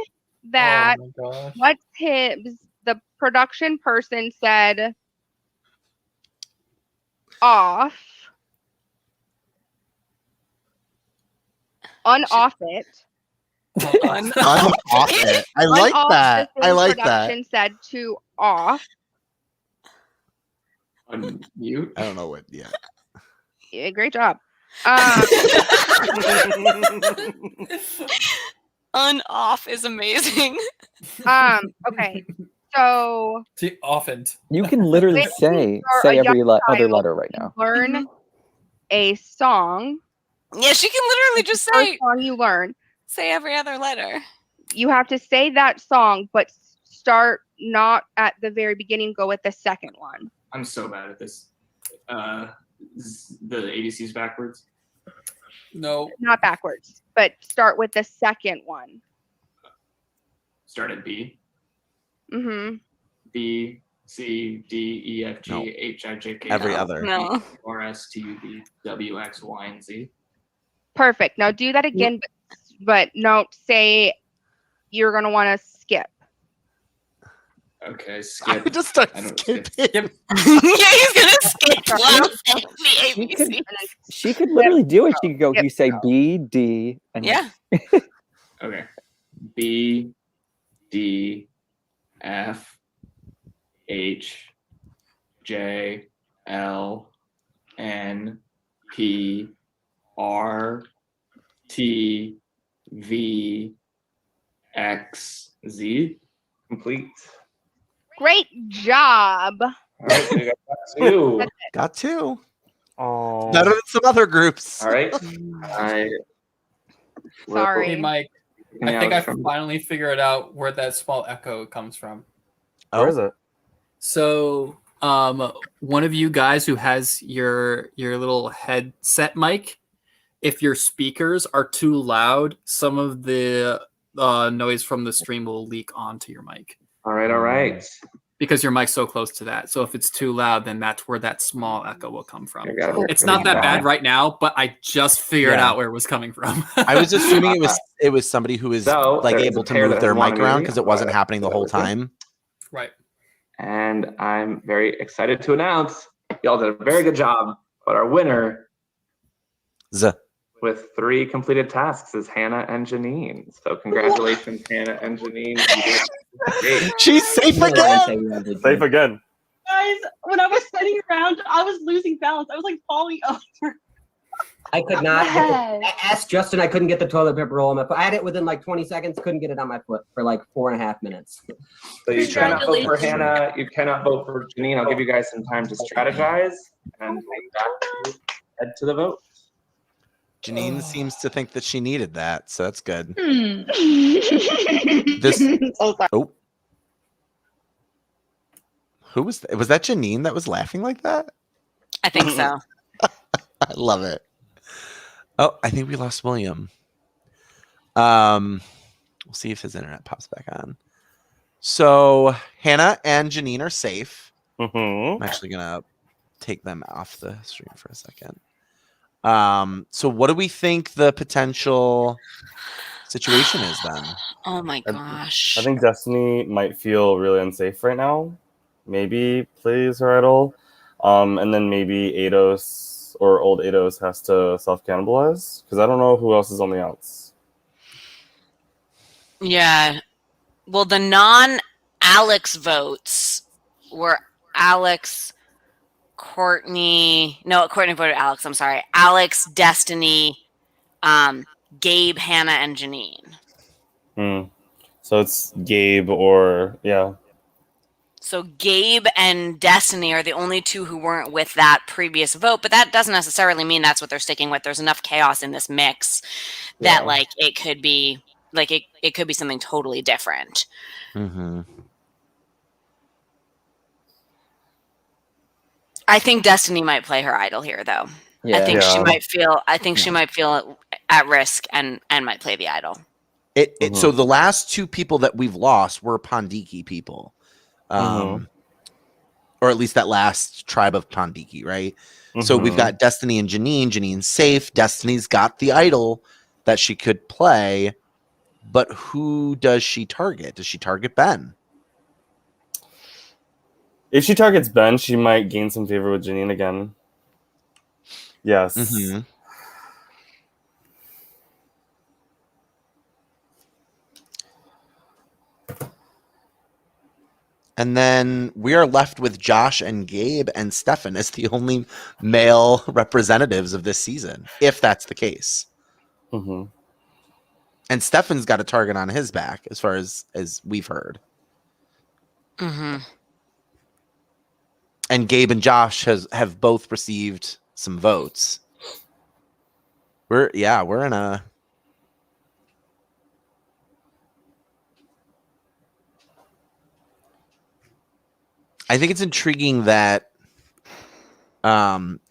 that
Oh my gosh.
what Tibbs, the production person, said off, on-off it.
I'm off it. I like
On-off
that.
the
I
thing
like that.
production said to off.
Unmute.
I don't know what. Yeah.
Yeah, great job.
On-off is amazing.
Okay. So
See, often.
You can literally
when
say
you're
say
a
every
young
other
child,
letter right now.
learn a song.
Yeah, she can literally just
First
say
song you learn.
say every other letter.
You have to say that song, but start not at the very beginning. Go with the second one.
I'm so bad at this.
the ABCs backwards?
No.
Not backwards, but start with the second one.
Start at B.
Mm-hmm.
B, C, D, E, F, G,
No.
H, I, J, K,
Every
L,
other.
M,
No.
N, O, R, S, T, U, V, W, X, Y, and Z.
Perfect. Now do that again, but don't say you're gonna want to skip.
Okay, skip.
I just start
I don't
skipping.
skip.
Yeah, he's gonna skip while saying the
She could,
ABC.
she could literally do it. She could go, you say B, D, and
Yeah.
Okay. B, D, F, H, J, L, N, P, R, T, V, X, Z. Complete.
Great job.
All right, so you got two.
That's it.
Got two.
Oh.
Better than some other groups.
All right. I
Sorry.
Hey, Mike. I
Yeah,
think I
from-
finally figured out where that small echo comes from.
Where is it?
So, one of you guys who has your little headset mic, if your speakers are too loud, some of the noise from the stream will leak onto your mic.
All right.
Because your mic's so close to that. So if it's too loud, then that's where that small echo will come from.
You gotta-
It's not that bad right now, but I just figured out where it was coming from.
I was assuming it was somebody who was
So,
like
there's
able
a
to
pair
move
that
their
has one
mic around
immunity.
because it wasn't happening the whole
There we go.
time.
Right.
And I'm very excited to announce y'all did a very good job, but our winner with 3 completed tasks is Hannah and Janine. So congratulations, Hannah and Janine. You did great.
She's safe again.
Safe again.
Guys, when I was spinning around, I was losing balance. I was like falling over.
I could not.
Yes.
I asked Justin. I couldn't get the toilet paper roll on my foot. I had it within like 20 seconds. Couldn't get it on my foot for like 4.5 minutes.
So you cannot vote for Hannah. You cannot vote for Janine. I'll give you guys some time to strategize and head to the vote.
Janine seems to think that she needed that, so that's good.
This.
Oh. Who was that? Was that Janine that was laughing like that?
I think so.
I love it. Oh, I think we lost William. We'll see if his internet pops back on. So Hannah and Janine are safe. I'm actually gonna take them off the stream for a second. So what do we think the potential situation is then?
Oh my gosh.
I think Destiny might feel really unsafe right now. Maybe plays her idol. And then maybe Eidos or old Eidos has to self-cannibalize. Because I don't know who else is on the outs.
Yeah. Well, the non-Alex votes were Alex, Courtney. No, Courtney voted Alex. I'm sorry. Alex, Destiny, Gabe, Hannah, and Janine.
So it's Gabe or, yeah.
So Gabe and Destiny are the only two who weren't with that previous vote, but that doesn't necessarily mean that's what they're sticking with. There's enough chaos in this mix that like it could be like it could be something totally different.
Mm-hmm.
I think Destiny might play her idol here though. I think she might feel at risk and might play the idol.
So the last two people that we've lost were Pandiki people. Or at least that last tribe of Pandiki, right? So we've got Destiny and Janine. Janine's safe. Destiny's got the idol that she could play, but who does she target? Does she target Ben?
If she targets Ben, she might gain some favor with Janine again. Yes.
And then we are left with Josh and Gabe and Stefan as the only male representatives of this season, if that's the case. And Stefan's got a target on his back, as far as we've heard. And Gabe and Josh have both received some votes. We're in a. I think it's intriguing that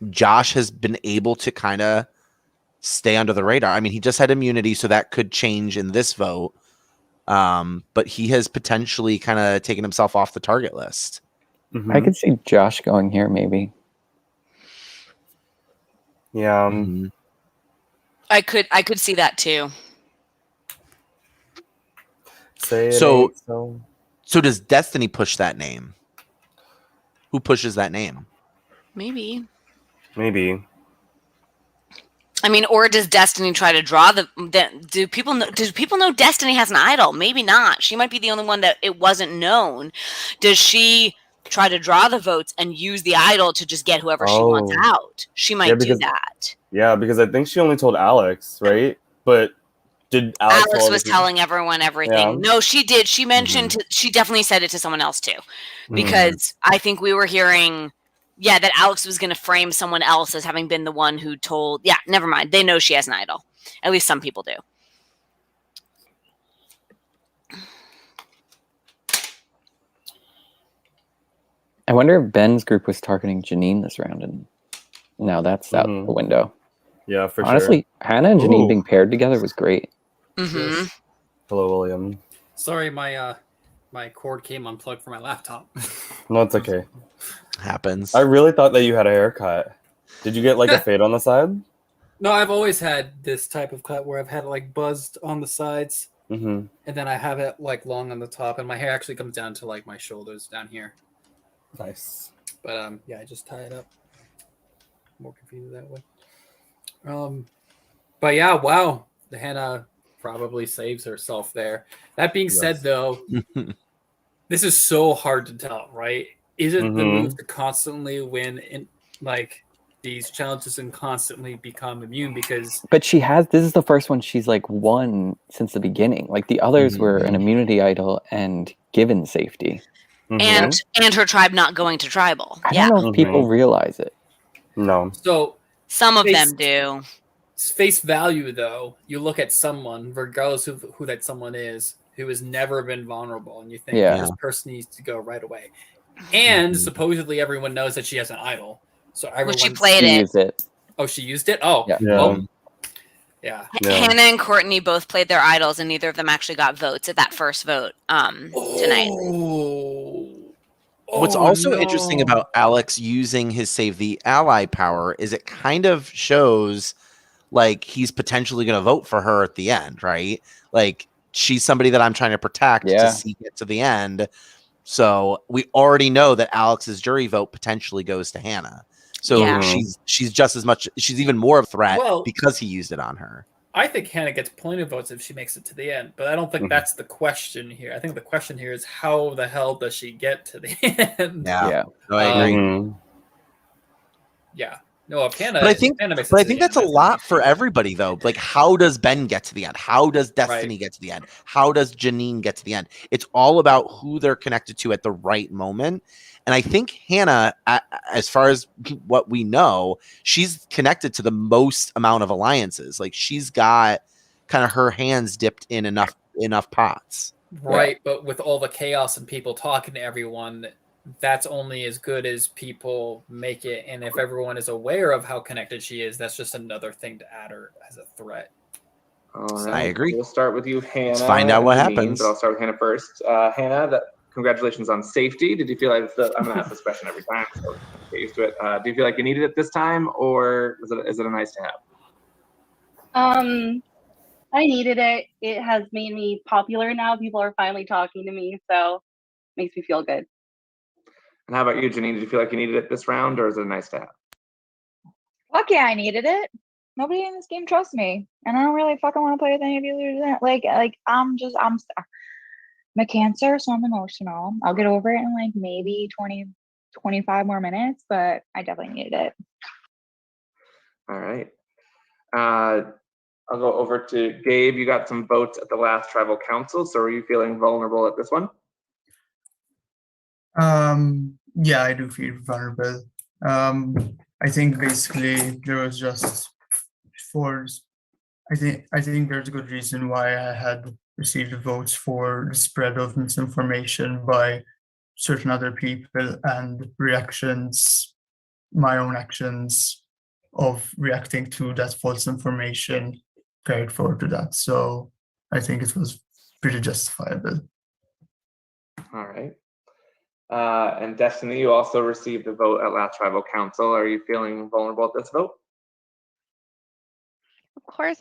Josh has been able to kind of stay under the radar. I mean, he just had immunity, so that could change in this vote. But he has potentially kind of taken himself off the target list.
I could see Josh going here, maybe.
Yeah.
I could see that too.
Say it
So,
ain't so.
so does Destiny push that name? Who pushes that name?
Maybe.
Maybe.
I mean, or does Destiny try to draw the? Do people know Destiny has an idol? Maybe not. She might be the only one that it wasn't known. Does she try to draw the votes and use the idol to just get whoever she wants
Oh.
out? She might do that.
Yeah, because I think she only told Alex, right? But did Alex?
Alex was telling everyone everything.
Yeah.
No, she did. She mentioned. She definitely said it to someone else too, because I think we were hearing. Yeah, that Alex was going to frame someone else as having been the one who told. Yeah, never mind. They know she has an idol. At least some people do.
I wonder if Ben's group was targeting Janine this round, and now that's out the window.
Yeah, for
Honestly,
sure.
Hannah and Janine
Ooh.
being paired together was great.
Mm-hmm.
Hello, William.
Sorry, my cord came unplugged from my laptop.
No, it's okay.
Happens.
I really thought that you had a haircut. Did you get like a fade on the side?
No, I've always had this type of cut where I've had it like buzzed on the sides,
Mm-hmm.
and then I have it like long on the top, and my hair actually comes down to like my shoulders down here.
Nice.
But yeah, I just tie it up. More confused that way. But yeah, wow, the Hannah probably saves herself there. That being said, though, this is so hard to tell, right? Is it the move to constantly win in like these challenges and constantly become immune? Because
But she has. This is the first one she's like won since the beginning. Like the others were an immunity idol and given safety.
And her tribe not going to tribal.
I don't know if people realize it.
No.
So
some of them do.
Face value, though, you look at someone, regardless of who that someone is, who has never been vulnerable, and you think this person needs to go right away. And supposedly everyone knows that she has an idol. So everyone
she played it.
Used it.
Oh, she used it? Oh.
Yeah.
Well, yeah.
Hannah and Courtney both played their idols, and neither of them actually got votes at that first vote tonight.
What's also interesting about Alex using his Save the Ally power is it kind of shows like he's potentially going to vote for her at the end, right? Like she's somebody that I'm trying to protect to see get to the end. So we already know that Alex's jury vote potentially goes to Hannah. So she's just as much, she's even more of a threat because he used it on her.
I think Hannah gets plenty of votes if she makes it to the end, but I don't think that's the question here. I think the question here is how the hell does she get to the end?
Yeah. No, I agree.
Yeah. No, if Hannah,
but I think,
Hannah makes it
but I
to
think
the
that's a lot for everybody, though. Like, how does Ben get to the end? How does Destiny get to the end? How does Janine get to the end? It's all about who they're connected to at the right moment. And I think Hannah, as far as what we know, she's connected to the most amount of alliances. Like, she's got kind of her hands dipped in enough pots.
Right, but with all the chaos and people talking to everyone, that's only as good as people make it. And if everyone is aware of how connected she is, that's just another thing to add her as a threat.
All
right. I agree.
We'll start with you, Hannah.
Let's find out what
Janine,
happens.
But I'll start with Hannah first. Hannah, congratulations on safety. Did you feel like I'm going to ask this question every time, so get used to it. Do you feel like you needed it this time, or is it a nice to have?
I needed it. It has made me popular now. People are finally talking to me, so it makes me feel good.
And how about you, Janine? Did you feel like you needed it this round, or is it a nice to have?
Fuck yeah, I needed it. Nobody in this game trusts me, and I don't really fucking want to play with any of you. Like I'm a Cancer, so I'm emotional. I'll get over it in like maybe 20, 25 more minutes, but I definitely needed it.
All right. I'll go over to Gabe. You got some votes at the last tribal council, so are you feeling vulnerable at this one?
Yeah, I do feel vulnerable. I think basically there was just I think there's a good reason why I had received votes for the spread of misinformation by certain other people and reactions my own actions of reacting to that false information carried forward to that. So I think it was pretty justifiable.
All right. And Destiny, you also received a vote at last tribal council. Are you feeling vulnerable at this vote?
Of course,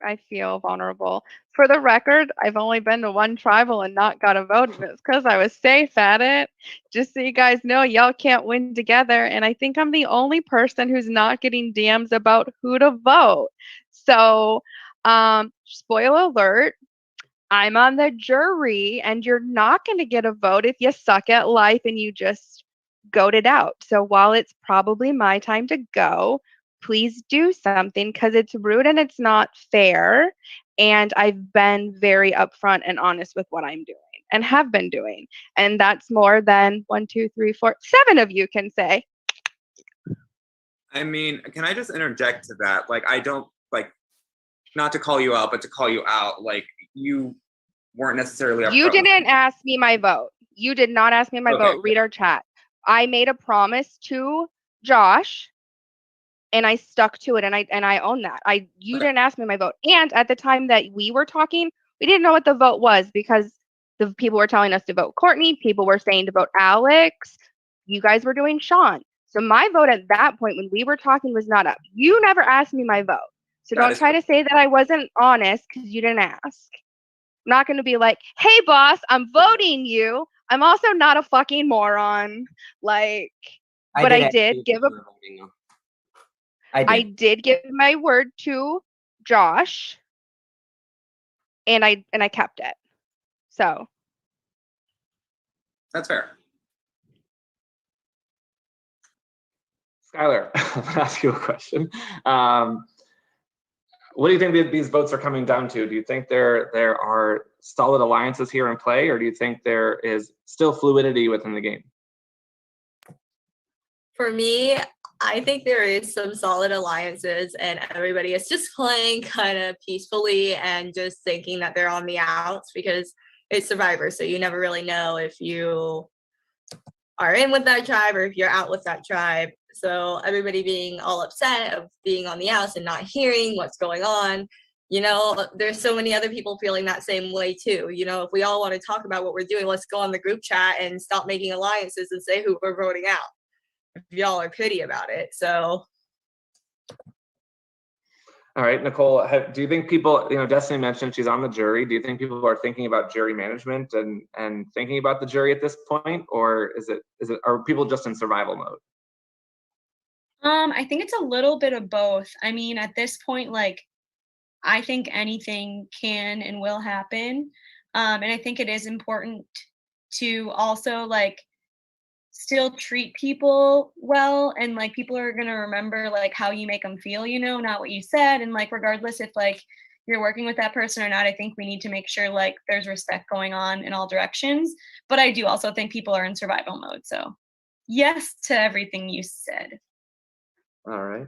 I feel vulnerable. For the record, I've only been to one tribal and not got a vote, and it's because I was safe at it. Just so you guys know, y'all can't win together, and I think I'm the only person who's not getting DMs about who to vote. So, spoiler alert, I'm on the jury, and you're not going to get a vote if you suck at life and you just goat it out. So while it's probably my time to go, please do something because it's rude and it's not fair. And I've been very upfront and honest with what I'm doing and have been doing. And that's more than 1, 2, 3, 4, 7 of you can say.
I mean, can I just interject to that? Like, I don't, like, not to call you out, but to call you out. Like, you weren't necessarily
You
upfront with
didn't ask me my vote. You did not ask me my
Okay,
vote. Read our chat. I made a promise to Josh and I stuck to it, and I own that. You didn't ask me my vote. And at the time that we were talking, we didn't know what the vote was because the people were telling us to vote Courtney, people were saying to vote Alex, you guys were doing Sean. So my vote at that point when we were talking was not up. You never asked me my vote. So
That
don't
is
try to say that I wasn't honest because you didn't ask. I'm not going to be like, hey, boss, I'm voting you. I'm also not a fucking moron. Like, but I did give I did give my word to Josh, and I kept it. So
That's fair.
Skylar, I'm gonna ask you a question. What do you think that these votes are coming down to? Do you think there are solid alliances here in play, or do you think there is still fluidity within the game?
For me, I think there is some solid alliances and everybody is just playing kind of peacefully and just thinking that they're on the outs because it's Survivor. So you never really know if you are in with that tribe or if you're out with that tribe. So everybody being all upset of being on the outs and not hearing what's going on, you know, there's so many other people feeling that same way too. You know, if we all want to talk about what we're doing, let's go on the group chat and stop making alliances and say who we're voting out. If y'all are petty about it. So
All right, Nicole, do you think people, you know, Destiny mentioned she's on the jury. Do you think people are thinking about jury management and thinking about the jury at this point, or are people just in survival mode?
I think it's a little bit of both. I mean, at this point, like, I think anything can and will happen. And I think it is important to also, like, still treat people well, and like people are going to remember like how you make them feel, you know, not what you said. And like regardless if like you're working with that person or not, I think we need to make sure like there's respect going on in all directions. But I do also think people are in survival mode. So yes to everything you said.
All right.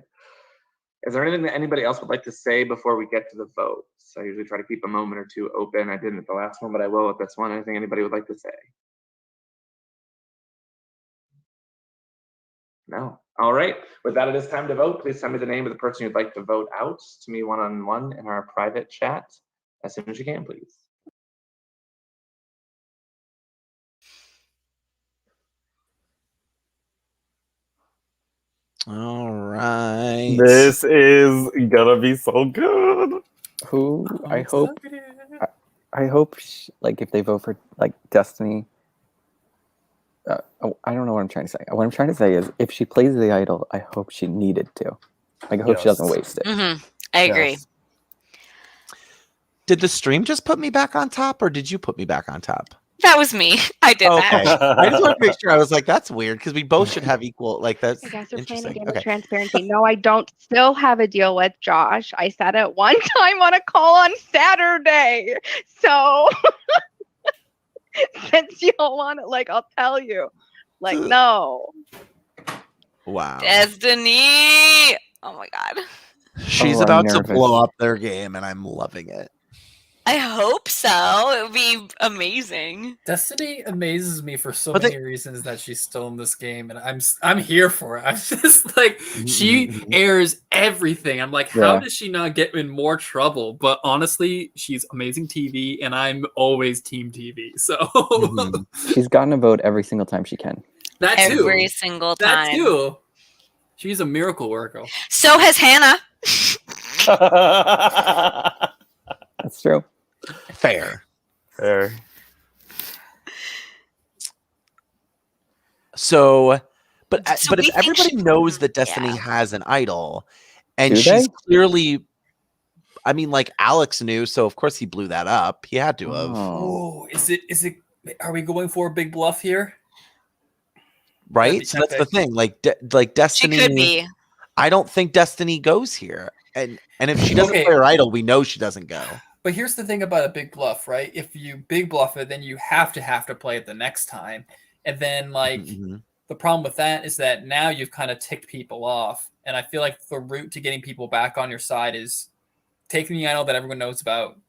Is there anything that anybody else would like to say before we get to the votes? I usually try to keep a moment or two open. I didn't at the last one, but I will at this one. Anything anybody would like to say? No. All right. With that, it is time to vote. Please send me the name of the person you'd like to vote out to me one-on-one in our private chat as soon as you can, please.
All right.
This is gonna be so good.
Who I hope, I hope like if they vote for like Destiny. I don't know what I'm trying to say. What I'm trying to say is, if she plays the idol, I hope she needed to. Like, I hope she doesn't waste it.
I agree.
Yes. Did the stream just put me back on top, or did you put me back on top?
That was me. I did
Okay.
that.
I just want to make sure. I was like, that's weird because we both should have equal. Like, that's
I guess we're playing a
interesting.
game
Okay.
of transparency. No, I don't still have a deal with Josh. I said it one time on a call on Saturday. So since you don't want it, like, I'll tell you. Like, no.
Wow.
Destiny. Oh my God.
She's
I'm
about to
nervous.
blow up their game, and I'm loving it.
I hope so. It would be amazing.
Destiny amazes me for so
But
many reasons that she's still in this game, and I'm here for it. I'm just like, she airs everything. I'm like, how
Yeah.
does she not get in more trouble? But honestly, she's amazing TV, and I'm always team TV. So
She's gotten a vote every single time she can.
that too.
Every single time.
That too. She's a miracle worker.
So has Hannah.
That's true.
Fair. So, but
So we
if
think
everybody knows that Destiny has an idol, and
Do
she's
they?
clearly, I mean, like Alex knew, so of course he blew that up. He had to have.
Oh, is it? Are we going for a big bluff here?
Right? So that's the thing. Like Destiny.
She could be.
I don't think Destiny goes here, and if she doesn't play her idol, we know she doesn't go.
But here's the thing about a big bluff, right? If you big bluff it, then you have to play it the next time. And then the problem with that is that now you've kind of ticked people off. And I feel like the route to getting people back on your side is taking the idol that everyone knows about,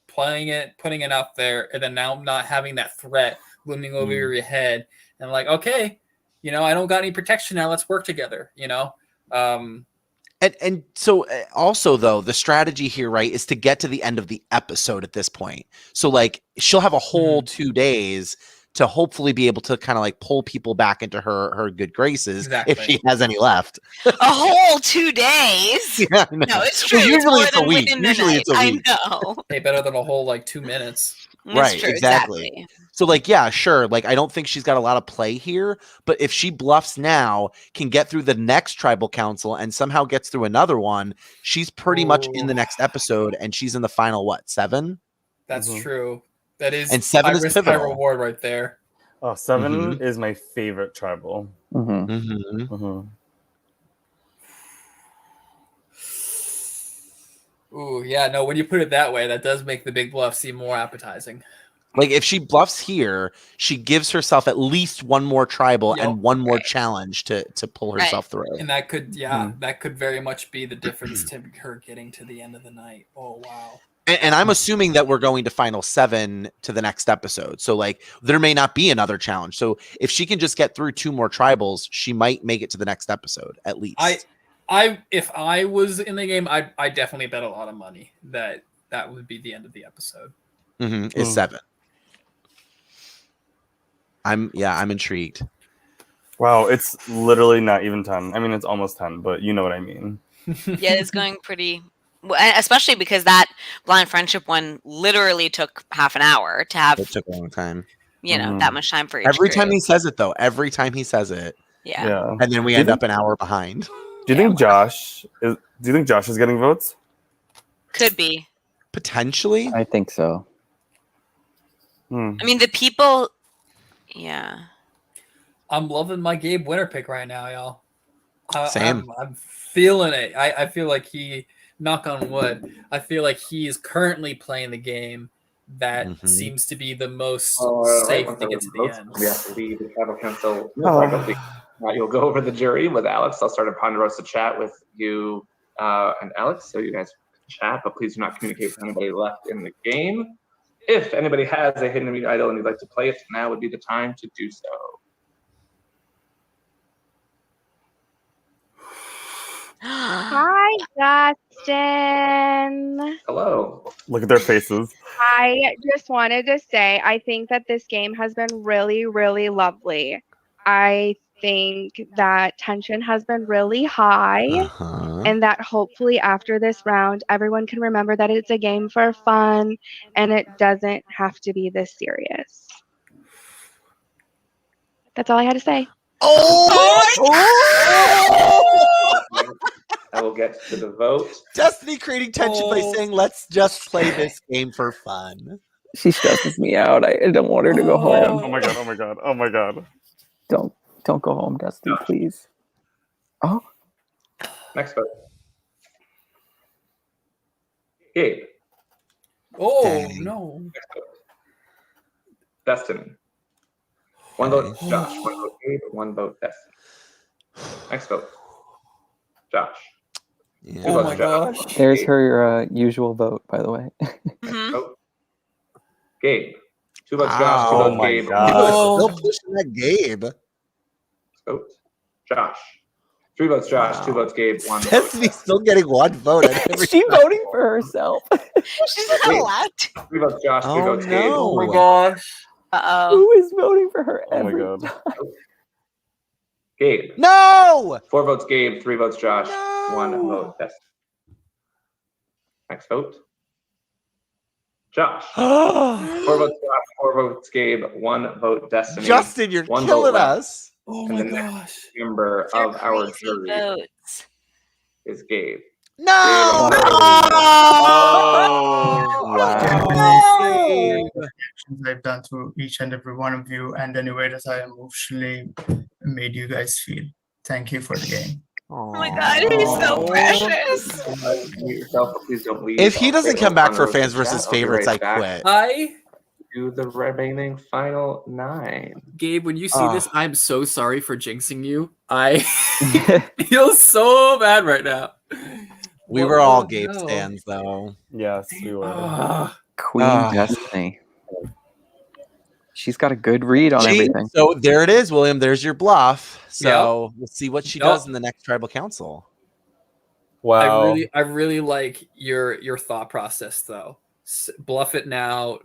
playing it, putting it out there, and then now not having that threat looming over your head. And like, okay, I don't got any protection now. Let's work together,
And so also though, the strategy here, right, is to get to the end of the episode at this point. So like she'll have a whole 2 days to hopefully be able to kind of like pull people back into her good graces if she has any left.
A whole 2 days.
Yeah, I know.
No, it's true.
Well, usually it's a
more than
week.
within the
Usually
night.
it's a week.
I know.
Hey, better than a whole 2 minutes.
Right,
true,
exactly. So like, yeah, sure. Like, I don't think she's got a lot of play here, but if she bluffs now, can get through the next tribal council and somehow gets through another one, she's pretty much in the next episode, and she's in the final 7?
That's true. That is,
And 7
high
is
risk, high
pivotal.
reward right there.
Oh, 7 is my favorite tribal.
Ooh, yeah, no, when you put it that way, that does make the big bluff seem more appetizing.
Like if she bluffs here, she gives herself at least one more tribal and one more challenge to pull herself through.
And that could, that could very much be the difference to her getting to the end of the night. Oh, wow.
And I'm assuming that we're going to final 7 to the next episode. So like there may not be another challenge. So if she can just get through 2 more tribals, she might make it to the next episode at least.
If I was in the game, I definitely bet a lot of money that would be the end of the episode.
Is 7. I'm intrigued.
Wow, it's literally not even 10. I mean, it's almost 10, but you know what I mean.
Yeah, it's going pretty, especially because that blind friendship one literally took half an hour to have.
It took a long time.
That much time for each
Every time
group.
he says it, though. Every time he says it.
Yeah.
And then we end up an hour behind.
Do you think Josh is getting votes?
Could be.
Potentially.
I think so.
I mean, the people. Yeah.
I'm loving my Gabe winner pick right now, y'all.
Same.
I'm feeling it. I feel like knock on wood, I feel like he is currently playing the game that seems to be the most safe to get to the end.
We have to leave the tribal council. You'll go over the jury with Alex. I'll start a Ponderosa chat with you and Alex, so you guys can chat, but please do not communicate with anybody left in the game. If anybody has a hidden immune idol and you'd like to play it, now would be the time to do so.
Hi, Justin.
Hello.
Look at their faces.
I just wanted to say I think that this game has been really, really lovely. I think that tension has been really high, and that hopefully after this round, everyone can remember that it's a game for fun and it doesn't have to be this serious. That's all I had to say.
I will get to the vote.
Destiny creating tension by saying, let's just play this game for fun.
She stresses me out. I don't want her to go home.
Oh my god, oh my god, oh my god.
Don't go home, Destiny, please. Oh.
Next vote. Gabe.
Oh, no.
Next vote. Destiny. 1 vote Josh, 1 vote Gabe, 1 vote Destiny. Next vote. Josh.
Yeah.
2 votes Josh.
There's her usual vote, by the way.
Next vote. Gabe. 2 votes Josh, 2
Wow.
votes
Oh my
Gabe.
God.
1 vote
Still pushing that Gabe.
vote Josh. 3 votes Josh, 2 votes Gabe, 1 vote.
Destiny's still getting 1 vote.
Is she voting for herself?
She's not
Wait.
allowed to.
3 votes Josh, 3
Oh,
votes Gabe.
no.
Oh my gosh.
Uh-oh.
Who is voting for her
Oh my
every
God.
time?
Gabe.
No!
4 votes Gabe, 3 votes Josh,
No.
1 vote Destiny. Next vote. Josh. 4 votes Josh, 4 votes Gabe, 1 vote Destiny.
Justin, you're
1 vote
killing
left.
us.
Oh
And
my
the next
gosh.
member
They're
of our
crazy
jury
votes.
is Gabe.
No!
Gabe,
Reactions I've done to each and every one of you, and any way that I emotionally made you guys feel. Thank you for the game.
Oh my god, he's so precious.
Mute yourself, but please don't leave.
If he doesn't come back for
On the
fans
chat,
versus
I'll be
favorites, I
right back
quit.
I
to the remaining final 9.
Gabe, when you see this, I'm so sorry for jinxing you. I feel so bad right now.
We were all Gabe stands, though.
Yes, we were.
Queen Destiny. She's got a good read on everything.
So there it is, William. There's your bluff. So we'll see what she does in the next tribal council.
Wow.
I really like your thought process though. Bluff it now.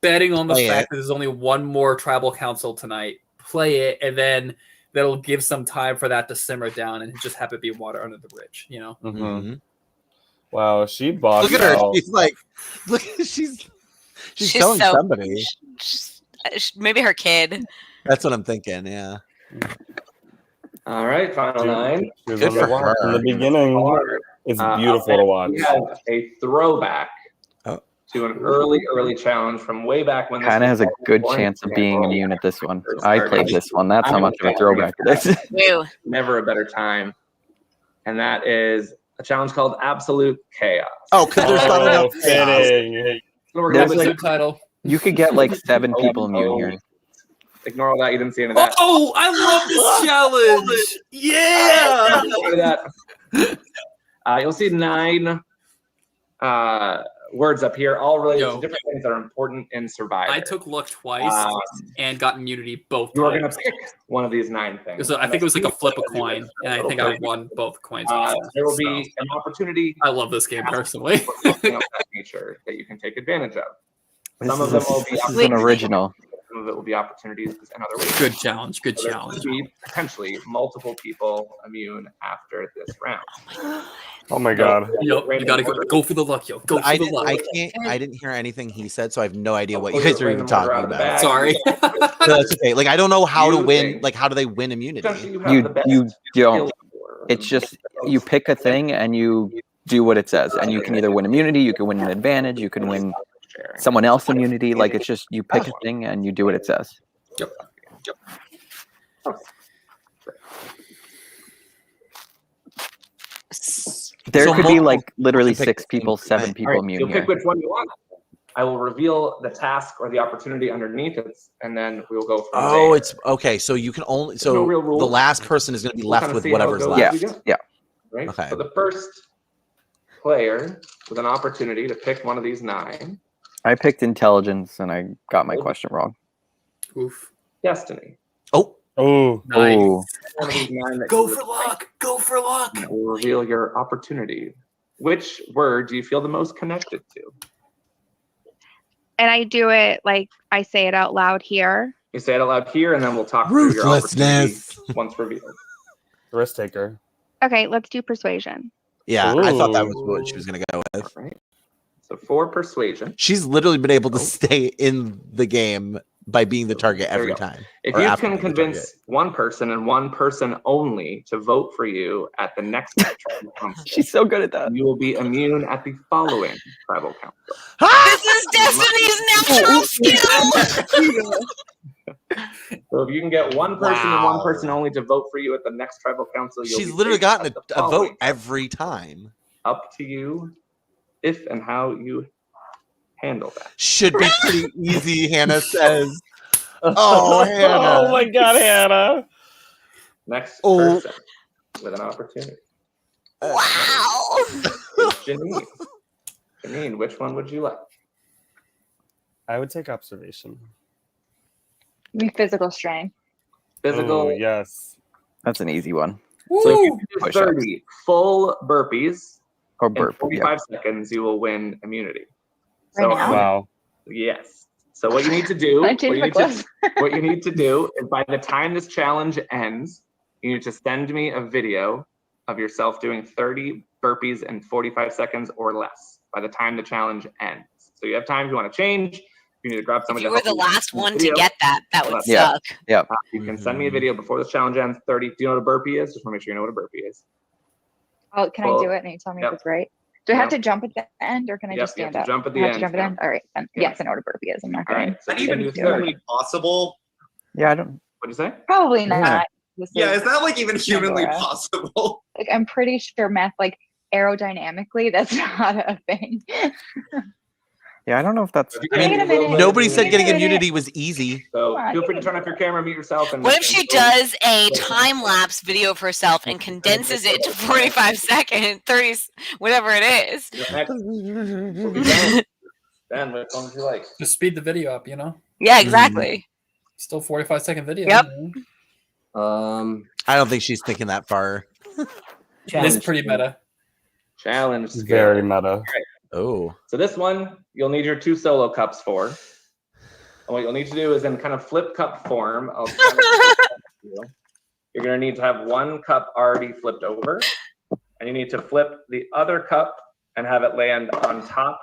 Betting on the
Play
fact
it.
that there's only one more tribal council tonight. Play it, and then that'll give some time for that to simmer down and just have it be water under the bridge. You know.
Mm-hmm. Wow, she bossed
Look at her.
out.
She's like, look, she's telling
so,
somebody.
Maybe her kid.
That's what I'm thinking. Yeah.
All right, final 9.
She was
Good
on the
for
watch from the
her.
beginning. It's beautiful to watch.
We have a throwback to an early challenge from way back when.
Kind of has a good chance of being immune at this one. I played this one. That's how much of a throwback it is.
Never a better time. And that is a challenge called Absolute Chaos.
Oh, because there's not enough
fitting.
So we're gonna
There's
have
like,
title.
You could get like 7 people immune here.
Ignore all that. You didn't see any of that.
Oh, I love this challenge. Yeah.
Look at that. You'll see 9 words up here, all related to different things that are important in Survivor.
I took luck twice and got immunity both
You are going
times.
to pick one of these 9 things.
So I think it was like a flip a coin, and I think I won both coins.
There will be an opportunity.
I love this game personally.
Something of that nature that you can take advantage of. Some of
This
them will be
is an original.
Some of it will be opportunities in other ways.
Good challenge. Good
So there
challenge.
could be potentially multiple people immune after this round.
Oh my God.
Yo, you gotta go for the luck, yo. Go for
I
the
didn't.
luck.
I didn't hear anything he said, so I have no idea what you
Put
guys
your
are even
random order
talking
out of the
about.
bag.
Sorry.
No, that's okay. Like I don't know how to
You
win.
think-
Like how do they win immunity?
You don't. It's just you pick a thing and you do what it says, and you can either win immunity, you can win an advantage, you can win someone else immunity. Like it's just you pick a thing and you do what it says.
Yep.
There
So
could be
multiple
like literally
people pick
6 people, 7 people
All right,
immune
you'll
here.
pick which one you want. I will reveal the task or the opportunity underneath it, and then we will go from
Oh,
there.
it's okay. So you can only.
no
So
real
the
rules.
last person is going to be
We'll
left
kinda
with
see how it
whatever's
goes
left.
as we go.
Yeah.
Right?
Okay.
So the first player with an opportunity to pick one of these 9,
I picked intelligence and I got my question wrong.
Oof.
Destiny.
Oh.
Oh.
Nice.
Oh.
One of these 9 that
Go
you
for
would
luck. Go for luck.
pick, and it will reveal your opportunity. Which word do you feel the most connected to?
And I do it like I say it out loud here.
You say it out loud here, and then we'll talk through your opportunity
Ruthlessness.
once revealed.
Risk taker.
Okay, let's do persuasion.
Yeah, I thought that
Ooh.
was what she was going to go with.
All right. So for persuasion,
She's literally been able to stay in the game by being the target
There you
every
go.
time.
if
or
you
after
can
being the
convince
target.
one person and one person only to vote for you at the next tribal council,
She's so good at that.
you will be immune at the following tribal council.
This is Destiny's natural skill.
So if you can get one person and one person only to vote for you at the next tribal council, you'll
She's
be
literally
placed
gotten
at the
a vote
following.
every time.
Up to you if and how you handle that.
Should be pretty easy, Hannah says. Oh, Hannah.
Oh my God, Hannah.
Next
Oh.
person with an opportunity.
Wow.
is Janine. Janine, which one would you like?
I would take observation.
Physical strength.
Physical.
Oh, yes.
That's an easy one.
So if you do
Push-ups.
30 full burpees
Or
in
burp.
45 seconds, you will win immunity.
Right
So
now?
Wow.
yes. So what you need to do,
I
what
changed
you,
my
need
clothes.
what you need to do is by the time this challenge ends, you need to send me a video of yourself doing 30 burpees in 45 seconds or less by the time the challenge ends. So you have time if you want to change. You need to grab
If
someone
you
to
were
help
the
you
last
with
one
the
to
video.
get that, that would
Yeah.
suck.
Yep.
You can send me a video before this challenge ends. 30. Do you know what a burpee is? Just want to make sure you know what a burpee is.
Oh, can I
Well,
do it and you tell me
yep.
if it's right? Do I have
Yep.
to jump at the end or can I
Yep,
just
you have
stand
to
up?
jump at the
I have
end,
to jump at the
yeah.
end? All right. Yes, I know what a burpee is. I'm not
All
going
right. So
to
you can do
do it.
Humanly possible?
Yeah, I don't.
What'd you say?
Probably
Yeah.
not. This
Yeah, is that like even humanly
Pandora.
possible?
Like, I'm pretty sure math, like aerodynamically, that's not a thing.
Yeah, I don't know if that's.
If you
I
can
mean,
do a little bit of
nobody said
immunity-
getting immunity was easy.
So
Come on,
feel free to
give
turn off your camera, mute yourself, and
What if she does a time lapse video of herself and condenses it to 45 seconds, 30, whatever it is?
Next will be Ben. Ben, which one would you like?
Just speed the video up, you know?
Yeah, exactly.
Still 45-second video.
Yep.
you know?
I don't think she's thinking that far.
It's pretty meta.
Challenge skill.
Very meta.
All right.
Oh.
So this one, you'll need your 2 solo cups for. And what you'll need to do is in kind of flip cup form. You're going to need to have 1 cup already flipped over. And you need to flip the other cup and have it land on top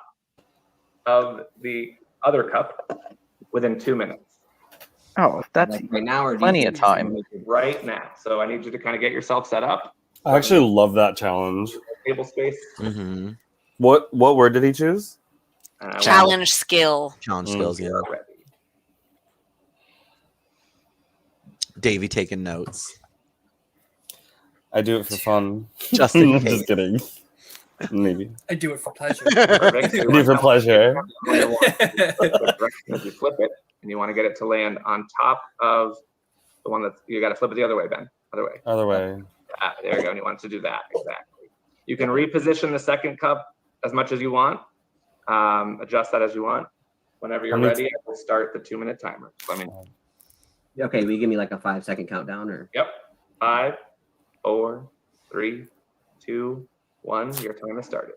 of the other cup within 2 minutes.
Oh, that's
right now or
plenty of time.
Right now. So I need you to kind of get yourself set up.
I actually love that challenge.
Table space.
Mm-hmm.
What word did he choose?
Challenge skill.
Challenge skills, yeah. Davey taking notes.
I do it for fun.
Just in case.
Just kidding. Maybe.
I do it for pleasure.
I do it for pleasure.
If you flip it and you want to get it to land on top of the one that you got to flip it the other way, Ben. Other way.
Other way.
There you go. And you want to do that. Exactly. You can reposition the second cup as much as you want. Adjust that as you want. Whenever you're ready, I will start the 2-minute timer. So, I mean,
Okay, will you give me like a 5-second countdown or?
yep. 5, 4, 3, 2, 1. Your time has started.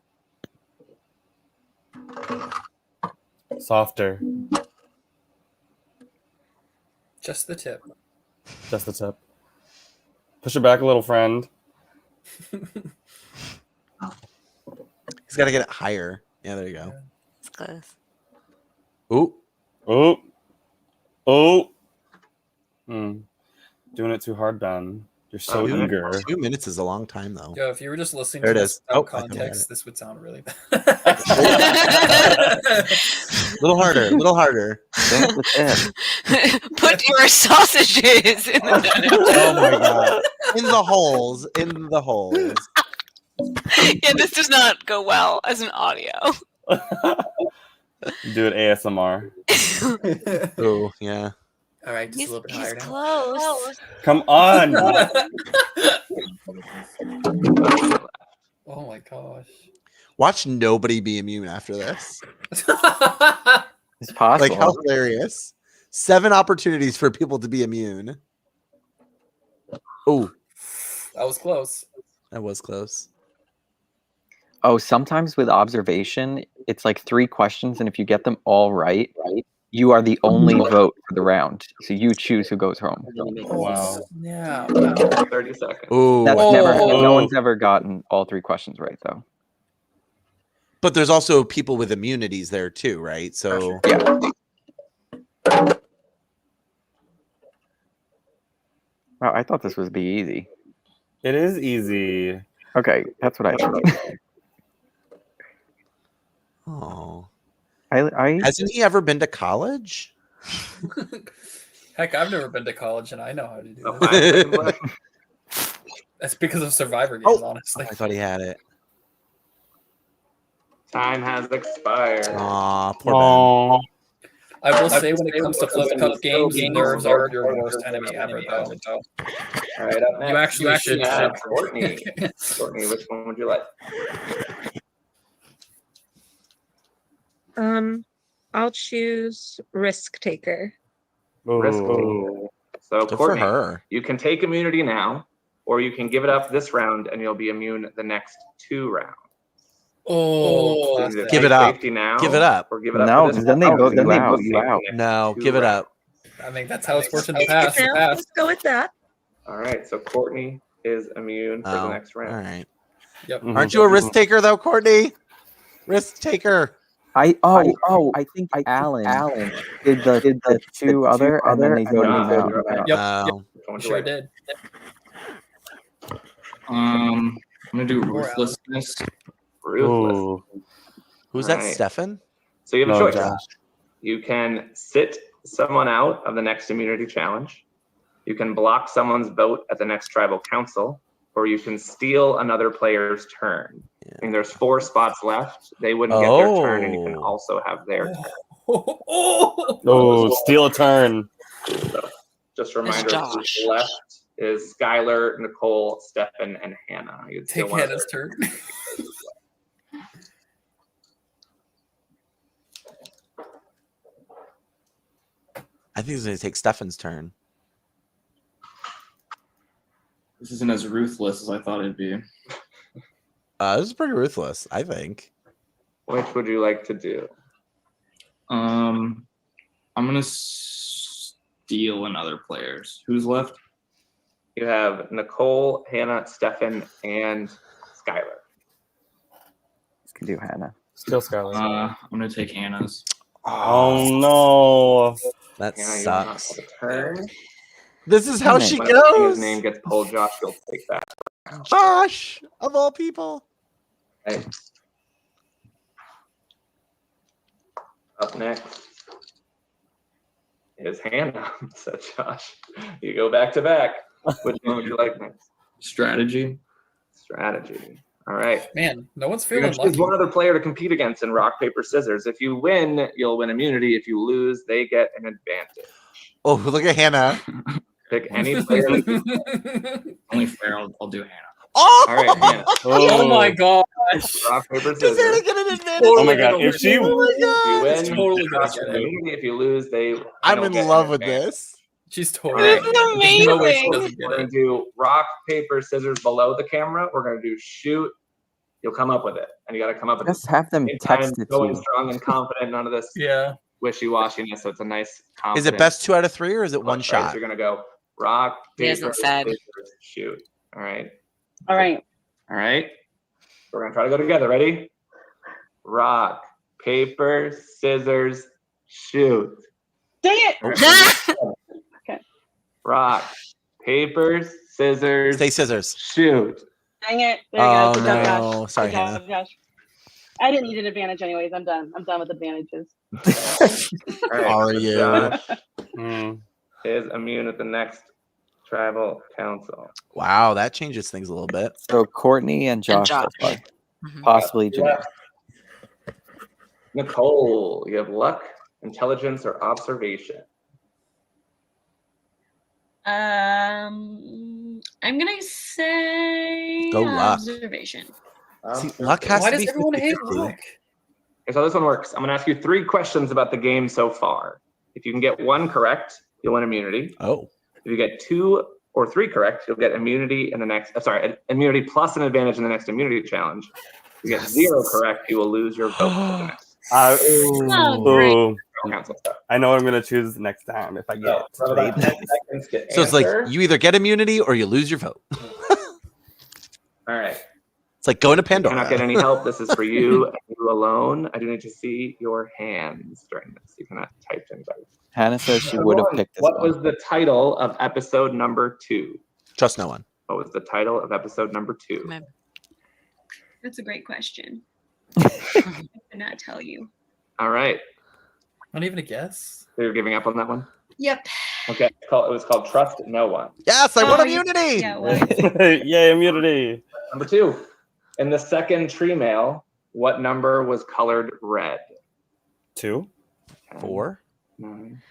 Softer.
Just the tip.
Just the tip. Push it back a little, friend.
He's got to get it higher. Yeah, there you go.
It's close.
Ooh.
Oh. Oh. Doing it too hard, Ben. You're so eager.
2 minutes is a long time, though.
Yo, if you were just listening
There
to
it
this
is.
without
Oh, I think I had
context,
it.
this would sound really bad.
A little harder. A little harder.
Put your sausages in the
Oh my god. In the holes. In the holes.
Yeah, this does not go well as an audio.
Do it ASMR.
Oh, yeah.
All right, just a little bit higher now.
Close.
Come on.
Oh my gosh.
Watch nobody be immune after this.
It's possible.
Like, how hilarious. 7 opportunities for people to be immune. Oh,
That was close.
that was close.
Oh, sometimes with observation, it's like 3 questions, and if you get them all right, you are the only vote for the round. So you choose who goes home.
Wow.
Yeah.
30 seconds.
Oh,
That's
I
never.
think-
No one's ever gotten all 3 questions right, though.
But there's also people with immunities there too, right? So
Yeah. Wow, I thought this would be easy.
It is easy.
Okay, that's what I thought.
Oh.
I
Hasn't he ever been to college?
Heck, I've never been to college and I know how to do
Oh,
this.
5 seconds left.
That's because of Survivor games, honestly.
I thought he had it.
Time has expired.
Aw, poor
Aww.
I will say when it comes to flip cup games, nerves are your worst enemy ever, though.
All right, up next.
You actually should
have
have
Courtney. Courtney, which one would you like?
I'll choose risk taker.
Risk taker. So
Good for
Courtney,
her.
you can take immunity now, or you can give it up this round and you'll be immune the next 2 rounds.
Oh,
So either
Give
take
it up.
safety now,
Give it up.
or give it up
No,
for this
because then they
round,
vote
and
you
then
out.
take the next
No,
2
give it
rounds.
up.
I think that's how it's worked in the past.
Yeah, let's go with that.
All right, so Courtney is immune for the
Oh,
next round.
all right.
Yep.
Aren't you a risk taker though, Courtney? Risk taker.
I think Alan did the 2 other, and then they voted him out.
Yep.
Oh.
Which one would you
Sure
like?
did.
I'm gonna do ruthlessness.
Ruthless.
Ooh.
Who's
All
that,
right.
Stefan?
So you have a
No,
choice.
Josh.
You can sit someone out of the next immunity challenge. You can block someone's vote at the next tribal council, or you can steal another player's turn. And there's 4 spots left. They wouldn't get their turn, and you can also have their turn.
Oh, steal a turn.
So just a
It's
reminder,
Josh.
who's left is Skylar, Nicole, Stefan, and Hannah. You'd steal
Take
one of
Hannah's
their
turn.
I think he's going to take Stefan's turn.
This isn't as ruthless as I thought it'd be.
This is pretty ruthless, I think.
Which would you like to do?
I'm gonna steal another player's. Who's left?
You have Nicole, Hannah, Stefan, and Skylar.
Let's do Hannah.
Steal Skylar.
I'm gonna take Hannah's.
Oh no.
That
Hannah, you want
sucks.
a turn.
This is how she
When the thing, his
goes.
name gets pulled, Josh, you'll take that.
Josh, of all people.
Okay. Up next is Hannah. So Josh, you go back to back. Which one would you like next?
Strategy.
Strategy. All right.
Man, no one's
You're
feeling
gonna choose
lucky.
one other player to compete against in rock, paper, scissors. If you win, you'll win immunity. If you lose, they get an advantage.
Oh, look at Hannah.
Pick any player.
Only fair. I'll do Hannah.
Oh,
All right, Hannah.
Oh my gosh.
Rock, paper,
Does Hannah
scissors.
get an advantage?
Oh my god. If she
If you win,
It's totally gonna
Josh
get
gets
it.
immunity. If you lose, they.
I'm
don't
in
get
love
an
with
advantage.
this.
She's
All
totally.
right.
This is
There's no way she
amazing.
doesn't
We're
get
gonna
it.
do rock, paper, scissors below the camera. We're gonna do shoot. You'll come up with it, and you got to come up with
Just have them
it. Same time,
text it to
going
you.
strong and confident. None of this
Yeah.
wishy-washiness. So it's a nice. Confident
Is it best 2 out of 3 or is it one
Right,
shot?
So you're gonna go rock,
He
paper,
hasn't said.
scissors, shoot. All right.
All right.
All right. We're gonna try to go together. Ready? Rock, paper, scissors, shoot.
Dang it.
All right.
Okay.
Rock, paper, scissors,
Say scissors.
shoot.
Dang it. There you
Oh
go. Good job, Josh.
no. Sorry,
Good job,
Hannah.
Josh. I didn't need an advantage anyways. I'm done. I'm done with advantages.
All right.
Are
so
you?
Josh
Mm.
is immune at the next tribal council.
Wow, that changes things a little bit.
So Courtney and Josh so far.
Mhm.
Possibly Janine.
Nicole, you have luck, intelligence, or observation.
I'm gonna say
Go luck.
observation.
See, luck has
Why
to
does
be
everyone hate
50-50.
luck?
Okay, so this one works. I'm gonna ask you 3 questions about the game so far. If you can get 1 correct, you'll win immunity.
Oh.
If you get 2 or 3 correct, you'll get immunity in the next. Immunity plus an advantage in the next immunity challenge. If you get 0 correct, you will lose your vote for the next
Ooh.
council stuff.
I know what I'm gonna choose next time if I get it.
So about 10 seconds to
So it's like
answer.
you either get immunity or you lose your vote.
All right.
It's like going to
You cannot get
Pandora.
any help. This is for you and you alone. I do need to see your hands during this. You cannot type anybody.
Hannah says she would have picked this
What
one.
was the title of episode number 2?
Trust no one.
What was the title of episode number 2?
That's a great question. I cannot tell you.
All right.
Not even a guess.
So you're giving up on that one?
Yep.
Okay. It was called Trust No One.
Yes, I won
Oh,
immunity.
Yeah, well,
Yay, immunity.
Number 2. In the second tree mail, what number was colored red?
2.
4.
9.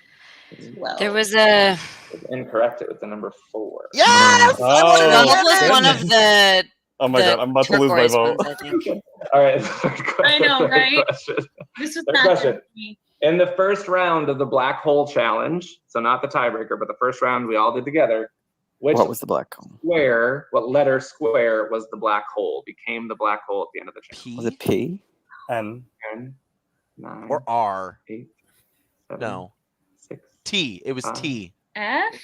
There was a.
It's incorrect. It was the number 4.
Yes!
Oh,
What was one of the.
Oh my god, I'm about to lose my
turquoise
vote.
ones, I think.
All right. Third question.
I know,
Third
right?
question.
this was
Third
not
question.
good for me.
In the first round of the black hole challenge, so not the tiebreaker, but the first round we all did together,
What was the black hole?
what letter square was the black hole, became the black hole at the end of the challenge?
Was it P?
N.
10, 9,
Or R?
8, 7,
No.
6.
T. It was
5.
T.
F?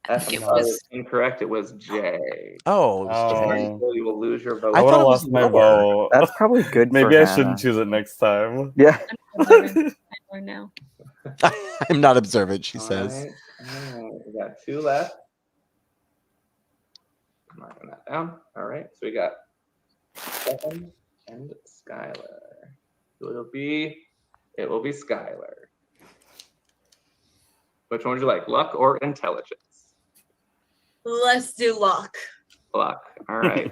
F
It
was
was-
incorrect. It was J.
Oh, it was
Oh.
So you will lose your vote.
I
I would
thought
have
it was
lost my
lower.
vote.
That's probably good for
Maybe I
Hannah.
shouldn't choose it next time.
Yeah.
I now.
I'm not observant, she
All
says.
right. We got 2 left. I'm marking that down. All right. So we got Stefan and Skylar. So it will be Skylar. Which one would you like, luck or intelligence?
Let's do luck.
Luck. All right.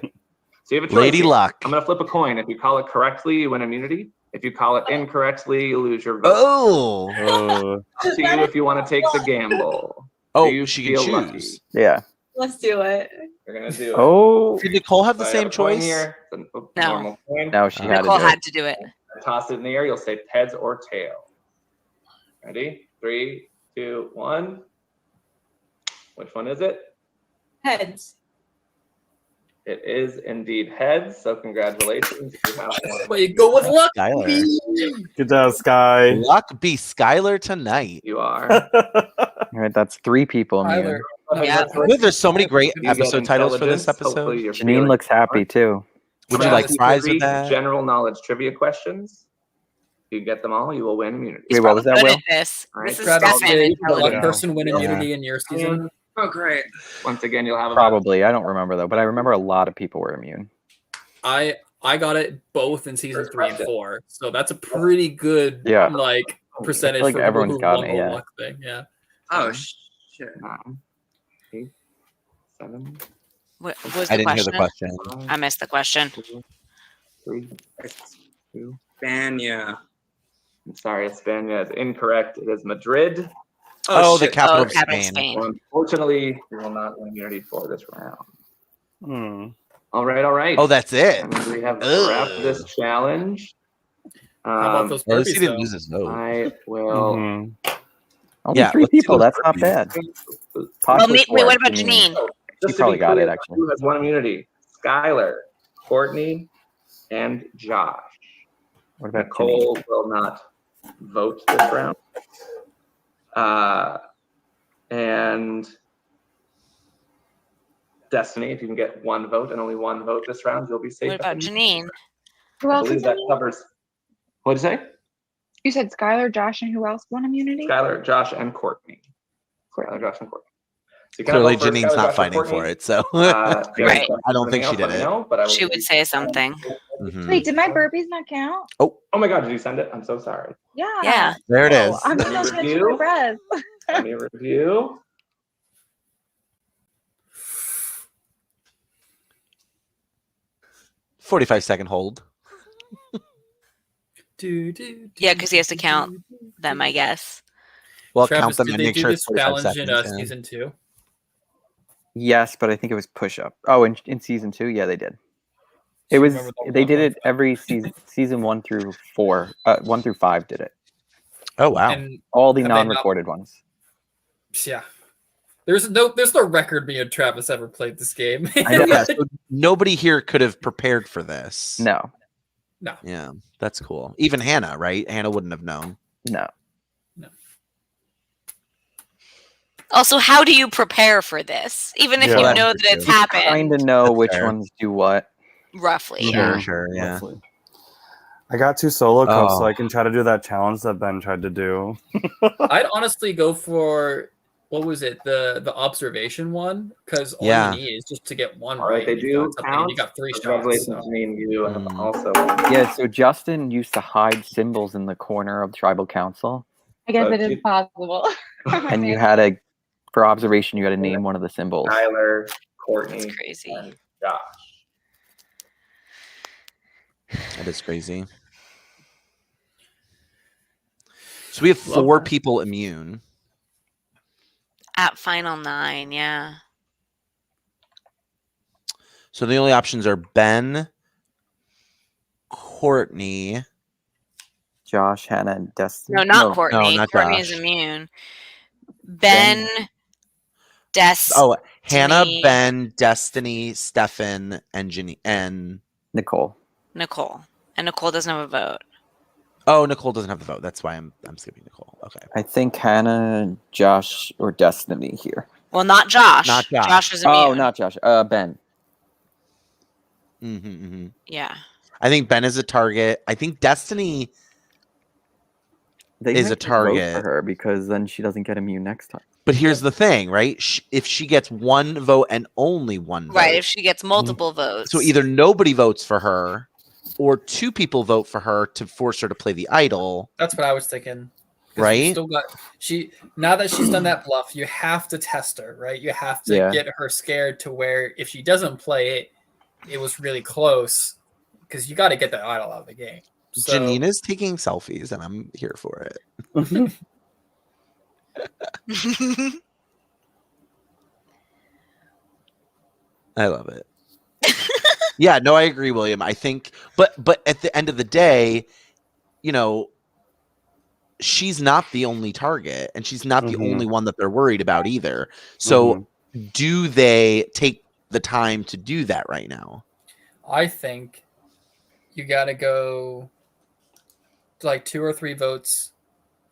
So you have a choice.
Lady
here.
Luck.
I'm gonna flip a coin. If you call it correctly, you win immunity. If you call it incorrectly, you lose your vote.
Oh.
Up to you if you want to take the gamble.
Oh,
Do you
she can
feel
choose.
lucky?
Yeah.
Let's do it.
You're gonna do it.
Oh.
Did Nicole have the
So I
same
have a coin
choice?
Here. It's a
No.
normal coin.
No, she had
Nicole
to do
had
it.
to do it.
Toss it in the air. You'll say heads or tail. Ready? 3, 2, 1. Which one is it?
Heads.
It is indeed heads. So congratulations. You have one.
Way to go with luck.
Skylar.
Good job, Sky.
Luck be Skylar tonight.
You are.
All right, that's 3 people immune.
Tyler.
Yeah.
Look, there's so many great
You get
episode titles for this
intelligence. Hopefully
episode.
you're
Janine
feeling
looks happy
smart.
too.
Would
I'm
you
gonna
like
ask
fries
three
with that?
general knowledge trivia questions. If you get them all, you will win immunity.
Wait, what was that,
Good
Will?
at this.
All right.
This is
Travis,
Stefan
did the luck
intelligence.
person win
Yeah.
immunity in your season?
Oh, great.
Once again, you'll have about
Probably. I don't remember though, but I remember a lot of people were immune.
I got it both in season
First
3 and
question.
4, so that's a pretty good
Yeah.
like percentage
like
for people
everyone's
who
gotten
won
it,
the
yeah.
luck thing. Yeah.
Oh,
7,
shit.
9, 8, 7,
What was
I
the
didn't hear the
question?
question.
5,
I missed the question.
4, 3, 2.
Spania.
I'm sorry, España is incorrect. It is Madrid.
Oh, the
shit.
capital
Oh,
of
capital
Spain.
Spain.
Well, unfortunately, you will not win immunity for this round.
Hmm.
All right, all right.
Oh, that's it.
And we have
Ugh.
wrapped this challenge.
How about those
At least he
burpees
didn't
though?
lose his vote.
I will.
Mhm.
Only
Yeah,
3
let's do
people.
those
That's not
burpees.
bad.
Well,
Possibly
wait,
4,
what about
Janine.
Janine?
Just to
probably
be
got
clear,
it, actually.
Who has one immunity? Skylar, Courtney, and Josh.
What about
Nicole
Janine?
will not vote this round. And Destiny, if you can get 1 vote and only 1 vote this round, you'll be safe.
What about Janine?
Who
I
else
believe
is
that
in?
covers. What'd you say?
You said Skylar, Josh, and who else won immunity?
Skylar, Josh, and Courtney. Skylar, Josh, and Courtney. So you can
Clearly,
vote for
Janine's
Skylar,
not
Josh,
fighting
and
for
Courtney.
it, so
If you have
Right.
I don't think
anything
she
else,
did
let me
it.
know, but I will
She would say something.
Mhm.
Wait, did my burpees not count?
Oh my God, did you send it? I'm so sorry.
Yeah.
Yeah.
There it
Oh,
is.
I'm
Let me
still catching
review.
my breath.
Let me review.
45-second hold.
Yeah, because he has to count them, I guess.
Well,
Travis,
count them
did
and
they
make
do
sure
this
it's 45
challenge in
seconds. Yeah.
season 2?
Yes, but I think it was push up. Oh, in season 2, yeah, they did.
Do
It
you
was
remember the
they
one
did
from-
it every season 1 through 4. 1 through 5 did it.
Oh wow!
And
All the
have they not-
non-recorded ones.
Yeah. There's no record me and Travis ever played this game.
Yeah, so nobody here could have prepared for this.
No.
No.
Yeah, that's cool. Even Hannah, right? Hannah wouldn't have known.
No.
Also, how do you prepare for this? Even if
Yeah.
you
Well,
know
that's
that it's
true.
happened,
Kind of know
That's
which
fair.
ones do what.
roughly.
Sure,
Yeah.
sure, yeah.
I got 2 solo cups, so
Oh.
I can try to do that challenge that Ben tried to do.
I'd honestly go for what was it, the observation one, because all
Yeah.
you need is just to get one
All right,
right.
they
and you've
do
got something, and
count.
you got 3 shots.
Congratulations,
So.
Janine. You have
Mm.
also.
Yeah, so Justin used to hide symbols in the corner of tribal council,
I guess
So
it is
you-
possible.
and you had to, for observation, you had to name one of the symbols.
Tyler, Courtney,
That's crazy.
and Josh.
That is crazy. So we have
Love
4
that.
people immune.
At final 9, yeah.
So the only options are Ben, Courtney,
Josh, Hannah, and Destiny.
No, not Courtney.
No, not
Courtney is
Josh.
immune. Ben, Destiny.
Oh, Hannah, Ben, Destiny, Stefan, and Janine, and
Nicole.
Nicole. And Nicole doesn't have a vote.
Oh, Nicole doesn't have the vote. That's why I'm skipping Nicole. Okay.
I think Hannah, Josh, or Destiny here.
Well, not Josh.
Not Josh.
Josh is immune.
Oh, not Josh. Ben.
Yeah.
I think Ben is a target. I think Destiny
They
is a
might just vote
target
for her because then she doesn't get immune next time.
But here's the thing, right? If she gets one vote and only one vote,
Right. If she gets multiple votes.
so either nobody votes for her, or two people vote for her to force her to play the idol.
That's what I was thinking. 'Cause
Right?
you still got now that she's done that bluff, you have to test her, right? You have to get her scared to where if she doesn't play it, it was really close because you got to get that idol out of the game. So,
Janine is taking selfies, and I'm here for it. I love it. Yeah, no, I agree, William. I think, but at the end of the day, you know, she's not the only target, and she's not the only one that they're worried about either. So, do they take the time to do that right now?
I think you got to go to like 2 or 3 votes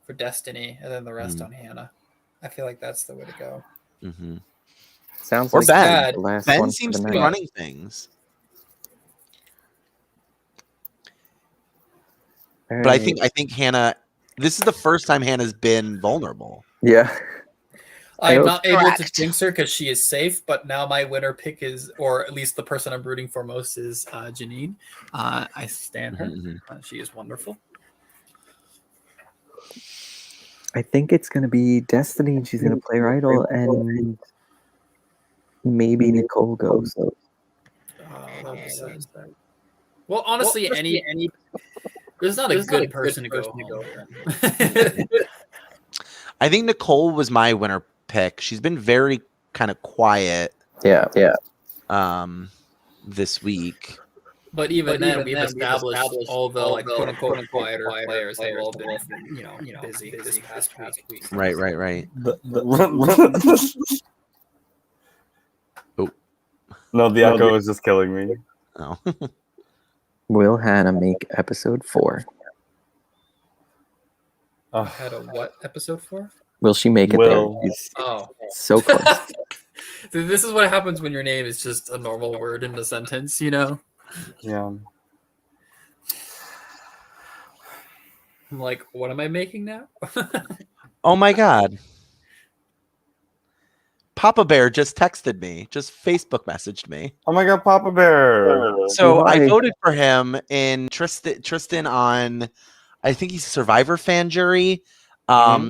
for Destiny, and then the rest on Hannah. I feel like that's the way to go.
Sounds
Or
like
Ben.
the last
Ben
one for
seems
the
to be
night.
running things. But I think Hannah. This is the first time Hannah's been vulnerable.
Yeah.
I'm not able to jinx her because she is safe, but now my winner pick is, or at least the person I'm rooting for most is Janine. I stand her. She is wonderful.
I think it's going to be Destiny, and she's going to play her idol, and maybe Nicole goes.
Well, honestly, any there's not a good person to go home.
I think Nicole was my winner pick. She's been very kind of quiet.
Yeah.
This week.
But even then, we've established all the like quote unquote quieter players have all been busy this past week.
Right.
No, the echo is just killing me.
Oh.
Will Hannah make episode 4?
Had a what episode 4?
Will she make it there? She's so close.
Dude, this is what happens when your name is just a normal word in a sentence, you know?
Yeah.
I'm like, what am I making now?
Oh my God. Papa Bear just texted me, just Facebook messaged me.
Oh my God, Papa Bear.
So I voted for him in Tristan on, I think he's Survivor fan jury. I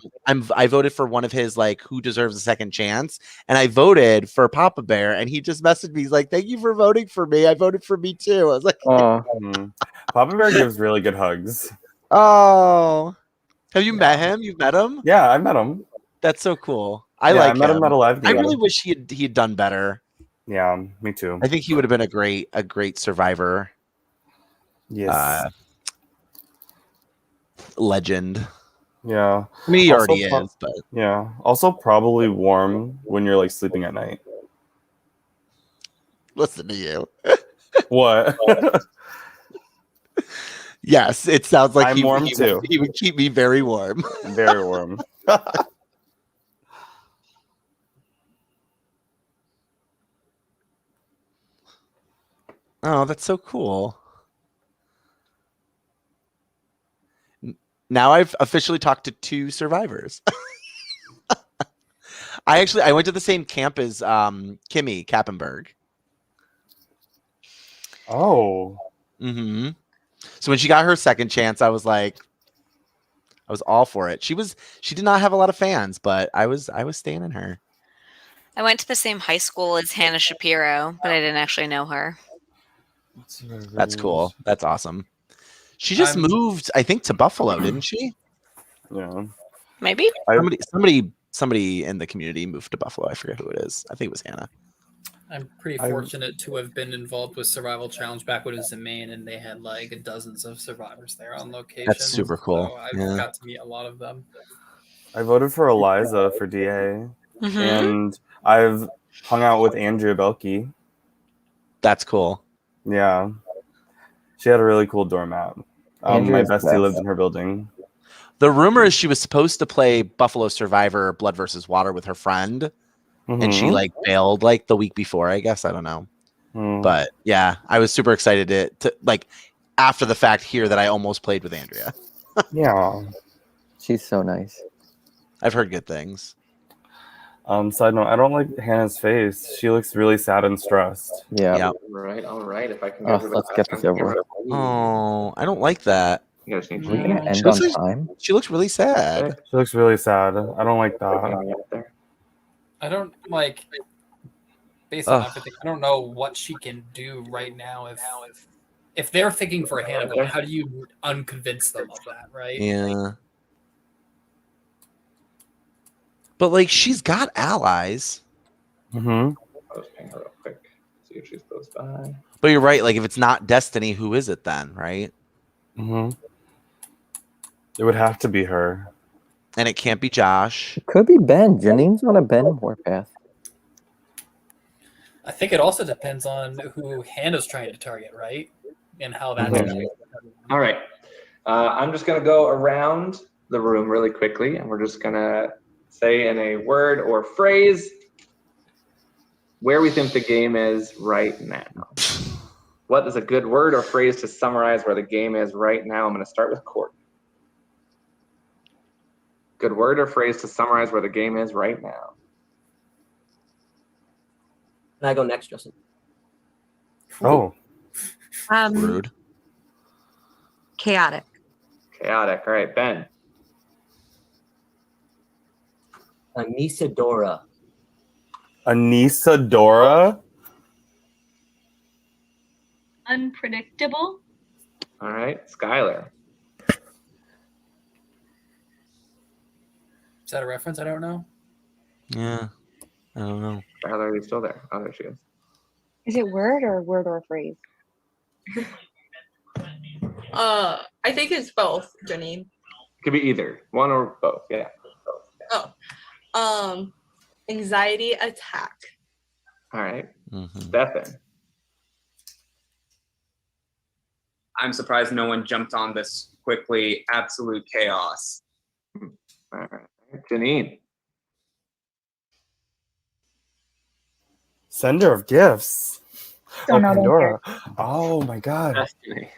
voted for one of his like who deserves a second chance, and I voted for Papa Bear, and he just messaged me. He's like, "Thank you for voting for me. I voted for me too." I was like,
Papa Bear gives really good hugs.
"Oh, have you met him? You've met him?
Yeah, I met him.
That's so cool. I like
met him at a live
I
game.
really wish he had done better.
Yeah, me too.
I think he would have been a great Survivor.
Yes.
Legend.
Yeah.
I mean, he
Also
already is, but
yeah. Also, probably warm when you're like sleeping at night.
listen to you.
What?
Yes, it sounds like
I'm warm too.
He would keep me very warm.
Very warm.
Oh, that's so cool. Now I've officially talked to 2 survivors. I went to the same camp as Kimmy Kappenberg.
Oh.
So when she got her second chance, I was all for it. She did not have a lot of fans, but I was staying in her.
I went to the same high school as Hannah Shapiro, but I didn't actually know her.
That's cool. That's awesome. She just moved, I think, to Buffalo, didn't she?
Yeah.
Maybe.
Somebody in the community moved to Buffalo. I forget who it is. I think it was Hannah.
I'm pretty fortunate to have been involved with Survival Challenge back when it was in Maine, and they had like dozens of survivors there on location.
That's super cool.
So I
Yeah.
got to meet a lot of them.
I voted for Eliza for DA,
Mhm.
and I've hung out with Andrea Belkey.
That's cool.
Yeah, she had a really cool doormat. My
Andrea's
bestie
best.
lived in her building.
The rumor is she was supposed to play Buffalo Survivor Blood versus Water with her friend, and she
Mhm.
like bailed like the week before, I guess. I don't know.
Mm.
But yeah, I was super excited to like after the fact hear that I almost played with Andrea.
Yeah.
She's so nice.
I've heard good things.
Side note, I don't like Hannah's face. She looks really sad and stressed.
Yeah.
Yeah.
All right. If I can
Oh,
get rid of
let's
that
get this
on
over
camera,
with.
please.
Oh, I don't like that.
You guys need
Are we gonna
to
end on time?
She looks really sad.
She looks really sad. I don't like that.
I don't like, based on
Ugh.
everything, I don't know what she can do right now. If they're thinking for a Hannah vote, how do you unconvince them of that, right?
Yeah. But like she's got allies.
Mm-hmm.
I'll just ping her real quick. See if she's close by.
But you're right, like if it's not Destiny, who is it then, right?
Mm-hmm. It would have to be her.
And it can't be Josh.
It could be Ben. Janine's on a Ben warpath.
I think it also depends on who Hannah's trying to target, right? And how that's
Mhm.
going to
All right. I'm just going to go around the room really quickly, and we're just going to say in a word or phrase where we think the game is right now. What is a good word or phrase to summarize where the game is right now? I'm going to start with Court. Good word or phrase to summarize where the game is right now.
Can I go next, Justin?
Oh.
Rude.
Chaotic.
Chaotic. All right, Ben.
Anisadora.
Anisadora?
Unpredictable.
All right, Skylar.
Is that a reference? I don't know.
Yeah. I don't know.
Skylar, are you still there? Oh, there she is.
Is it word or phrase?
I think it's both, Janine.
Could be either one or both. Yeah.
Anxiety attack.
All right.
Mm-hmm.
Stefan.
I'm surprised no one jumped on this quickly. Absolute chaos.
All right. Janine.
Sender of gifts.
Don't know the
Pandora. Oh my god.
Destiny.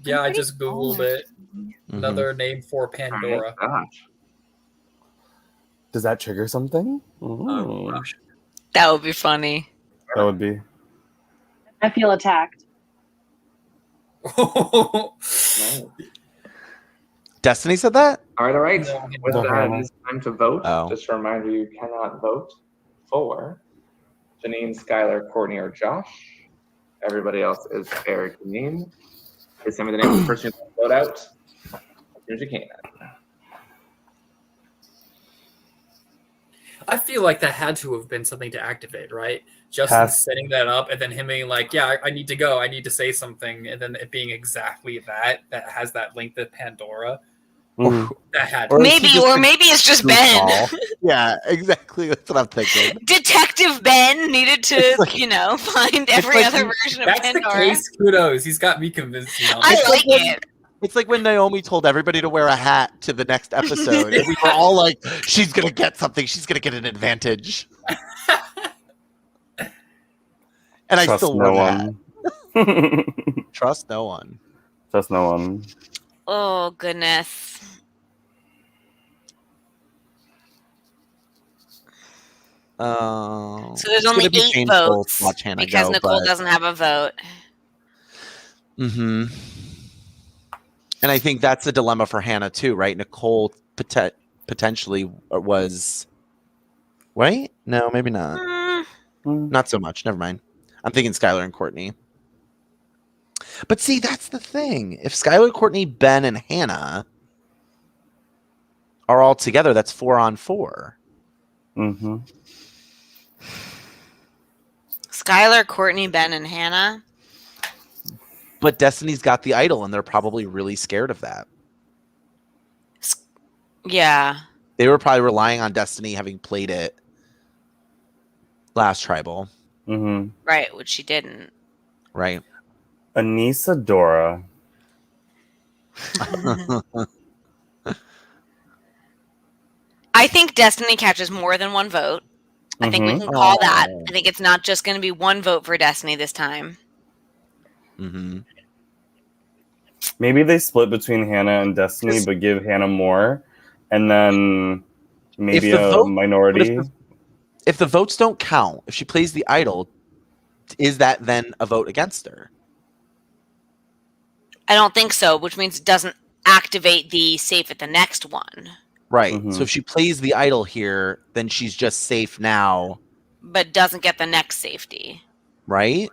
Yeah, I just Googled it. Another name for Pandora.
Gosh.
Does that trigger something? Ooh.
That would be funny.
That would be.
I feel attacked.
Destiny said that?
All right.
No,
With
no,
that,
no.
it's time to vote.
Oh.
Just a reminder, you cannot vote for Janine, Skylar, Courtney, or Josh. Everybody else is fair. Janine. Please send me the name of the person you vote out as soon as you can.
I feel like that had to have been something to activate, right? Justin
Has-
setting that up and then him being like, yeah, I need to go. I need to say something. And then it being exactly that has that link to Pandora.
Mm.
That had
Or is he
Maybe,
just
or
a
maybe it's just Ben.
goofball? Yeah, exactly. That's what I'm thinking.
Detective Ben needed to,
like-
find every
like
other
he-
version of
That's the
Pandora.
case. Kudos. He's got me convinced.
I like it.
It's like when Naomi told everybody to wear a hat to the next episode. And we were all like, she's going to get something. She's going to get an advantage. And I
Trust
still
no
wore that.
one.
Trust no one.
Trust no one.
Oh, goodness.
So
So there's only 8 votes
Watch Hannah
because
go,
Nicole
but-
doesn't have a vote.
Mm-hmm. And I think that's a dilemma for Hannah too, right? Nicole potentially was, right? No, maybe not. Not so much. Never mind. I'm thinking Skylar and Courtney. But see, that's the thing. If Skylar, Courtney, Ben, and Hannah are all together, that's 4 on 4.
Mm-hmm.
Skylar, Courtney, Ben, and Hannah.
But Destiny's got the idol, and they're probably really scared of that.
Yeah.
They were probably relying on Destiny having played it last tribal.
Mm-hmm.
Right, which she didn't.
Right.
Anissa Dora.
I think Destiny catches more than one vote. I think we
Mhm.
can call that.
Oh.
I think it's not just going to be one vote for Destiny this time.
Mm-hmm.
Maybe they split between Hannah and Destiny, but give Hannah more, and then maybe a minority.
If the votes don't count, if she plays the idol, is that then a vote against her?
I don't think so, which means it doesn't activate the safe at the next one.
Right.
Mm-hmm.
So if she plays the idol here, then she's just safe now,
But doesn't get the next safety.
right?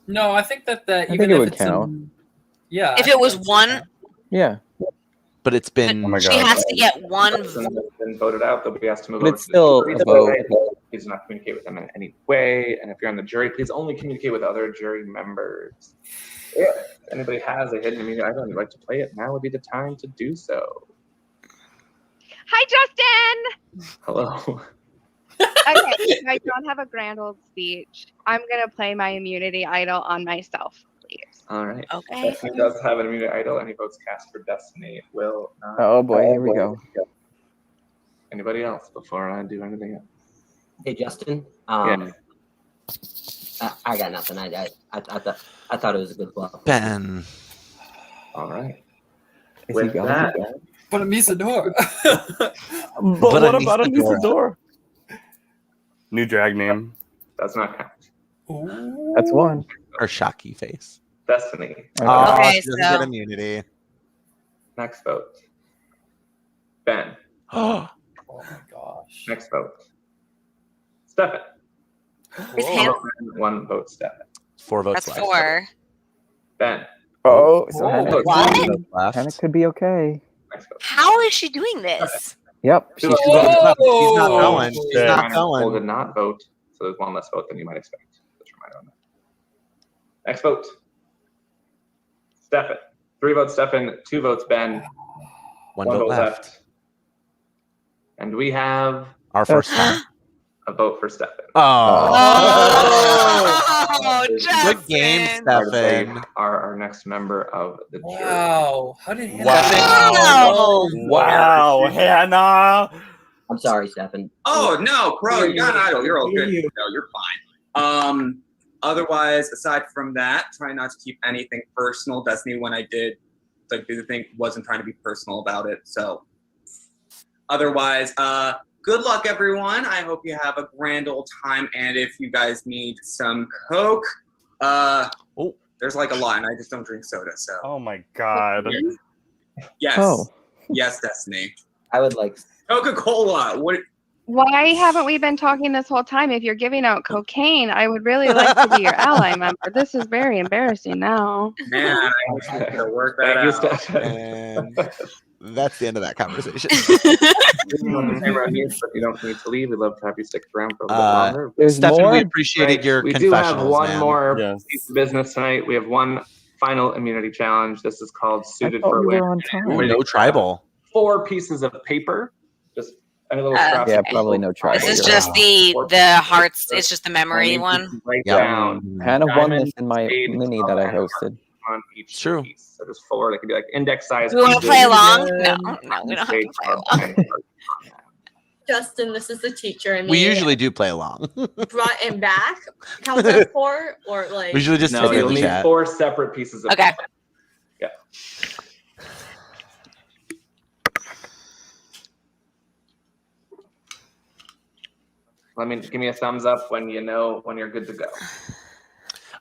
No, I think that
I
even
think it
if
would
it's
count.
yeah.
If it was one,
Yeah.
But it's been.
Oh my
she
God.
has to get one
Person that's been voted out, they'll be asked to move
But
over
it's
to the
still
jury.
a vote.
Please do not communicate with them in any way. And if you're on the jury, please only communicate with other jury members. If anybody has a hidden immunity item and you'd like to play it, now would be the time to do so.
Hi, Justin.
Hello.
Okay, if I don't have a grand old speech, I'm gonna play my immunity idol on myself, please.
All right.
Okay.
Destiny does have an immunity idol. Any votes cast for Destiny will not.
Oh boy, here we go.
Anybody else before I do anything else?
Hey, Justin.
Yeah.
I got nothing. I thought it was a good bluff.
Ben.
All right.
Is
With
he going?
that,
But Anissa Dora.
But
But
what about
Anissa
Anissa Dora? New drag name.
does not count.
That's one.
Her shocky face.
Destiny.
Oh,
Okay,
she doesn't
so-
get immunity.
Next vote. Ben.
Oh,
Oh my gosh.
Next vote. Stefan.
Is Hannah?
One vote, Stefan.
4 votes
That's
left.
4.
Ben.
Oh, so Hannah,
What?
2 votes left.
Hannah could be okay.
Next vote.
How is she doing this?
Yep.
She's
She's not going. She's
shit.
not
Poll
going.
did not vote, so there's one less vote than you might expect. Just a reminder on that. Next vote. Stefan. 3 votes, Stefan. 2 votes, Ben.
1
1
vote
vote
left.
And we have
Our first time.
a vote for Stefan.
Oh,
Good game,
Justin.
Stefan.
Our next member of the jury.
Wow. How did Hannah?
Wow.
Wow, Hannah.
I'm sorry, Stefan.
Oh no, Crow, you got an idol. You're all good. No, you're fine. Otherwise, aside from that, try not to keep anything personal. Destiny, when I did like do the thing, wasn't trying to be personal about it. So otherwise, good luck everyone. I hope you have a grand old time. And if you guys need some Coke, there's like a lot, and I just don't drink soda. So
Oh my God.
yes.
Oh.
Yes, Destiny.
I would like.
Coca-Cola. What
Why haven't we been talking this whole time? If you're giving out cocaine, I would really like to be your ally member. This is very embarrassing now.
man, I wish we could have worked that
Thank you,
out.
Stefan.
And that's the end of that conversation.
If you don't need to leave, we'd love to have you stick around for a little longer.
There's
Stefan,
more.
we appreciated your
We do have
confessionals,
one
man.
more
Yes.
piece of business tonight. We have one final immunity challenge. This is called
I
Suited
thought
for
we were
Women.
on
Ooh,
time.
no tribal.
4 pieces of paper. Just any little scraps.
Yeah,
of paper.
probably no tribal.
This is
You're
just
right.
the hearts. It's just the memory one.
Write
Yep.
down
Hannah won
diamond,
this in my
spade,
mini
club,
that I
and a heart
hosted.
on each
It's true.
piece. So there's 4. They could be like index size.
Do we want to
pieces.
play along? No, we don't have
Spade,
to play
club,
along.
and heart.
Justin, this is the teacher. I mean,
We usually do play along.
front and back. Count as 4 or like.
We usually just
No,
type in
you'll
the
need
chat.
4 separate pieces of
Okay.
paper. Yeah. Give me a thumbs up when you know when you're good to go.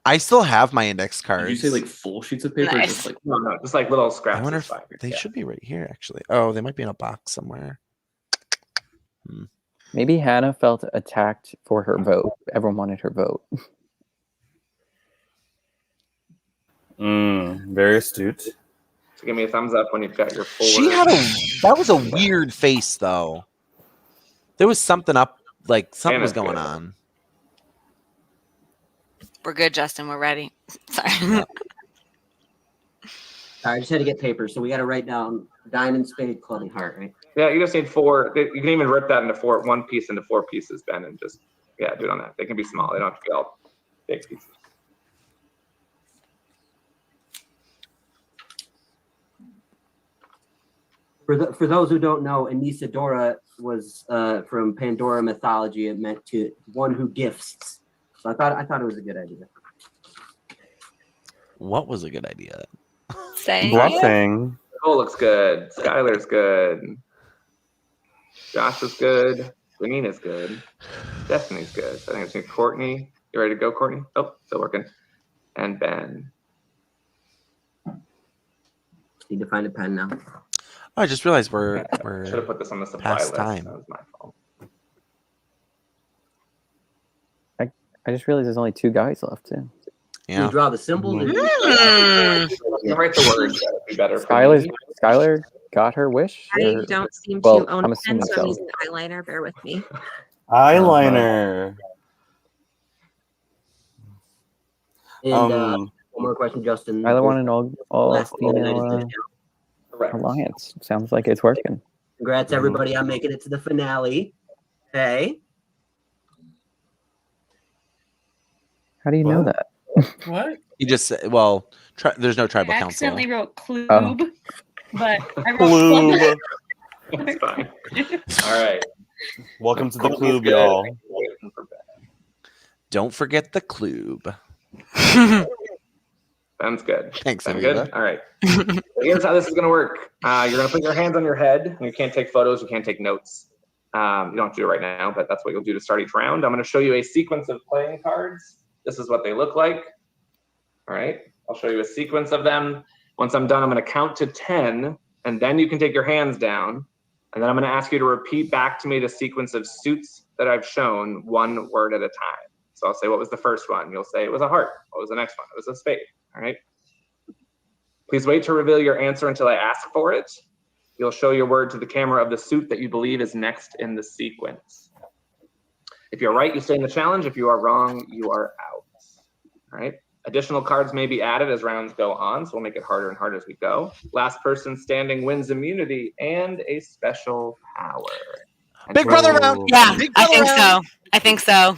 I still have my index cards.
Did you say like full sheets of paper? Or
Nice.
just like
No, just like little scraps.
I wonder
is
if
fine.
they
Yeah.
should be right here, actually. Oh, they might be in a box somewhere.
Maybe Hannah felt attacked for her vote. Everyone wanted her vote.
Very astute.
So give me a thumbs up when you've got your full.
She had that was a weird face, though. There was something up, like something was going on.
We're good, Justin. We're ready. Sorry.
All right, I just had to get paper, so we got to write down diamond, spade, club, and heart, right?
Yeah, you just need 4. You can even rip that into 1 piece into 4 pieces, Ben, and just do it on that. They can be small. They don't have to be all big pieces.
For those who don't know, Anissadora was from Pandora mythology. It meant one who gifts. So I thought it was a good idea.
What was a good idea?
Bluffing.
Nicole looks good. Skylar's good. Josh is good. Janine is good. Destiny's good. I think it's Courtney. You ready to go, Courtney? Oh, still working. And Ben.
Need to find a pen now.
Oh, I just realized we're
should have put this on the supply
past
list.
time.
That was my fault.
I just realized there's only 2 guys left too.
You draw the symbol.
You write the words. That would be better.
Skylar got her wish.
I
or-
don't seem
well,
to own
I'm
a pen,
assuming
so I'm
so.
using eyeliner. Bear with me.
Eyeliner.
And one more question, Justin.
I want an all
Last
female alliance. Sounds like it's working.
Congrats, everybody, on making it to the finale. Hey.
How do you know that?
What?
You just well, there's no tribal
I
council.
accidentally wrote klube,
Oh.
but I wrote
Klube.
club.
That's fine. All right.
Welcome to the club, y'all.
Don't forget the klube.
Sounds good.
Thanks,
Sound
Aviva.
good? All right. So here's how this is going to work. You're going to put your hands on your head. And you can't take photos. You can't take notes. You don't have to do it right now, but that's what you'll do to start each round. I'm going to show you a sequence of playing cards. This is what they look like. All right. I'll show you a sequence of them. Once I'm done, I'm going to count to 10, and then you can take your hands down. And then I'm going to ask you to repeat back to me the sequence of suits that I've shown, 1 word at a time. So I'll say, what was the first one? You'll say it was a heart. What was the next one? It was a spade. All right. Please wait to reveal your answer until I ask for it. You'll show your word to the camera of the suit that you believe is next in the sequence. If you're right, you stay in the challenge. If you are wrong, you are out. All right. Additional cards may be added as rounds go on, so we'll make it harder and harder as we go. Last person standing wins immunity and a special power. And
Big brother round.
Yeah,
Big
I
brother
think
round.
so. I think so.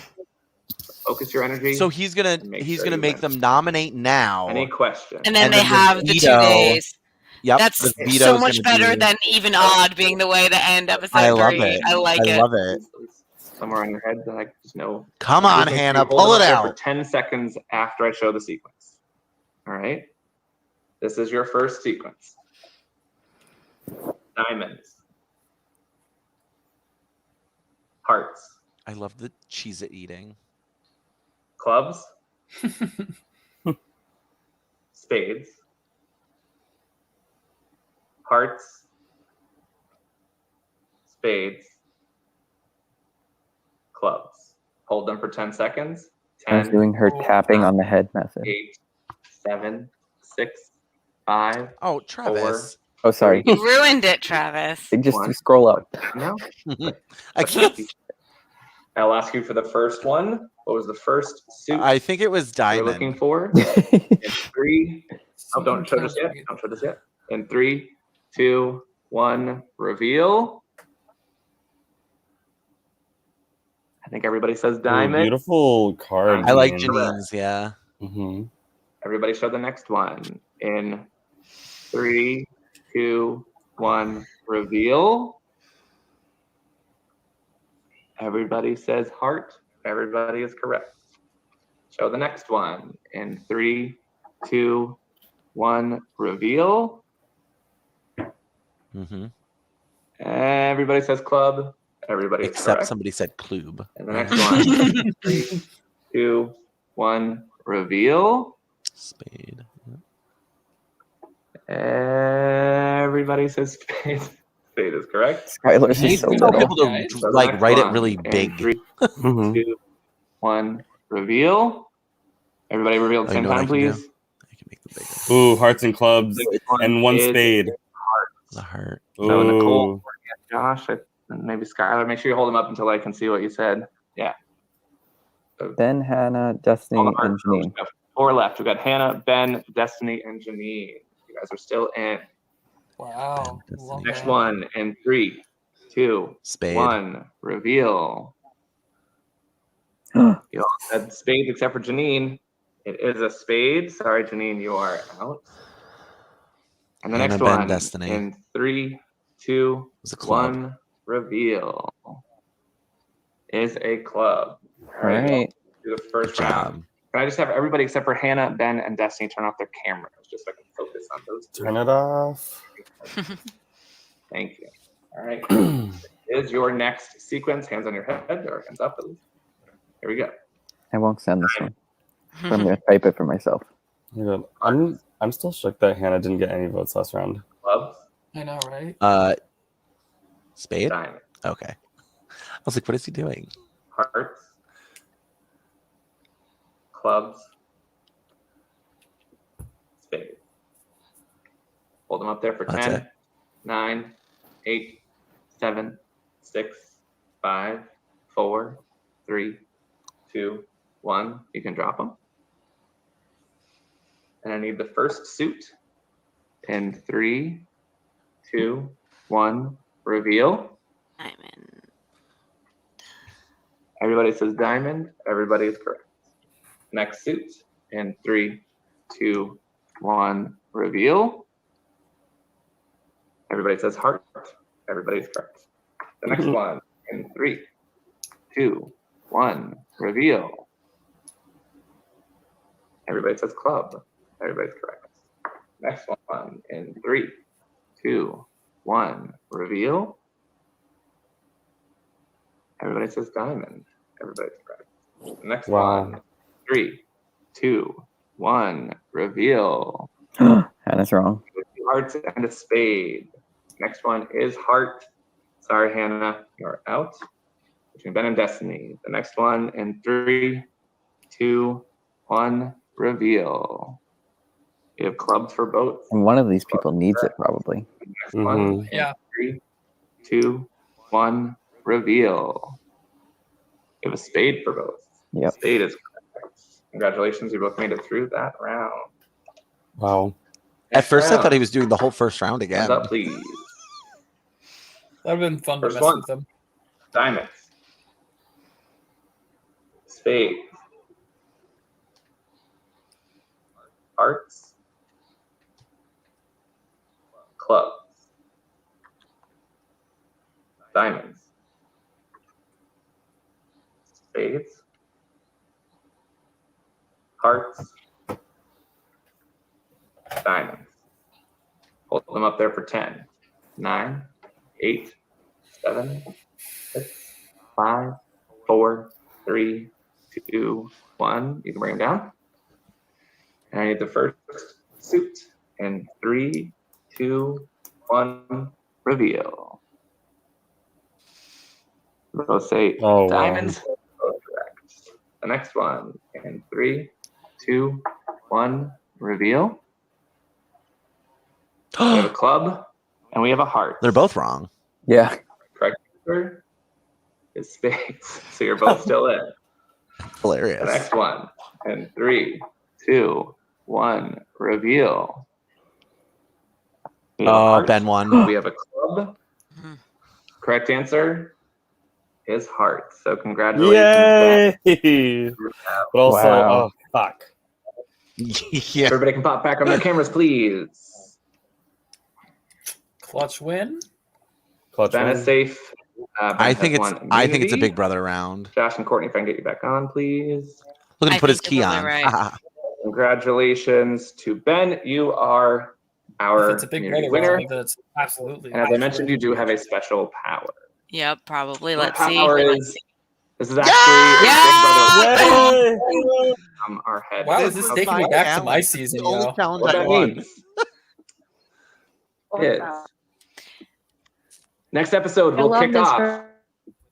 Focus your energy.
So he's gonna
make
make them nominate now.
Any question?
And then they
the
have the 2
veto-
days.
Yep.
That's
the
so
veto's
much
gonna
better
be-
than even odd being the way to end episode
I love
3.
it.
I like it.
love it.
Somewhere on your head that I just know.
Come on,
You
Hannah,
hold
pull
them
it
up there
out.
For 10 seconds after I show the sequence. All right. This is your first sequence. Diamonds. Hearts.
I love the Cheez-It eating.
Clubs. Spades. Hearts. Spades. Clubs. Hold them for 10 seconds.
I was
10,
doing her tapping on the head method.
8, 7, 6, 5.
Oh, Travis.
Oh, sorry.
You ruined it, Travis.
Just scroll up.
No.
I can't.
I'll ask you for the first one. What was the first suit
I think it was
you're
Diamond.
looking for? In 3. Oh, don't show this yet. Don't show this yet. In 3, 2, 1. Reveal. I think everybody says diamond.
Beautiful card.
I like
Janine.
Janine's. Yeah.
Mm-hmm.
Everybody show the next one. In 3, 2, 1. Reveal. Everybody says heart. Everybody is correct. Show the next one. In 3, 2, 1. Reveal.
Mm-hmm.
Everybody says club. Everybody is
Except
correct.
somebody said Klube.
And the next one. 3, 2, 1. Reveal.
Spade.
Everybody says spade. Spade is correct.
Skylar's
You
is so
need to tell
little.
people to like write it really big.
3, 2, 1. Reveal. Everybody reveal at the
Oh, you
same
know what I
time,
can do?
please.
I can make them bigger.
Ooh, hearts and clubs and 1
is
spade.
The heart.
So
Ooh.
Nicole, Josh, and maybe Skylar. Make sure you hold them up until I can see what you said. Yeah.
Ben, Hannah, Destiny, and Janine.
4 left. We've got Hannah, Ben, Destiny, and Janine. You guys are still in.
Wow.
Next one in 3, 2,
Spade.
1. Reveal. You all said spades except for Janine. It is a spade. Sorry, Janine, you are out. And the
Hannah,
next
Ben,
one
Destiny.
in 3, 2,
It's a club.
1. Reveal. Is a club.
All right.
Do the first round. Can I just have everybody except for Hannah, Ben, and Destiny turn off their cameras just so I can focus on those two?
Turn it off.
Thank you. All right. Is your next sequence hands on your head or hands up at least? Here we go.
I won't send this one. But I'm gonna type it for myself.
I'm still shook that Hannah didn't get any votes last round.
Clubs.
I know, right?
Spade?
Diamond.
Okay. I was like, what is he doing?
Hearts. Clubs. Spades. Hold them up there for
That's
10,
it.
9, 8, 7, 6, 5, 4, 3, 2, 1. You can drop them. And I need the first suit in 3, 2, 1. Reveal.
Diamond.
Everybody says diamond. Everybody is correct. Next suit in 3, 2, 1. Reveal. Everybody says heart. Everybody's correct. The next one in 3, 2, 1. Reveal. Everybody says club. Everybody's correct. Next one in 3, 2, 1. Reveal. Everybody says diamond. Everybody's correct. The next one. 3, 2, 1. Reveal.
Hannah's wrong.
Hearts and a spade. Next one is heart. Sorry, Hannah, you're out. Between Ben and Destiny. The next one in 3, 2, 1. Reveal. You have clubs for both.
And one of these people needs it probably.
Next one.
Yeah.
3, 2, 1. Reveal. You have a spade for both.
Yep.
Spade is correct. Congratulations, you both made it through that round.
Wow.
At first, I thought he was doing the whole first round again.
Hands up, please.
That would have been fun to
First
mess
one.
with them.
Diamonds. Spades. Hearts. Clubs. Diamonds. Spades. Hearts. Diamonds. Hold them up there for 10, 9, 8, 7, 6, 5, 4, 3, 2, 1. You can bring them down. And I need the first suit in 3, 2, 1. Reveal. We'll say diamonds. Correct. The next one in 3, 2, 1. Reveal. We have a club and we have a heart.
They're both wrong.
Yeah.
Correct answer is spades. So you're both still in.
Hilarious.
The next one in 3, 2, 1. Reveal. We have a heart.
Ben won.
We have a club. Correct answer is heart. So congratulations.
Yay! But also, oh, fuck.
Yeah.
Everybody can pop back on their cameras, please.
Clutch win.
Ben is safe. Ben
I
has
think it's
one
I think it's a
immunity.
big brother round.
Josh and Courtney, if I can get you back on, please.
Look at him
I
put his
think
key
you're
on.
really right.
Congratulations to Ben. You are our
If it's a big
community
brother
winner.
round, that's absolutely.
And as I mentioned, you do have a special power.
Yep, probably.
Your
Let's see.
power is this is actually a big brother from our head.
Wow, this is taking me back to my season,
The only
yo.
challenge
What
I
that
won.
means is next episode
I
will
love
kick
this
off
for-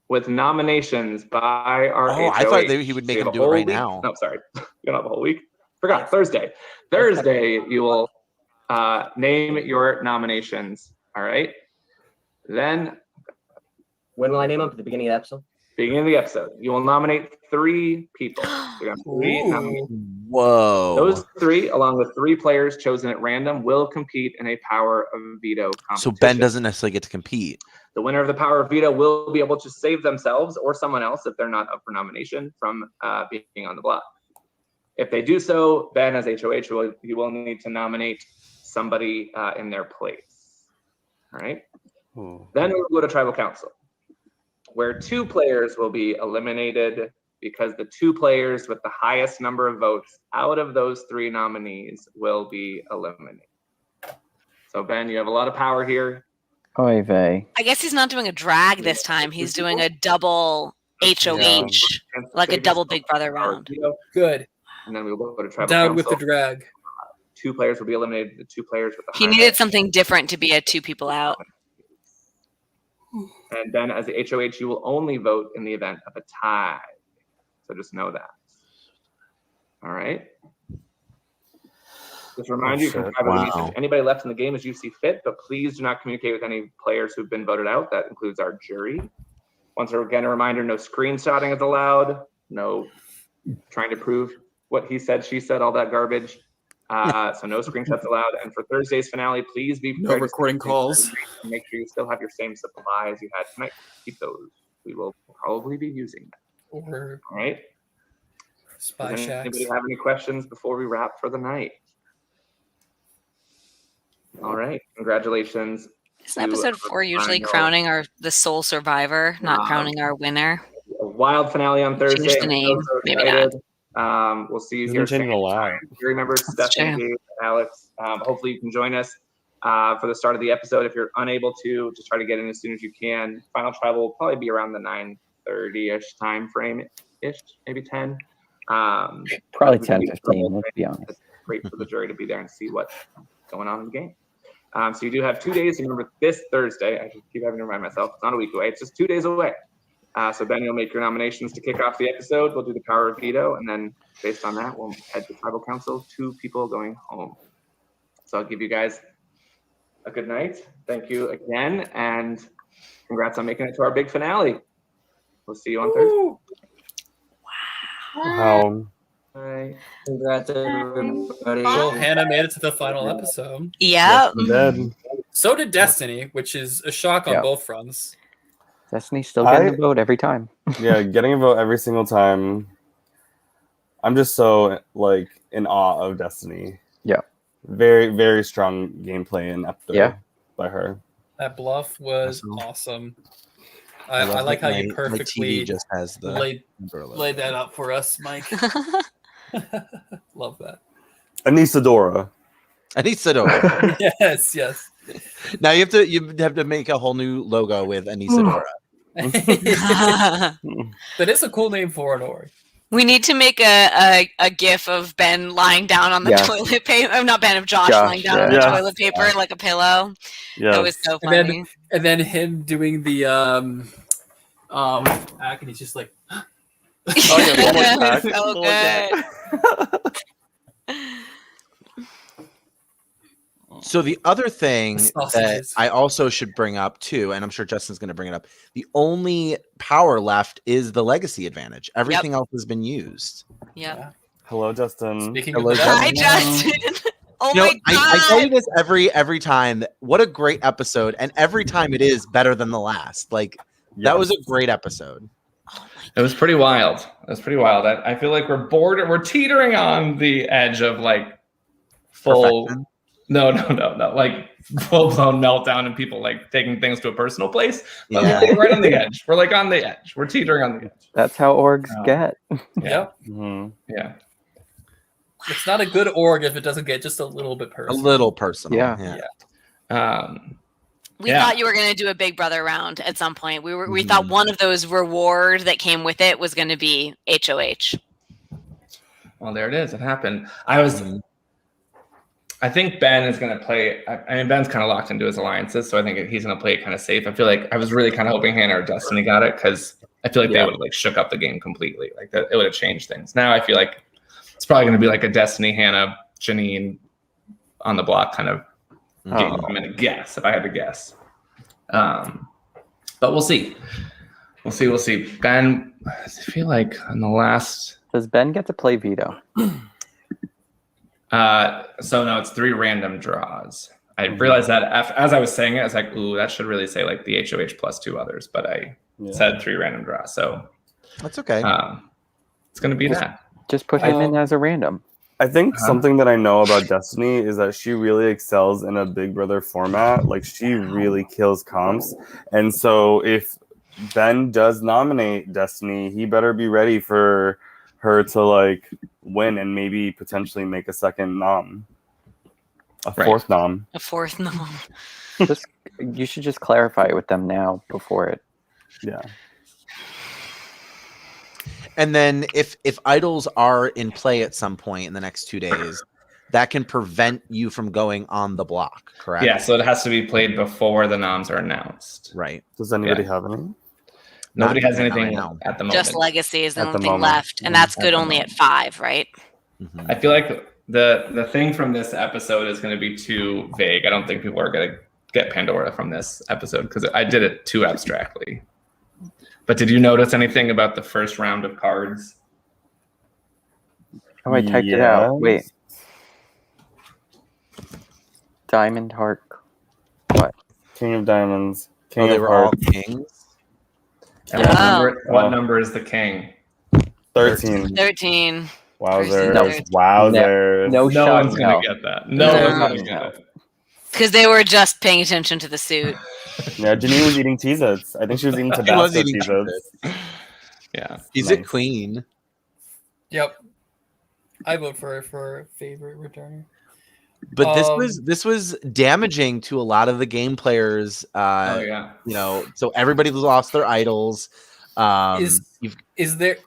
with nominations by our
Oh, I
HOH.
thought he would make
We
him
have a
do it
whole
right
week.
now.
No, sorry. You don't have a whole week. Forgot. Thursday. Thursday, you will name your nominations. All right. Then
When will I name them? At the beginning of the episode?
beginning of the episode, you will nominate 3 people. You're gonna have 3 nominees.
Whoa.
Those 3, along with 3 players chosen at random, will compete in a power of veto
So
competition.
Ben doesn't necessarily get to compete.
The winner of the power of veto will be able to save themselves or someone else if they're not up for nomination from being on the block. If they do so, Ben as HOH he will need to nominate somebody in their place. All right. Then we'll go to tribal council, where 2 players will be eliminated because the 2 players with the highest number of votes out of those 3 nominees will be eliminated. So Ben, you have a lot of power here.
Oy vey.
I guess he's not doing a drag this time. He's doing a double HOH, like a double Big Brother round.
Good.
And then we'll go to tribal
Down
council.
with the drag.
2 players will be eliminated. The 2 players with the
He needed something different to be a 2 people out.
And then as the HOH, you will only vote in the event of a tie. So just know that. All right. Just remind you, you can privately message anybody left in the game as you see fit, but please do not communicate with any players who've been voted out. That includes our jury. Once again, a reminder, no screenshotting is allowed. No trying to prove what he said, she said, all that garbage. So no screenshots allowed. And for Thursday's finale, please be prepared
No recording calls.
Make sure you still have your same supplies you had tonight. Keep those. We will probably be using them.
Or
all right.
Spy
Does
shacks.
anybody have any questions before we wrap for the night? All right. Congratulations.
Isn't episode 4 usually crowning the sole survivor, not crowning our winner?
A wild finale on Thursday.
Change the name. Maybe not.
We'll see you here.
Changing a lot.
Jury members, Stephanie, Dave, Alex. Hopefully you can join us for the start of the episode. If you're unable to, just try to get in as soon as you can. Final tribal will probably be around the 9:30-ish time frame, maybe 10.
Probably 10, 15, let's be honest.
It's great for the jury to be there and see what's going on in the game. So you do have 2 days. Remember, this Thursday, I should keep having to remind myself, it's not a week away. It's just 2 days away. So Ben, you'll make your nominations to kick off the episode. We'll do the power of veto, and then based on that, we'll head to tribal council. 2 people going home. So I'll give you guys a good night. Thank you again, and congrats on making it to our big finale. We'll see you on Thursday.
Wow.
Bye.
Congrats, everybody.
Well, Hannah made it to the final episode.
Yeah.
So did Destiny, which is a shock on
Yeah.
both fronts.
Destiny's still getting the vote every time.
Yeah, getting a vote every single time. I'm just so like in awe of Destiny.
Yeah.
Very, very strong gameplay in episode by her.
That bluff was awesome. I
love
like how
that
you
my
perfectly
TV just has the
laid that up for us, Mike. Love that.
Anisadora.
Yes, yes.
Now you have to make a whole new logo with Anisadora.
That is a cool name for an org.
We need to make a gif of Ben lying down on the toilet paper. Not Ben, of Josh lying down on the toilet paper like a pillow.
Yeah.
That was so funny.
And then him doing the act, and he's just like
So good.
So the other thing that
sausages.
I also should bring up too, and I'm sure Justin's going to bring it up, the only power left is the legacy advantage. Everything else has been used.
Yep.
Hello, Justin.
Speaking
Hello,
of
Hi,
Justin.
Justin. Oh
You know,
my god.
I tell you this every time. What a great episode, and every time it is better than the last. Like that was a great episode.
It was pretty wild. It was pretty wild. I feel like we're bored. We're teetering on the edge of like full.
Perfection?
No. Like full blown meltdown and people like taking things to a personal place. But
Yeah.
we're like right on the edge. We're like on the edge. We're teetering on the edge.
That's how orgs get.
Yep.
Yeah.
It's not a good org if it doesn't get just a little bit personal.
A little personal.
Yeah.
We thought you were going to do a Big Brother round at some point. We thought one of those reward that came with it was going to be HOH.
Well, there it is. It happened. I think Ben is going to play. I mean, Ben's kind of locked into his alliances, so I think he's going to play it kind of safe. I feel like I was really kind of hoping Hannah or Destiny got it because I feel like they would have like shook up the game completely. Like that, it would have changed things. Now I feel like it's probably going to be like a Destiny, Hannah, Janine on the block kind of game. I'm going to guess if I had to guess, but we'll see. We'll see. We'll see. Ben, I feel like on the last.
Does Ben get to play veto?
So no, it's 3 random draws. I realized that as I was saying it, I was like, ooh, that should really say like the HOH plus 2 others, but I said 3 random draws. So
that's okay.
It's going to be that.
Just put him in as a random.
I think something that I know about Destiny is that she really excels in a Big Brother format. Like, she really kills comps. And so if Ben does nominate Destiny, he better be ready for her to like win and maybe potentially make a second nom. A fourth nom.
A fourth nom.
You should just clarify it with them now before it.
Yeah.
And then if idols are in play at some point in the next 2 days, that can prevent you from going on the block, correct?
Yeah, so it has to be played before the noms are announced.
Right.
Does anybody have any?
Nobody has
Not
anything
right now.
at the moment.
Just Legacy is the
At
only
the
thing
moment.
left, and that's
At
good
the
only
moment.
at 5, right?
I feel like the thing from this episode is going to be too vague. I don't think people are going to get Pandora from this episode because I did it too abstractly. But did you notice anything about the first round of cards?
Oh, I typed it out. Wait. Diamond, heart. What?
King of Diamonds. King
they
of
were all
Hearts.
kings.
And what number is the king?
13.
13.
Wowzers. Wowzers.
No
No
shot
one's
in
going to
hell.
get that. No one's going to get it.
Because they were just paying attention to the suit.
Yeah, Janine was eating Cheez-Its. I think she was eating
She was
Tabasco
eating
Cheez-Its.
Yeah.
She's a queen.
Yep. I vote for favorite returner.
But this was damaging to a lot of the game players.
Yeah.
You know, so everybody lost their idols.
Is there,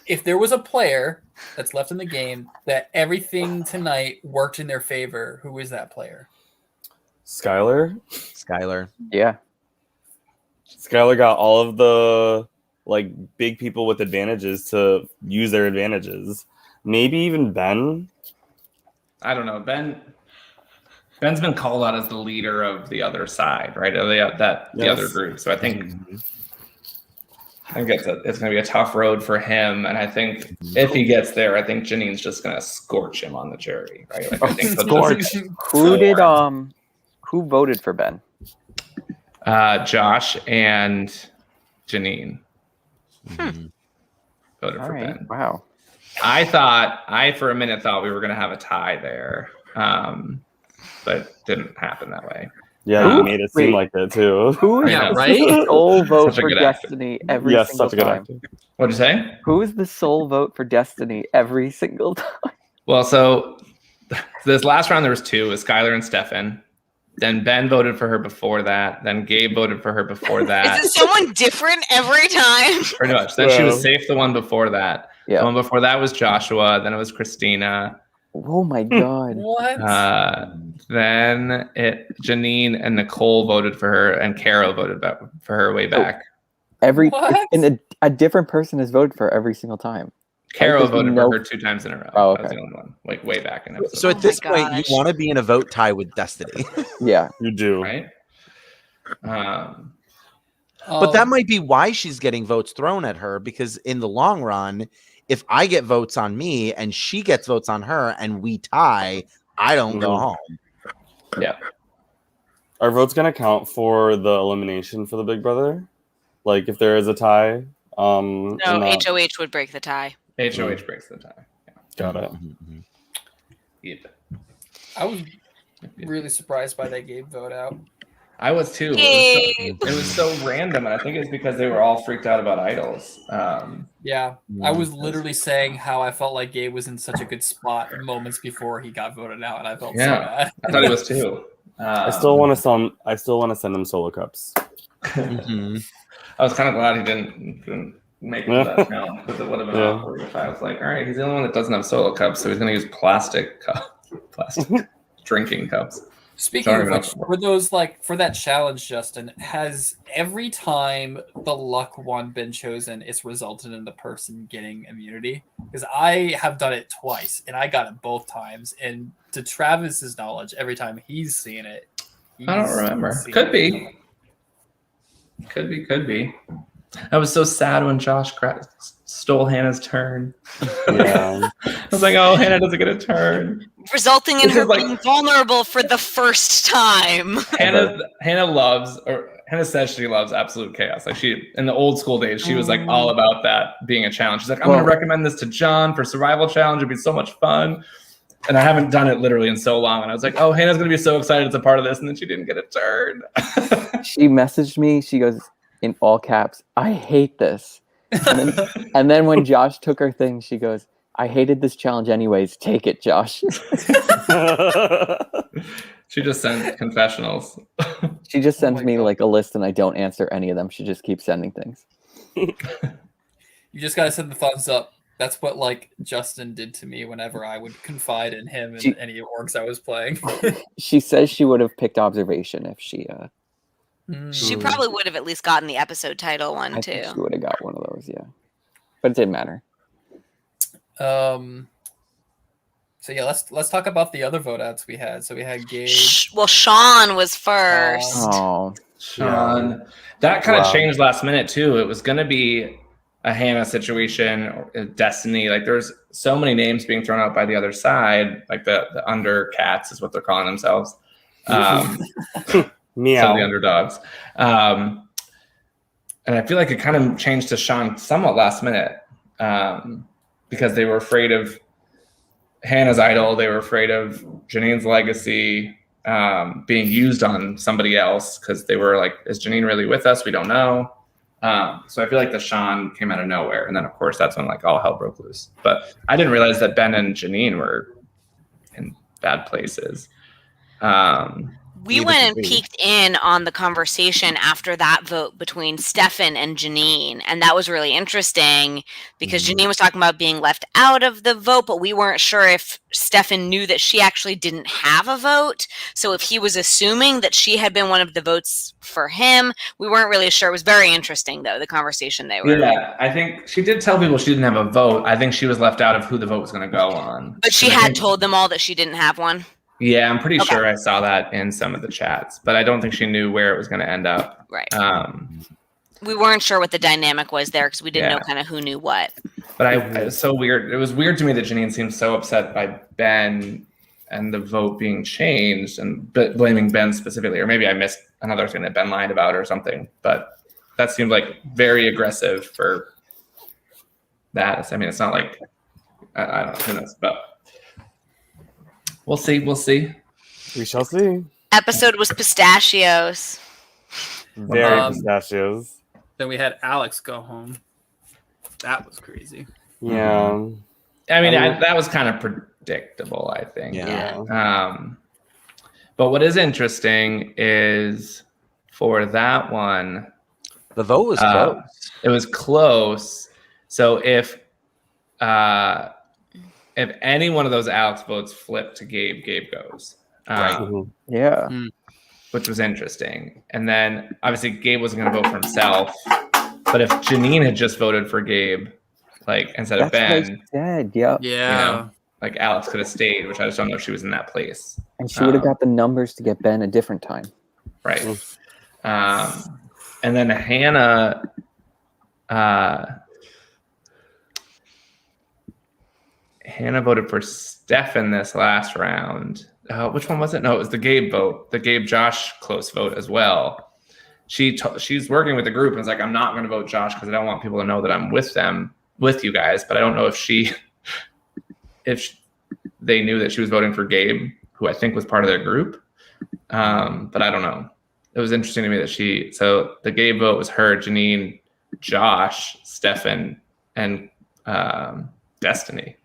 if there was a player that's left in the game that everything tonight worked in their favor, who is that player?
Skylar.
Yeah.
Skylar got all of the like big people with advantages to use their advantages. Maybe even Ben.
I don't know. Ben's been called out as the leader of the other side, right? The other group. So I think it's going to be a tough road for him. And I think if he gets there, I think Janine's just going to scorch him on the jury, right? Like, I think
Who voted for Ben?
Josh and Janine voted for Ben.
Wow.
I for a minute thought we were going to have a tie there, but didn't happen that way.
Yeah, you made it seem like that too.
Who is
Yeah,
the
right?
sole vote
Such a
for
good actor.
Destiny every
Yes,
single
such a good
time?
actor.
What'd you say?
Who is the sole vote for Destiny every single time?
Well, so this last round there was 2, with Skylar and Stefan. Then Ben voted for her before that. Then Gabe voted for her before that.
Is it someone different every time?
Pretty much. Then she was safe the one before that.
Yeah.
The one before that was Joshua. Then it was Christina.
Oh my god.
What?
Then Janine and Nicole voted for her, and Carol voted for her way back.
A different person has voted for her every single time.
Carol
There's
voted
no-
for her 2 times in a row.
Oh,
That was
okay.
the only one. Like way back in episode.
So at this point, you want to be in a vote tie with Destiny.
Yeah,
you do.
Right.
But that might be why she's getting votes thrown at her, because in the long run, if I get votes on me and she gets votes on her and we tie, I don't go home.
Yeah.
Are votes gonna count for the elimination for the Big Brother? Like if there is a tie?
No, HOH would break the tie.
HOH breaks the tie. Yeah.
Got it.
Yep.
I was really surprised by that Gabe vote out.
I was too. It was so random, and I think it's because they were all freaked out about idols.
Yeah, I was literally saying how I felt like Gabe was in such a good spot moments before he got voted out, and I felt so bad.
I thought he was too.
I still want to send him solo cups.
I was kind of glad he didn't make that count, because it would have been awkward if I was like, all right, he's the only one that doesn't have solo cups, so he's going to use plastic drinking cups.
Speaking of which, for those for that challenge, Justin, has every time the luck one been chosen, it's resulted in the person getting immunity? Because I have done it twice, and I got it both times. And to Travis's knowledge, every time he's seen it,
I don't remember. Could be. I was so sad when Josh stole Hannah's turn.
Yeah.
I was like, oh, Hannah doesn't get a turn.
Resulting in
This
her
is like-
being vulnerable for the first time.
Hannah says she loves absolute chaos. Like she, in the old school days, she was like all about that being a challenge. She's like, I'm going to recommend this to John for survival challenge. It'd be so much fun. And I haven't done it literally in so long. And I was like, oh, Hannah's going to be so excited it's a part of this. And then she didn't get a turn.
She messaged me. She goes in all caps, I hate this. And then when Josh took her thing, she goes, I hated this challenge anyways. Take it, Josh.
She just sent confessionals.
She just sends me like a list and I don't answer any of them. She just keeps sending things.
You just gotta send the thumbs up. That's what like Justin did to me whenever I would confide in him and any orcs I was playing.
She says she would have picked observation if she
She probably would have at least gotten the episode title one
I
too.
think she would have got one of those, yeah. But it didn't matter.
So yeah, let's talk about the other vote outs we had. So we had Gabe.
Well, Sean was first.
Oh,
Sean. That kind of changed last minute too. It was going to be a Hannah situation, or Destiny. Like there's so many names being thrown out by the other side, like the under cats is what they're calling themselves.
Meow.
So the underdogs. And I feel like it kind of changed to Sean somewhat last minute because they were afraid of Hannah's idol. They were afraid of Janine's legacy being used on somebody else because they were like, is Janine really with us? We don't know. So I feel like the Sean came out of nowhere. And then, of course, that's when like all hell broke loose. But I didn't realize that Ben and Janine were in bad places.
We went and peeked in on the conversation after that vote between Stefan and Janine. And that was really interesting because Janine was talking about being left out of the vote, but we weren't sure if Stefan knew that she actually didn't have a vote. So if he was assuming that she had been one of the votes for him, we weren't really sure. It was very interesting, though, the conversation they were.
Yeah, I think she did tell people she didn't have a vote. I think she was left out of who the vote was going to go on.
But she had told them all that she didn't have one.
Yeah, I'm pretty sure I saw that in some of the chats, but I don't think she knew where it was going to end up.
Right. We weren't sure what the dynamic was there because we didn't know kind of who knew what.
But it was so weird. It was weird to me that Janine seemed so upset by Ben and the vote being changed and blaming Ben specifically. Or maybe I missed another thing that Ben lied about or something. But that seemed like very aggressive for that. I mean, it's not like, I don't know, who knows, but we'll see. We'll see.
We shall see.
Episode was pistachios.
Very pistachios.
Then we had Alex go home. That was crazy.
Yeah.
I mean, that was kind of predictable, I think.
Yeah.
But what is interesting is for that one,
the vote was close.
It was close. So if any one of those Alex votes flipped to Gabe, Gabe goes.
Yeah.
Which was interesting. And then obviously Gabe wasn't going to vote for himself. But if Janine had just voted for Gabe, like instead of Ben,
dead. Yep.
Yeah.
You know, like Alex could have stayed, which I just don't know if she was in that place.
And she would have got the numbers to get Ben a different time.
Right. And then Hannah, Hannah voted for Stefan this last round. Which one was it? No, it was the Gabe vote, the Gabe Josh close vote as well. She's working with the group and is like, I'm not going to vote Josh because I don't want people to know that I'm with them, with you guys. But I don't know if they knew that she was voting for Gabe, who I think was part of their group. But I don't know. It was interesting to me that so the Gabe vote was her, Janine, Josh, Stefan, and Destiny.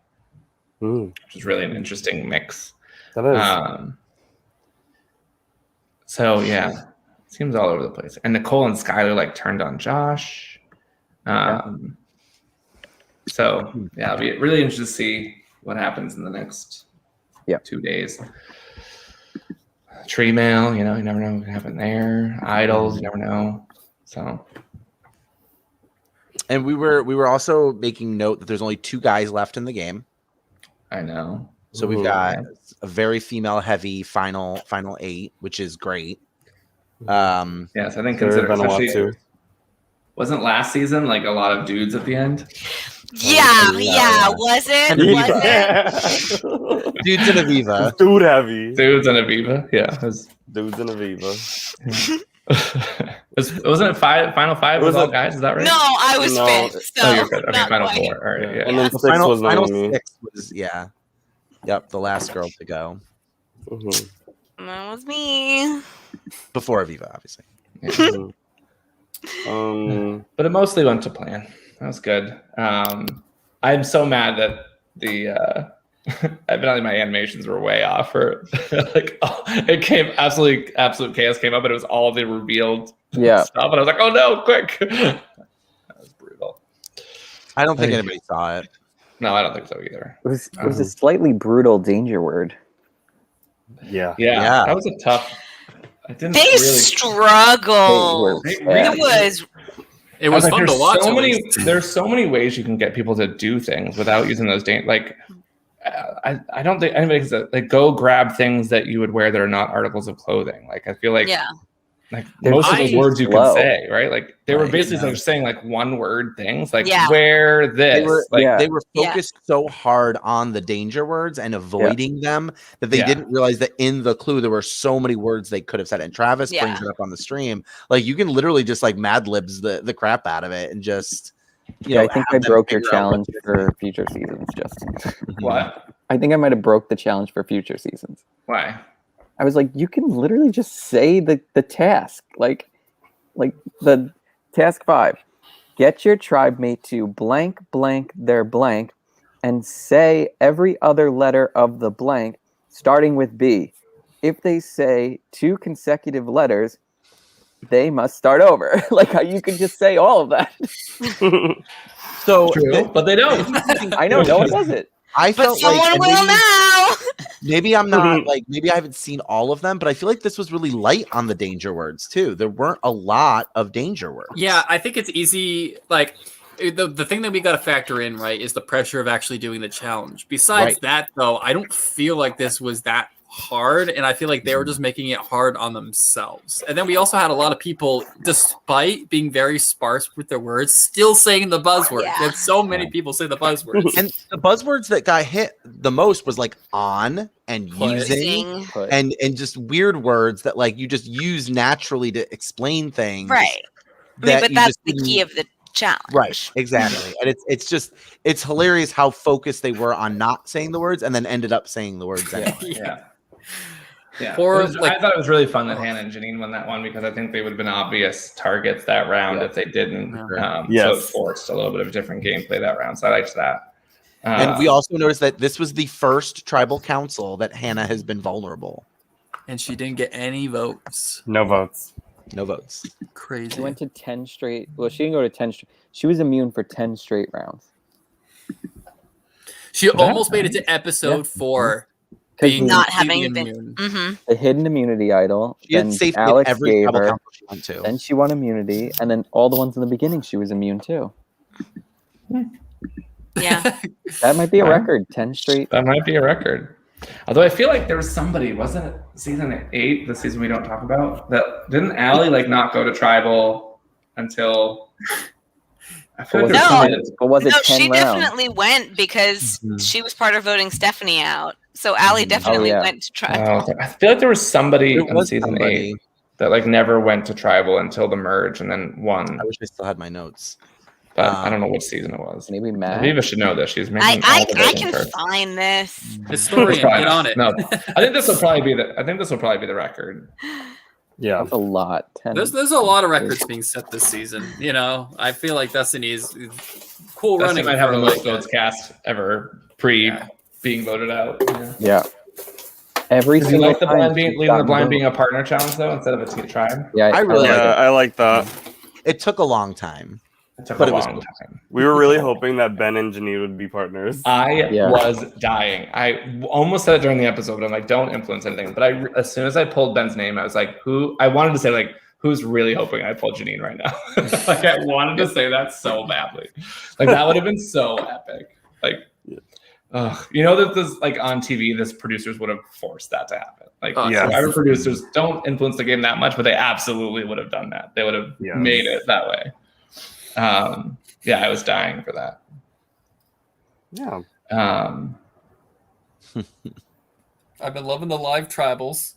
Which
is really an interesting mix.
That is.
So yeah, seems all over the place. And Nicole and Skylar like turned on Josh. So yeah, it'll be really interesting to see what happens in the next 2 days. Tree mail, you never know what can happen there. Idols, you never know. So.
And we were also making note that there's only 2 guys left in the game.
I know.
So we've got a very female heavy final 8, which is great.
Yes, I think consider wasn't last season like a lot of dudes at the end?
Yeah, was it?
Dudes in Aviva.
Dude heavy.
Dudes in Aviva. Yeah.
Dudes in Aviva.
Wasn't it final five with all guys? Is that right?
No, I was fifth. So
you're good. Okay,
not
final
quite.
four. All right. Yeah.
And then
The
six was
final
Naomi.
six was Yep, the last girl to go.
That was me.
Before Aviva, obviously.
But it mostly went to plan. That was good. I'm so mad that the evidently my animations were way off. Or like it came absolute chaos came up, and it was all the revealed stuff, and I was like, oh no, quick! That was brutal.
I don't think anybody saw it.
No, I don't think so either.
It was a slightly brutal danger word.
Yeah, that was a tough. I didn't
They
really
struggled.
It
was fun
there's
to watch,
So
at
many,
least.
there's so many ways you can get people to do things without using those like. I don't think anybody can like go grab things that you would wear that are not articles of clothing. Like I feel like like most of the words you can say, right? Like they were basically like saying like one word things, like wear this.
They were focused so hard on the danger words and avoiding them that they didn't realize that in the clue there were so many words they could have said. And Travis brings it up on the stream. Like you can literally just like Mad Libs the crap out of it and just
I think I broke your challenge for future seasons, Justin.
What?
I think I might have broke the challenge for future seasons.
Why?
I was like, you can literally just say the task, like the task 5. Get your tribe mate to blank blank their blank, and say every other letter of the blank, starting with B. If they say 2 consecutive letters, they must start over. Like how you could just say all of that.
So,
but they don't.
I know no one does it.
I
But
felt
someone will now.
Maybe I'm not like maybe I haven't seen all of them, but I feel like this was really light on the danger words too. There weren't a lot of danger words.
Yeah, I think it's easy. Like the thing that we got to factor in, right, is the pressure of actually doing the challenge. Besides that, though, I don't feel like this was that hard, and I feel like they were just making it hard on themselves. And then we also had a lot of people, despite being very sparse with their words, still saying the buzzwords. And so many people say the buzzwords.
And the buzzwords that got hit the most was like on and using and just weird words that like you just use naturally to explain things.
Right. I mean, but that's the key of the challenge.
Right, exactly. And it's hilarious how focused they were on not saying the words and then ended up saying the words anyway.
Yeah, I thought it was really fun that Hannah and Janine won that one because I think they would have been obvious targets that round if they didn't. So it forced a little bit of different gameplay that round. So I liked that.
And we also noticed that this was the first tribal council that Hannah has been vulnerable.
And she didn't get any votes.
No votes.
No votes.
Crazy.
She went to 10 straight. Well, she didn't go to 10 straight. She was immune for 10 straight rounds.
She almost made it to episode 4.
Being
not having
immune.
been.
The hidden immunity idol.
She had
Then
safety at
Alex
every
gave
tribal
her.
council she went to.
Then she won immunity, and then all the ones in the beginning she was immune too.
Yeah.
That might be a record. 10 straight.
That might be a record. Although I feel like there was somebody, wasn't it season 8, the season we don't talk about, that didn't Allie like not go to tribal until I feel like there was somebody that,
she definitely went because she was part of voting Stephanie out. So Allie definitely went to tribal.
I feel like there was somebody
There
in
was
season
somebody.
8 that like never went to tribal until the merge and then won.
I wish I still had my notes.
But I don't know what season it was.
Maybe Matt.
Aviva should know this. She's making
I
all the voting
can
cards.
find this.
Historian, get on it.
No, I think this will probably be the record.
Yeah,
that's a lot. 10.
There's a lot of records being set this season. You know, I feel like Destiny's cool running.
Might have
for
the
like
most votes cast ever being voted out.
Yeah. Every
Did you
single
like the
time
blind
she's
leading the
gotten
blind
votes.
being a partner challenge though instead of a team tribe?
Yeah,
I really
I like that.
It took a long time.
It took
But
a
it was
long
cool.
time.
We were really hoping that Ben and Janine would be partners.
I was dying. I almost said it during the episode, but I'm like, don't influence anything. But as soon as I pulled Ben's name, I was like, who? I wanted to say like, who's really hoping I pulled Janine right now? Like I wanted to say that so badly. Like that would have been so epic. Like, you know that this like on TV, this producers would have forced that to happen. Like, Survivor producers don't influence the game that much, but they absolutely would have done that. They would have made it that way. Yeah, I was dying for that.
Yeah.
I've been loving the live tribals.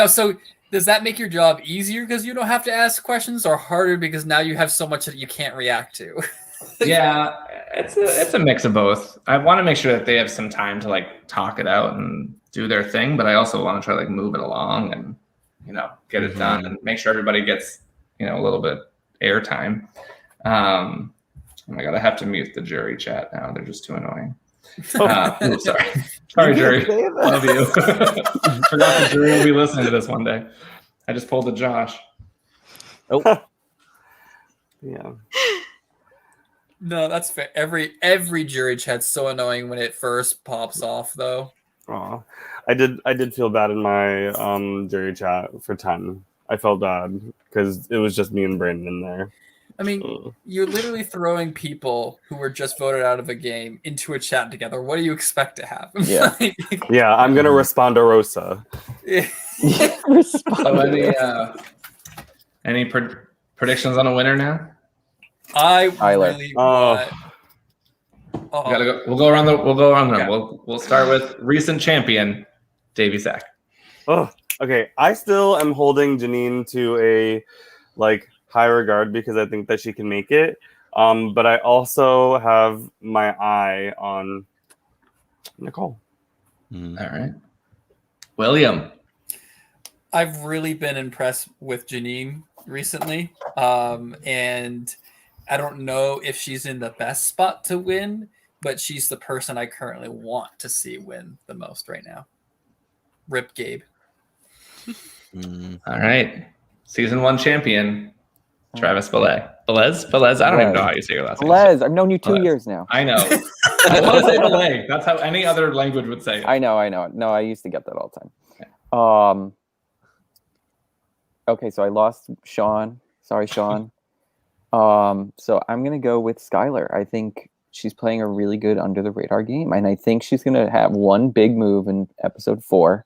So does that make your job easier because you don't have to ask questions, or harder because now you have so much that you can't react to?
Yeah, it's a mix of both. I want to make sure that they have some time to like talk it out and do their thing, but I also want to try to like move it along and get it done and make sure everybody gets a little bit airtime. Oh my god, I have to mute the jury chat now. They're just too annoying. Sorry, jury. Love you. Forgot the jury will be listening to this one day. I just pulled a Josh.
Oh. Yeah.
No, that's fair. Every jury chat's so annoying when it first pops off, though.
Oh, I did feel bad in my jury chat for 10. I felt bad because it was just me and Brandon in there.
I mean, you're literally throwing people who were just voted out of a game into a chat together. What do you expect to happen?
Yeah. Yeah, I'm gonna respond to Rosa.
So any predictions on a winner now?
Tyler.
Gotta go. We'll go around the. Okay. We'll start with recent champion, Davy Sack.
Oh, okay. I still am holding Janine to a high regard because I think that she can make it. But I also have my eye on Nicole.
All right, William.
I've really been impressed with Janine recently, and I don't know if she's in the best spot to win, but she's the person I currently want to see win the most right now. Rip Gabe.
All right. Season 1 champion, Travis Belez. Belez? I don't even know how you say your last name.
Belez. I've known you 2 years now.
I know. I want to say Belez. That's how any other language would say it.
I know. No, I used to get that all the time. Okay, so I lost Sean. Sorry, Sean. So I'm going to go with Skylar. I think she's playing a really good under the radar game, and I think she's going to have one big move in episode 4.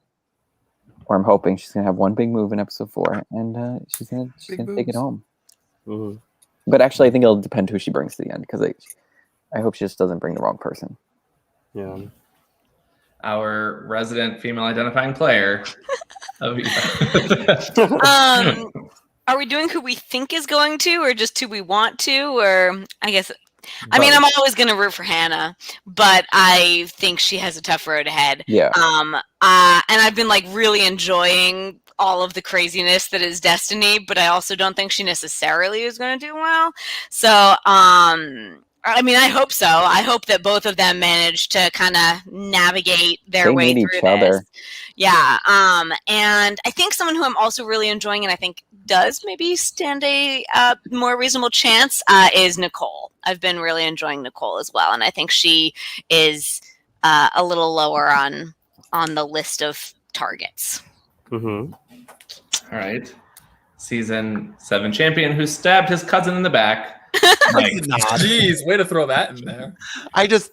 Or I'm hoping she's going to have one big move in episode 4, and she's going to take it home.
Mm-hmm.
But actually, I think it'll depend who she brings to the end, because I hope she just doesn't bring the wrong person.
Yeah.
Our resident female identifying player.
Are we doing who we think is going to, or just who we want to, or I guess? I mean, I'm always going to root for Hannah, but I think she has a tough road ahead.
Yeah.
And I've been really enjoying all of the craziness that is Destiny, but I also don't think she necessarily is going to do well. So, I mean, I hope so. I hope that both of them manage to kind of navigate their way through
each other.
Yeah. And I think someone who I'm also really enjoying, and I think does maybe stand a more reasonable chance, is Nicole. I've been really enjoying Nicole as well, and I think she is a little lower on the list of targets.
Mm-hmm.
All right. Season 7 champion who stabbed his cousin in the back.
Jeez, way to throw that in there.
I just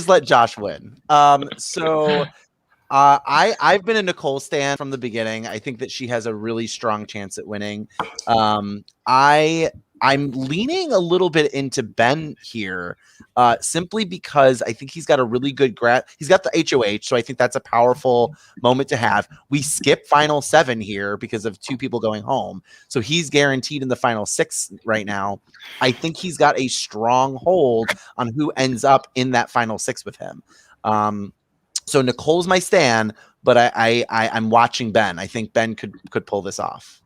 let Josh win. So I've been a Nicole stan from the beginning. I think that she has a really strong chance at winning. I'm leaning a little bit into Ben here, simply because I think he's got a really good he's got the HOH, so I think that's a powerful moment to have. We skip final 7 here because of 2 people going home, so he's guaranteed in the final 6 right now. I think he's got a strong hold on who ends up in that final 6 with him. So Nicole's my stan, but I'm watching Ben. I think Ben could pull this off.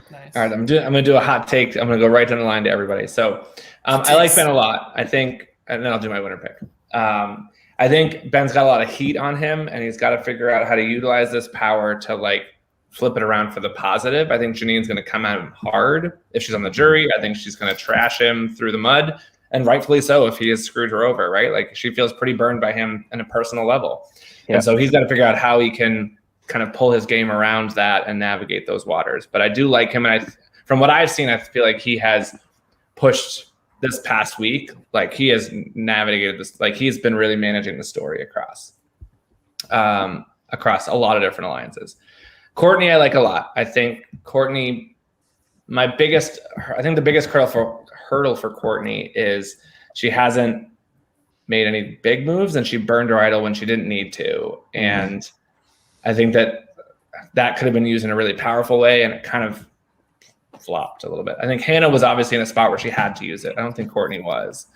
Nice.
All right, I'm going to do a hot take. I'm going to go right down the line to everybody. So I like Ben a lot. I think, and then I'll do my winner pick. I think Ben's got a lot of heat on him, and he's got to figure out how to utilize this power to flip it around for the positive. I think Janine's going to come at him hard if she's on the jury. I think she's going to trash him through the mud, and rightfully so if he has screwed her over, right? She feels pretty burned by him in a personal level. Yeah. And so he's got to figure out how he can kind of pull his game around that and navigate those waters. But I do like him, and from what I've seen, I feel like he has pushed this past week. He has navigated this. He's been really managing the story across a lot of different alliances. Courtney, I like a lot. I think Courtney I think the biggest hurdle for Courtney is she hasn't made any big moves, and she burned her idol when she didn't need to. And I think that could have been used in a really powerful way, and it kind of flopped a little bit. I think Hannah was obviously in a spot where she had to use it. I don't think Courtney was.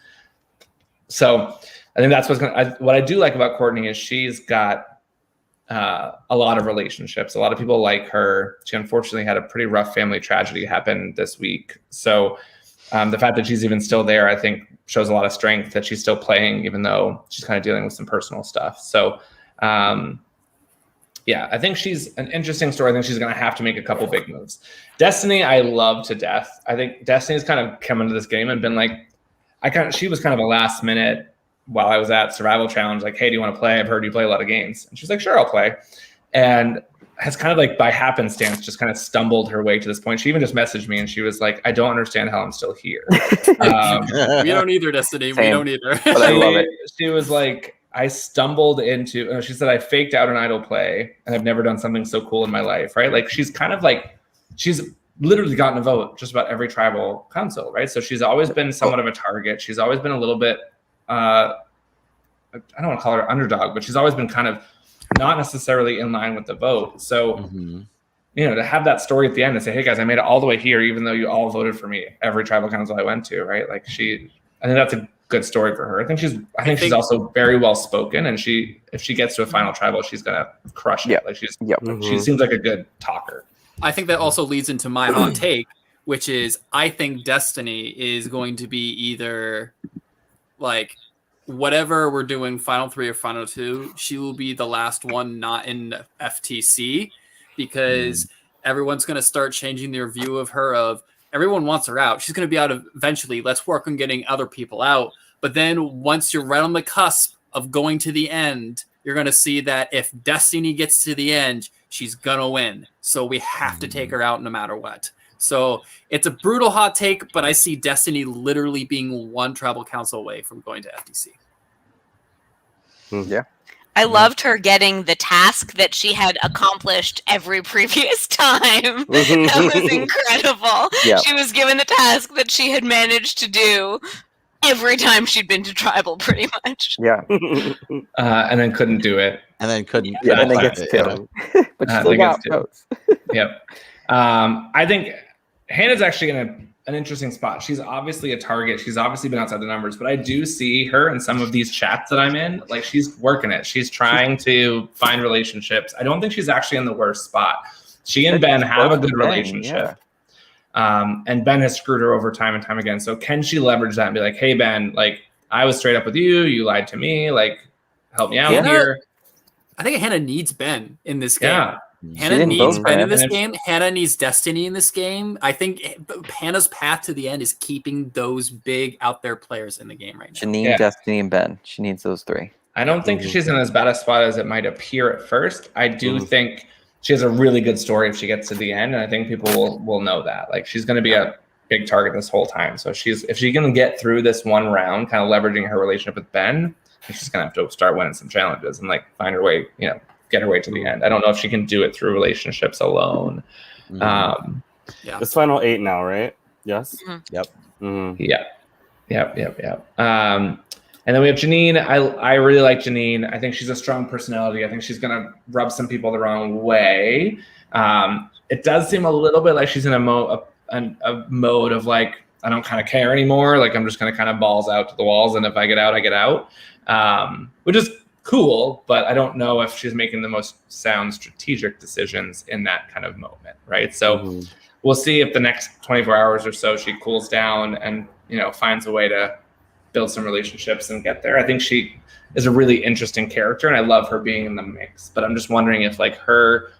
So I think that's what I do like about Courtney is she's got a lot of relationships. A lot of people like her. She unfortunately had a pretty rough family tragedy happen this week. So the fact that she's even still there, I think, shows a lot of strength that she's still playing, even though she's kind of dealing with some personal stuff. So yeah, I think she's an interesting story. I think she's going to have to make a couple big moves. Destiny, I love to death. I think Destiny's kind of come into this game and been like, she was kind of a last minute while I was at Survival Challenge, like, hey, do you want to play? I've heard you play a lot of games. And she's like, sure, I'll play. And has kind of like by happenstance just kind of stumbled her way to this point. She even just messaged me and she was like, I don't understand how I'm still here.
We don't either, Destiny. We don't either.
But I love it. She was like, I stumbled into, she said, I faked out an idol play and I've never done something so cool in my life, right? Like she's kind of like, she's literally gotten a vote just about every tribal council, right? So she's always been somewhat of a target. She's always been a little bit, I don't want to call her underdog, but she's always been kind of not necessarily in line with the vote. So, you know, to have that story at the end and say, hey guys, I made it all the way here, even though you all voted for me, every tribal council I went to, right? Like I think that's a good story for her. I think she's also very well spoken, and if she gets to a final tribal, she's gonna crush it. Like she seems like a good talker.
I think that also leads into my hot take, which is I think Destiny is going to be either like whatever we're doing, final 3 or final 2, she will be the last one not in FTC, because everyone's going to start changing their view of her of everyone wants her out. She's going to be out eventually. Let's work on getting other people out. But then once you're right on the cusp of going to the end, you're going to see that if Destiny gets to the end, she's going to win. So we have to take her out no matter what. So it's a brutal hot take, but I see Destiny literally being one tribal council away from going to FTC.
Yeah.
I loved her getting the task that she had accomplished every previous time. That was incredible.
Yeah.
She was given the task that she had managed to do every time she'd been to tribal, pretty much.
Yeah.
And then couldn't do it.
And then couldn't.
Yeah, and then gets killed. But she still got votes.
Yep. I think Hannah's actually in an interesting spot. She's obviously a target. She's obviously been outside the numbers, but I do see her in some of these chats that I'm in. Like she's working it. She's trying to find relationships. I don't think she's actually in the worst spot. She and Ben have a good relationship. And Ben has screwed her over time and time again. So can she leverage that and be like, hey, Ben, like I was straight up with you. You lied to me. Like help me out here.
I think Hannah needs Ben in this game.
Yeah.
Hannah needs Ben in this game. Hannah needs Destiny in this game. I think Hannah's path to the end is keeping those big out there players in the game right now.
Janine, Destiny, and Ben. She needs those 3.
I don't think she's in as bad a spot as it might appear at first. I do think she has a really good story if she gets to the end, and I think people will know that. Like she's going to be a big target this whole time. So if she can get through this one round, kind of leveraging her relationship with Ben, she's going to have to start winning some challenges and like find her way, you know, get her way to the end. I don't know if she can do it through relationships alone.
It's final 8 now, right? Yes.
Yep.
Yep. And then we have Janine. I really like Janine. I think she's a strong personality. I think she's gonna rub some people the wrong way. It does seem a little bit like she's in a mode of like, I don't kind of care anymore. Like I'm just gonna kind of balls out to the walls, and if I get out, I get out. Which is cool, but I don't know if she's making the most sound strategic decisions in that kind of moment, right? So we'll see if the next 24 hours or so she cools down and, you know, finds a way to build some relationships and get there. I think she is a really interesting character, and I love her being in the mix, but I'm just wondering if like her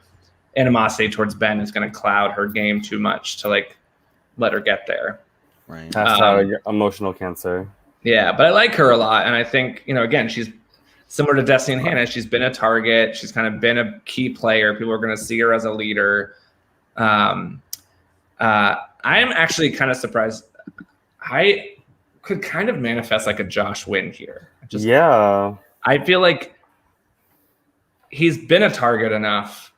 animosity towards Ben is going to cloud her game too much to like let her get there.
Right.
Emotional cancer.
Yeah, but I like her a lot, and I think, you know, again, she's similar to Destiny and Hannah. She's been a target. She's kind of been a key player. People are going to see her as a leader. I'm actually kind of surprised. I could kind of manifest like a Josh win here. I feel like he's been a target enough.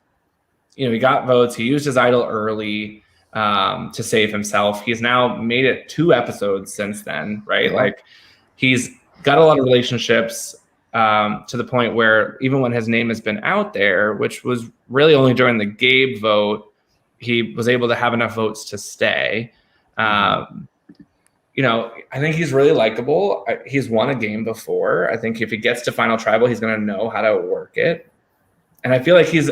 You know, he got votes. He used his idol early. to save himself. He's now made it 2 episodes since then, right?
Yeah.
Like he's got a lot of relationships to the point where even when his name has been out there, which was really only during the Gabe vote, he was able to have enough votes to stay. You know, I think he's really likable. He's won a game before. I think if he gets to Final Tribal, he's going to know how to work it. And I feel like he's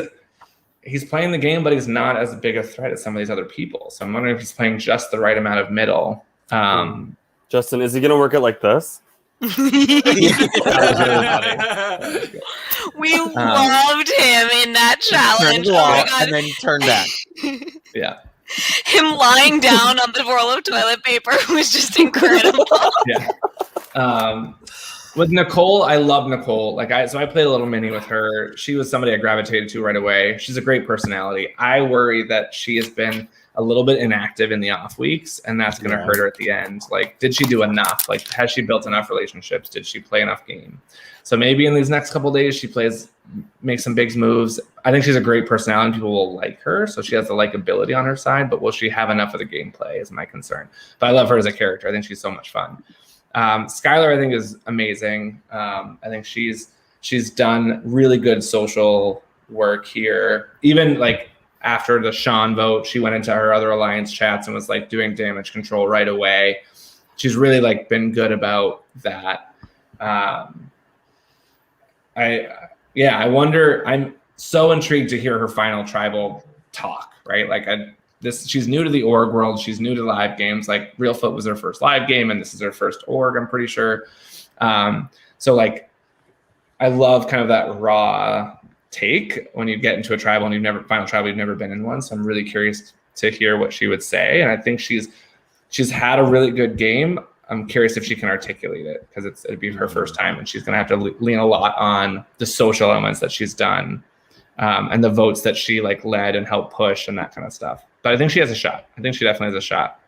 playing the game, but he's not as big a threat as some of these other people. So I'm wondering if he's playing just the right amount of middle.
Justin, is he going to work it like this?
We loved him in that challenge.
Turn wall and then turn back.
Yeah.
Him lying down on the roll of toilet paper was just incredible.
Yeah. With Nicole, I love Nicole. So I played a little mini with her. She was somebody I gravitated to right away. She's a great personality. I worry that she has been a little bit inactive in the off weeks, and that's going to hurt her at the end. Like, did she do enough? Like, has she built enough relationships? Did she play enough game? So maybe in these next couple of days, she makes some big moves. I think she's a great personality and people will like her. So she has the likability on her side, but will she have enough of the gameplay is my concern. But I love her as a character. I think she's so much fun. Skylar, I think, is amazing. I think she's done really good social work here. Even like after the Sean vote, she went into her other alliance chats and was like doing damage control right away. She's really like been good about that. I wonder. I'm so intrigued to hear her final tribal talk. Right, like she's new to the org world. She's new to live games. Like Real Foot was her first live game, and this is her first org, I'm pretty sure. So like, I love kind of that raw take when you get into a tribal and you've never been in one. So I'm really curious to hear what she would say. And I think she's had a really good game. I'm curious if she can articulate it because it'd be her first time, and she's going to have to lean a lot on the social elements that she's done. And the votes that she like led and helped push and that kind of stuff. But I think she has a shot. I think she definitely has a shot.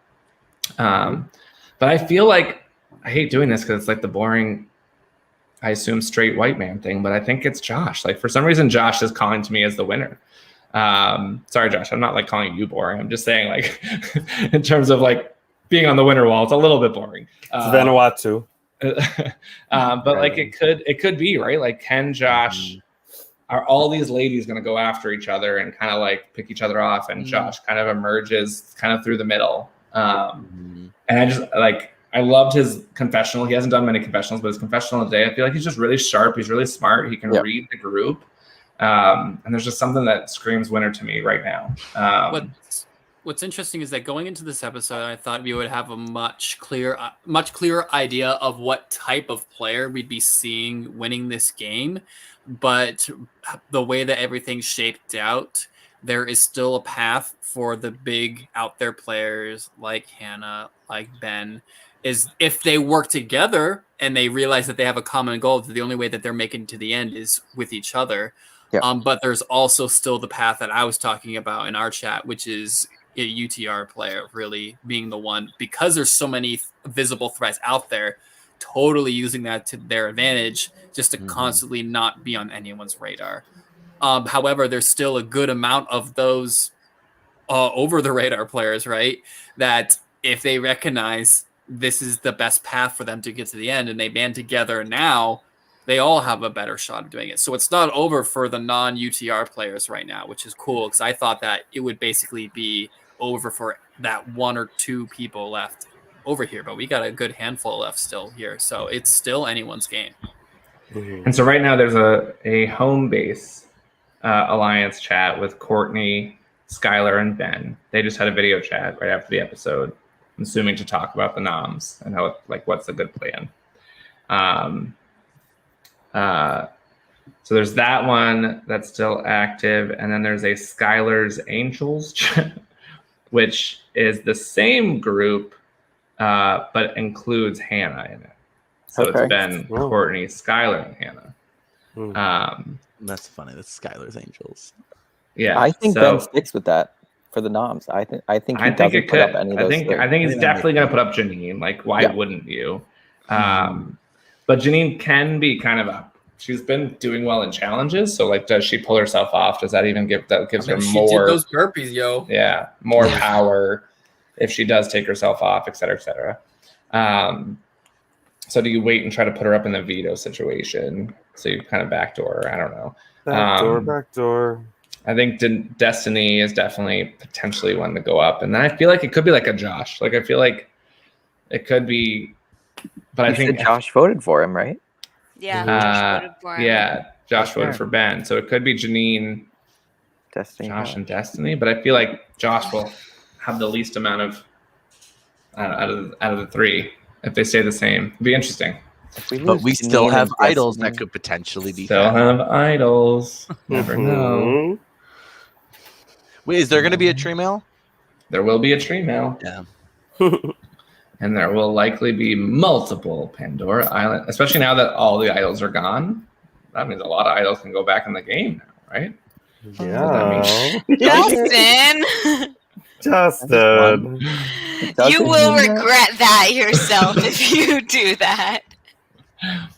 But I feel like I hate doing this because it's like the boring, I assume, straight white man thing. But I think it's Josh. Like for some reason, Josh is calling to me as the winner. Sorry, Josh. I'm not like calling you boring. I'm just saying like in terms of like being on the winner wall, it's a little bit boring.
Vanuatu.
But like it could be right. Like can Josh? Are all these ladies going to go after each other and kind of like pick each other off? And Josh kind of emerges kind of through the middle. And I just like, I loved his confessional. He hasn't done many confessionals, but his confessional today, I feel like he's just really sharp. He's really smart. He can read the group. And there's just something that screams winner to me right now.
What's interesting is that going into this episode, I thought we would have a much clearer idea of what type of player we'd be seeing winning this game. But the way that everything shaped out, there is still a path for the big out there players like Hannah, like Ben, is if they work together and they realize that they have a common goal, the only way that they're making to the end is with each other. Yeah. But there's also still the path that I was talking about in our chat, which is a UTR player really being the one, because there's so many visible threats out there, totally using that to their advantage just to constantly not be on anyone's radar. However, there's still a good amount of those over the radar players, right? That if they recognize this is the best path for them to get to the end and they band together now, they all have a better shot of doing it. So it's not over for the non-UTR players right now, which is cool because I thought that it would basically be over for that 1 or 2 people left over here, but we got a good handful left still here, so it's still anyone's game.
And so right now there's a home base alliance chat with Courtney, Skylar, and Ben. They just had a video chat right after the episode, I'm assuming to talk about the noms and how like what's a good plan. So there's that one that's still active, and then there's a Skylar's Angels chat, which is the same group but includes Hannah in it. So it's Ben, Courtney, Skylar, and Hannah.
That's funny. That's Skylar's Angels.
Yeah,
I think Ben sticks with that for the noms. I think he doesn't put up any of those.
I think he's definitely going to put up Janine. Like, why wouldn't you? But Janine can be kind of a she's been doing well in challenges. So like, does she pull herself off? Does that even gives her
She
more?
did those burpees, yo.
Yeah, more power if she does take herself off, et cetera, et cetera. So do you wait and try to put her up in the veto situation? So you kind of backdoor her? I don't know.
Backdoor.
I think Destiny is definitely potentially one to go up. And then I feel like it could be like a Josh. Like I feel like it could be, but I think
Josh voted for him, right?
Yeah, Josh voted for him.
Yeah, Josh voted for Ben. So it could be Janine,
Destiny,
Josh, and Destiny. But I feel like Josh will have the least amount of out of the three if they stay the same. It'd be interesting.
But we still have idols that could potentially be.
Still have idols. Never know.
Wait, is there going to be a tree mail?
There will be a tree mail.
Yeah.
And there will likely be multiple Pandora Island, especially now that all the idols are gone. That means a lot of idols can go back in the game now, right?
Yeah.
Justin.
Justin.
You will regret that yourself if you do that.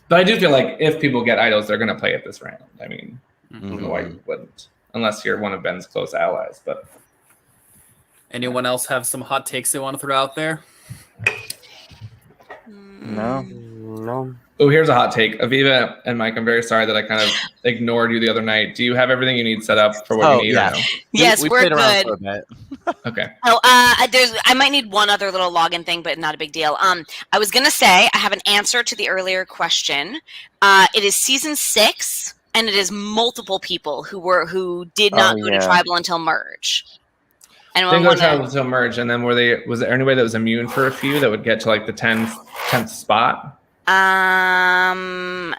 But I do feel like if people get idols, they're going to play it this round. I mean, I don't know why you wouldn't, unless you're one of Ben's close allies. But
anyone else have some hot takes they want to throw out there?
No.
Oh, here's a hot take. Aviva and Mike, I'm very sorry that I kind of ignored you the other night. Do you have everything you need set up for what you need?
Yeah.
Or no?
Yes, we're good.
For a bit.
Okay.
Oh, I might need one other little login thing, but not a big deal. I was gonna say I have an answer to the earlier question. It is season 6, and it is multiple people who did not go to tribal until merge.
Didn't go to tribal until merge, and then was there anybody that was immune for a few that would get to like the 10th spot?
I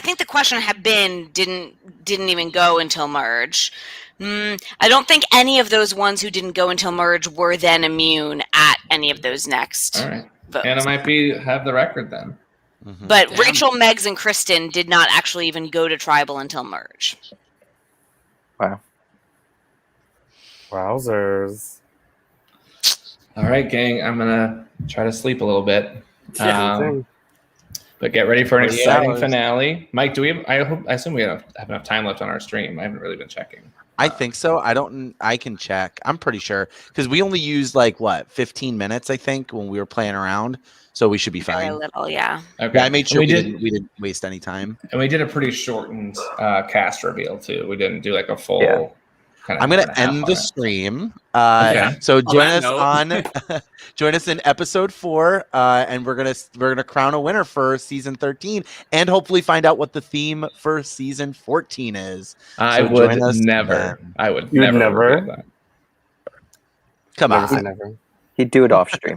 think the question had been didn't even go until merge. I don't think any of those ones who didn't go until merge were then immune at any of those next
All right.
votes.
Anna might have the record then.
But Rachel, Megs, and Kristen did not actually even go to tribal until merge.
Wow.
Wowzers.
All right, gang. I'm gonna try to sleep a little bit. But get ready for an exciting finale. Mike, do we have, I assume we have enough time left on our stream. I haven't really been checking.
I think so. I can check. I'm pretty sure because we only used 15 minutes, I think, when we were playing around. So we should be fine.
Very little, yeah.
Okay.
Yeah, I made sure we didn't waste any time.
And we did a pretty shortened cast reveal too. We didn't do like a full
I'm going to end the stream.
Okay.
So join us join us in episode 4, and we're gonna crown a winner for season 13, and hopefully find out what the theme for season 14 is.
I would never.
Come
reveal that.
Come on.
He'd do it off stream.